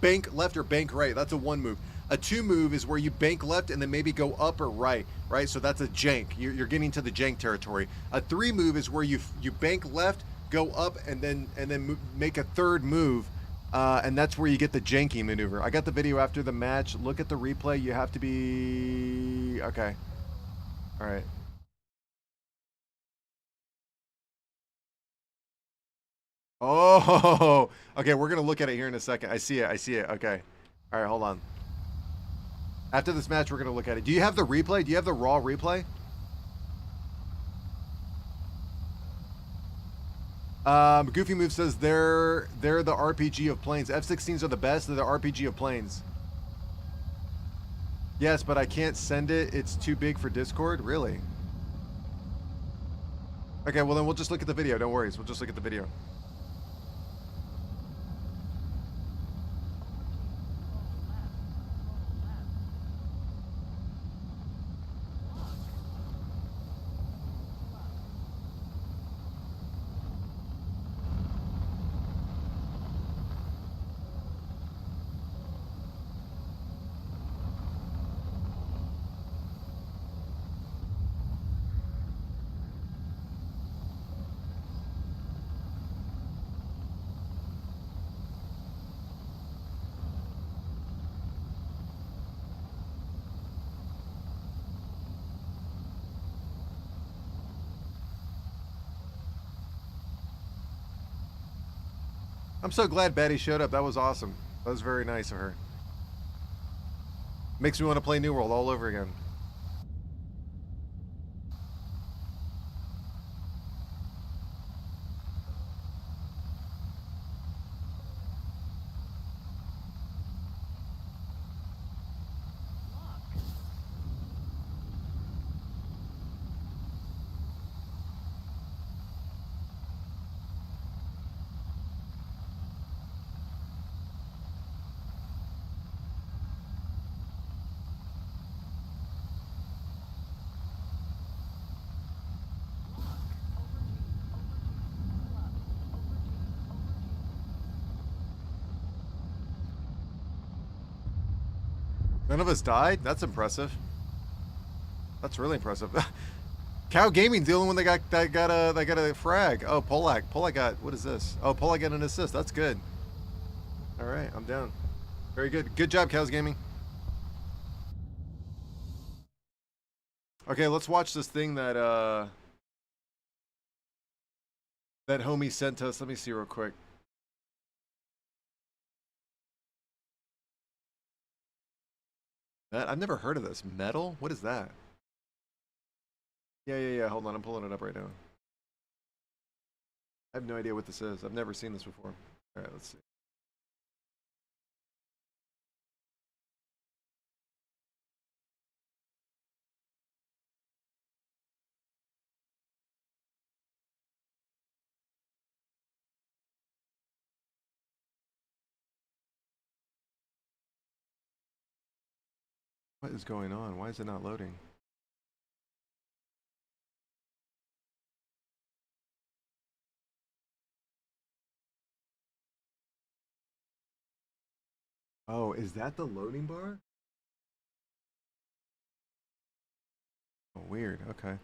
bank left or bank right, that's a one move. A two move is where you bank left and then maybe go up or right, right? So that's a jank. You're getting to the jank territory. A three move is where you bank left, go up, and then make a third move, and that's where you get the janky maneuver. I got the video after the match. Look at the replay. You have to be okay. All right. Oh, okay. We're gonna look at it here in a second. I see it. I see it. Okay. All right. Hold on. After this match, we're gonna look at it. Do you have the replay? Do you have the raw replay? Goofy Move says they're the RPG of planes. F-16s are the best. They're the RPG of planes. Yes, but I can't send it. It's too big for Discord. Really? Okay. Well, then we'll just look at the video. Don't worry. We'll just look at the video. I'm so glad Betty showed up. That was awesome. That was very nice of her. Makes me want to play New World all over again. None of us died? That's impressive. That's really impressive. Cow Gaming's the only one that got a frag. Oh, Polak got, what is this? Oh, Polak got an assist. That's good. All right, I'm down. Very good. Good job, Cows Gaming. Okay, let's watch this thing that that homie sent us. Let me see real quick. I've never heard of this. Metal? What is that? Yeah. Hold on, I'm pulling it up right now. I have no idea what this is. I've never seen this before. All right, let's see. What is going on? Why is it not loading? Oh, is that the loading bar? Oh, weird. Okay.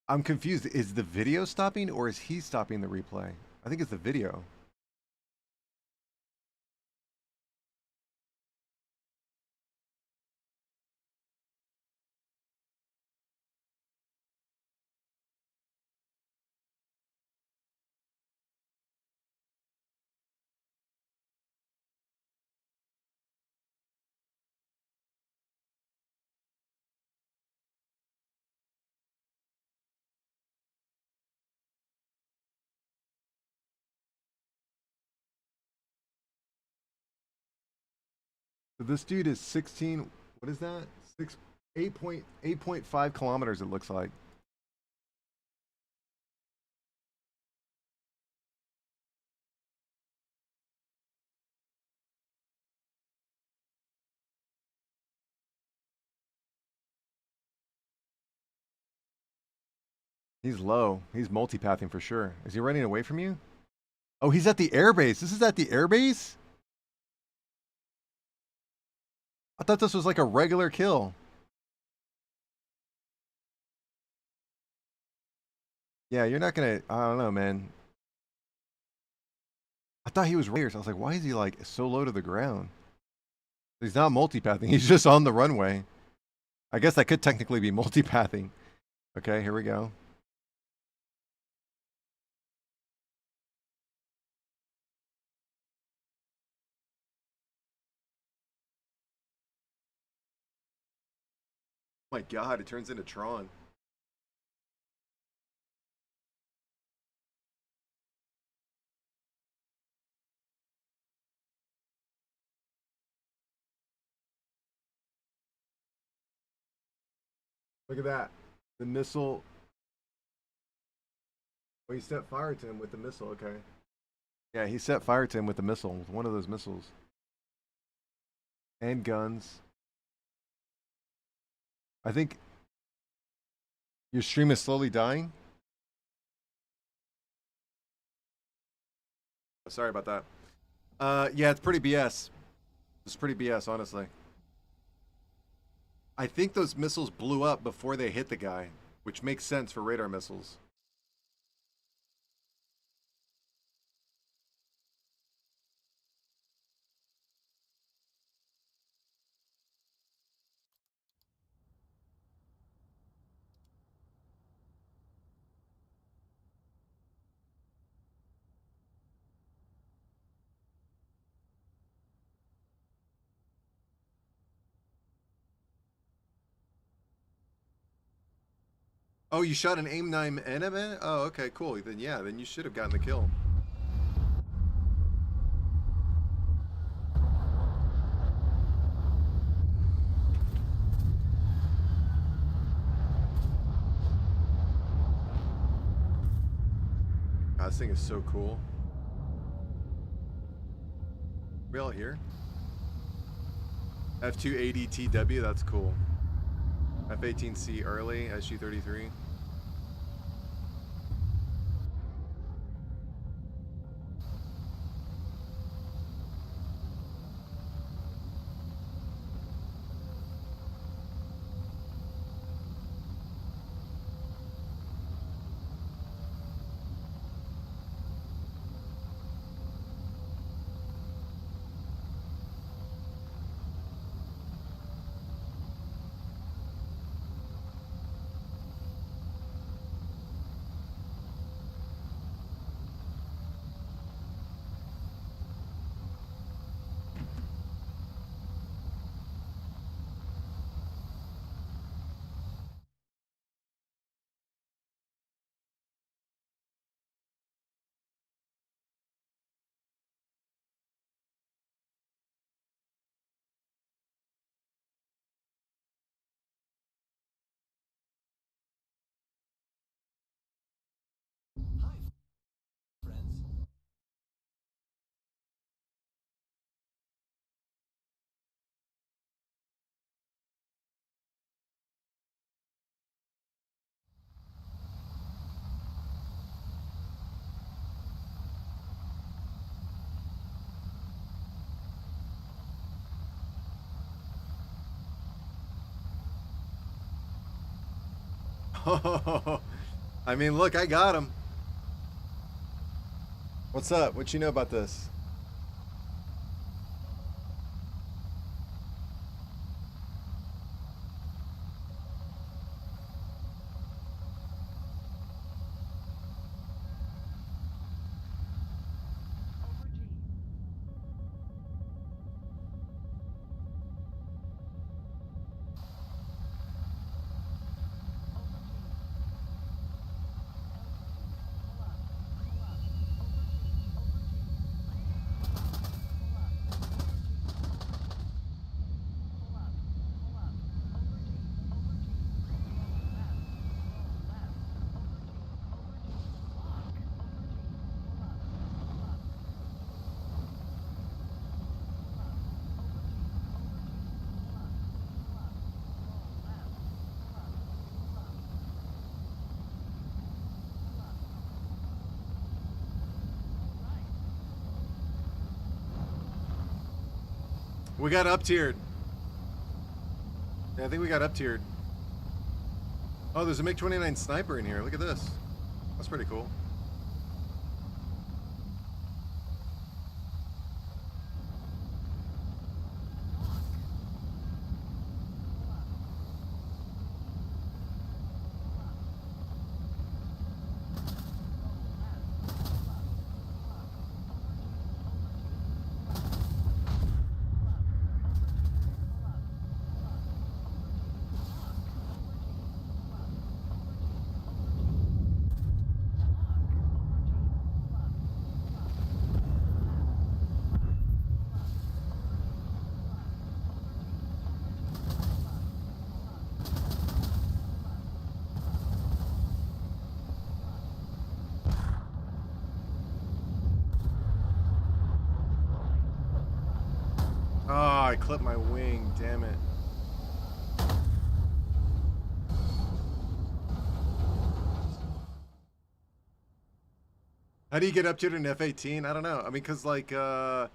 I'm confused. Is the video stopping or is he stopping the replay? I think it's the video. So this dude is 16. What is that? 8.5 kilometers. It looks like. He's low. He's multipathing for sure. Is he running away from you? Oh, he's at the airbase. This is at the airbase? I thought this was like a regular kill. Yeah, you're not gonna... I don't know, man. I thought he was right here, so I was like, why is he like so low to the ground? He's not multipathing. He's just on the runway. I guess that could technically be multipathing. Okay, here we go. Oh my god, it turns into Tron. Look at that. The missile. Well, he set fire to him with the missile, okay. Yeah, he set fire to him with the missile, with one of those missiles. And guns. I think your stream is slowly dying. Sorry about that. Yeah, it's pretty BS. It's pretty BS, honestly. I think those missiles blew up before they hit the guy, which makes sense for radar missiles. Oh, you shot an aim 9 enemy? Oh, okay, cool. Then yeah, then you should have gotten the kill. God, this thing is so cool. We all here? F280TW, that's cool. F18C early, SG33. I mean, look, I got him. What's up? What you know about this? We got up tiered. Yeah, I think we got up tiered. Oh, there's a MiG-29 sniper in here. Look at this. That's pretty cool. Oh, I clipped my wing. Damn it. How do you get up to an F-18? I don't know. I mean, because, like, well,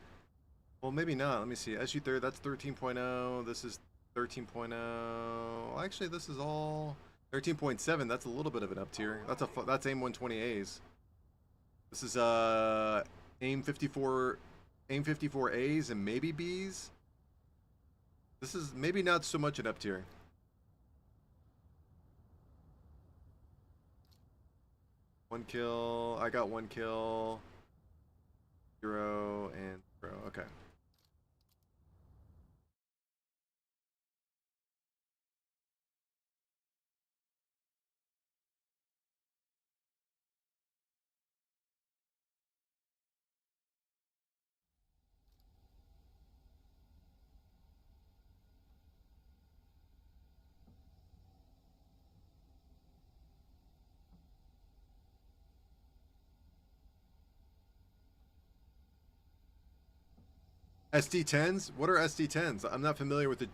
maybe not. Let me see. SU-30, that's 13.0. This is 13.0. Actually, this is all 13.7. That's a little bit of an up tier. That's AIM 120As. This is AIM 54As and maybe Bs. This is maybe not so much an up tier. One kill. I got one kill. 0 and 0. Okay. SD10s? What are SD10s? I'm not familiar with the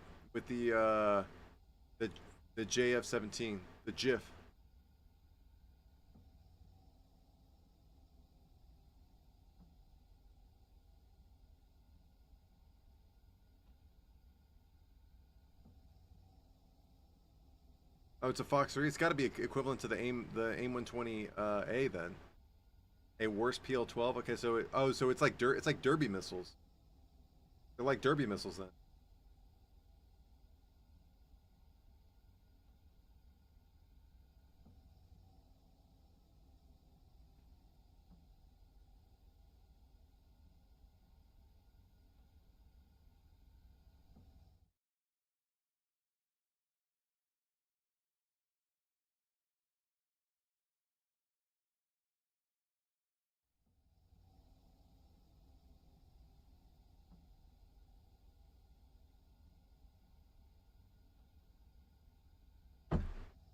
JF-17, the JIF. Oh, it's a Fox 3. It's got to be equivalent to the AIM 120A then. A worse PL-12. Okay, so so it's like Derby missiles. They're like Derby missiles then.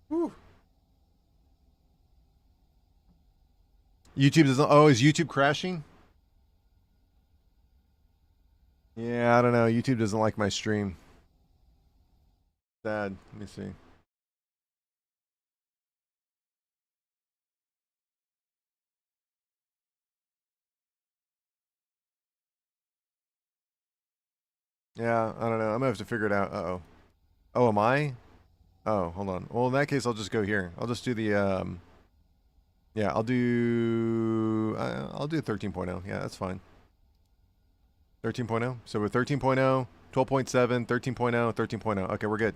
Whew. YouTube doesn't. Oh, is YouTube crashing? Yeah, I don't know. YouTube doesn't like my stream. Sad. Let me see. Yeah, I don't know. I'm gonna have to figure it out. Uh-oh. Oh, am I? Oh, hold on. Well, in that case, I'll just go here. I'll just do the yeah, I'll do 13.0. Yeah, that's fine. 13.0. So we're 13.0, 12.7, 13.0, 13.0. Okay, we're good.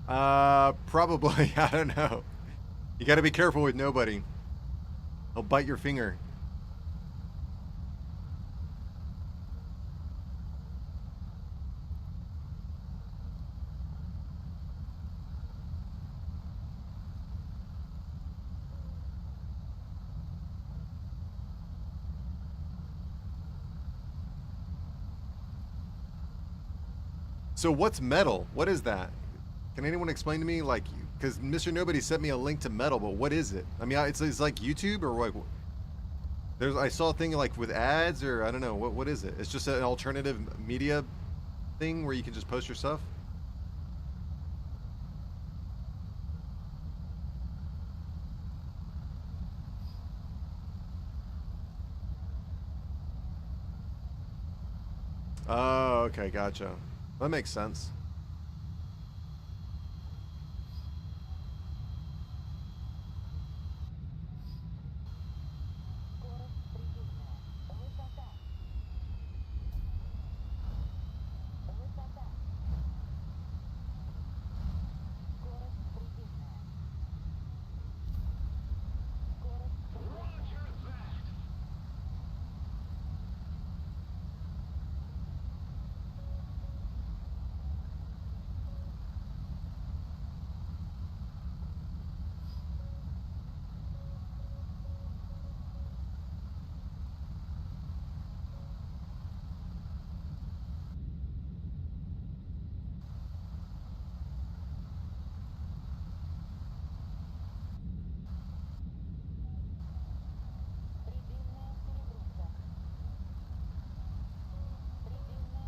Probably. I don't know. You got to be careful with nobody. He'll bite your finger. So what's metal? What is that? Can anyone explain to me? Like, because Mr. Nobody sent me a link to metal, but what is it? I mean, it's like YouTube or what? I saw a thing like with ads or I don't know. What is it? It's just an alternative media thing where you can just post your stuff? Oh, okay, gotcha. That makes sense.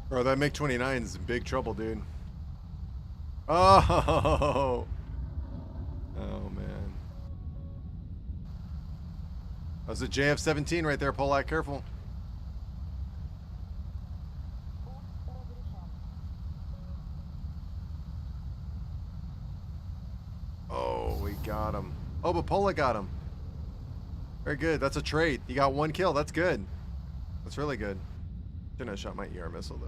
Bro, that MiG-29 is in big trouble, dude. Oh! Oh, man. That was a JF-17 right there, Polak. Careful. Oh, we got him. Oh, but Polak got him. Very good. That's a trait. You got 1 kill. That's good. That's really good. Shouldn't have shot my ER missile, though.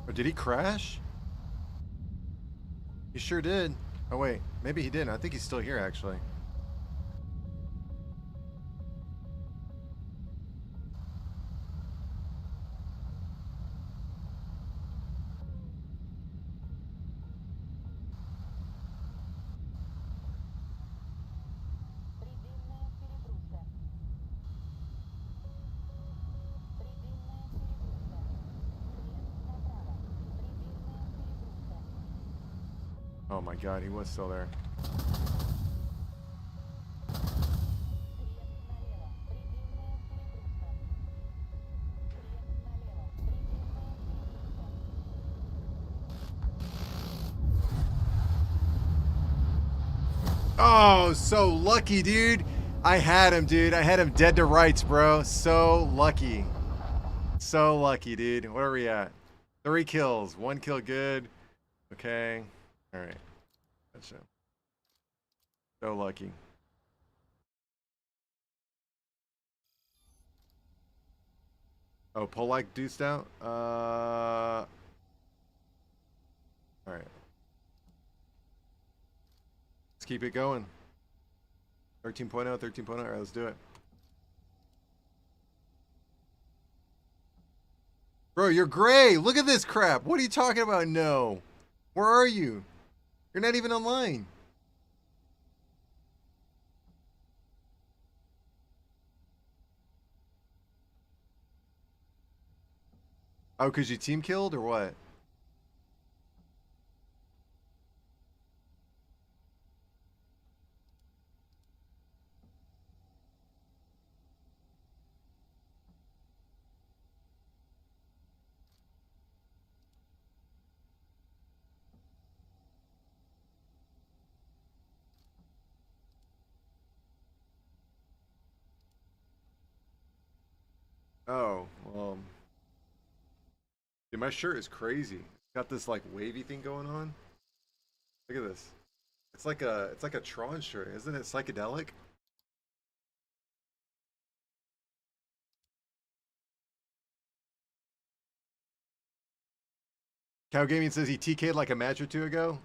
Or did he crash? He sure did. Oh, wait. Maybe he didn't. I think he's still here, actually. Oh my god, he was still there. Oh, so lucky, dude. I had him, dude. I had him dead to rights, bro. So lucky. So lucky, dude. Where are we at? 3 kills. 1 kill good. Okay. All right. Gotcha. So lucky. Oh, Polak deuced out? All right. Let's keep it going. 13.0, 13.0. All right, let's do it. Bro, you're gray. Look at this crap. What are you talking about? No. Where are you? You're not even online. Oh, because you team killed or what? Oh, well. Dude, my shirt is crazy. It's got this like wavy thing going on. Look at this. It's like a Tron shirt, isn't it? Psychedelic. Cow Gaming says he TK'd like a match or two ago.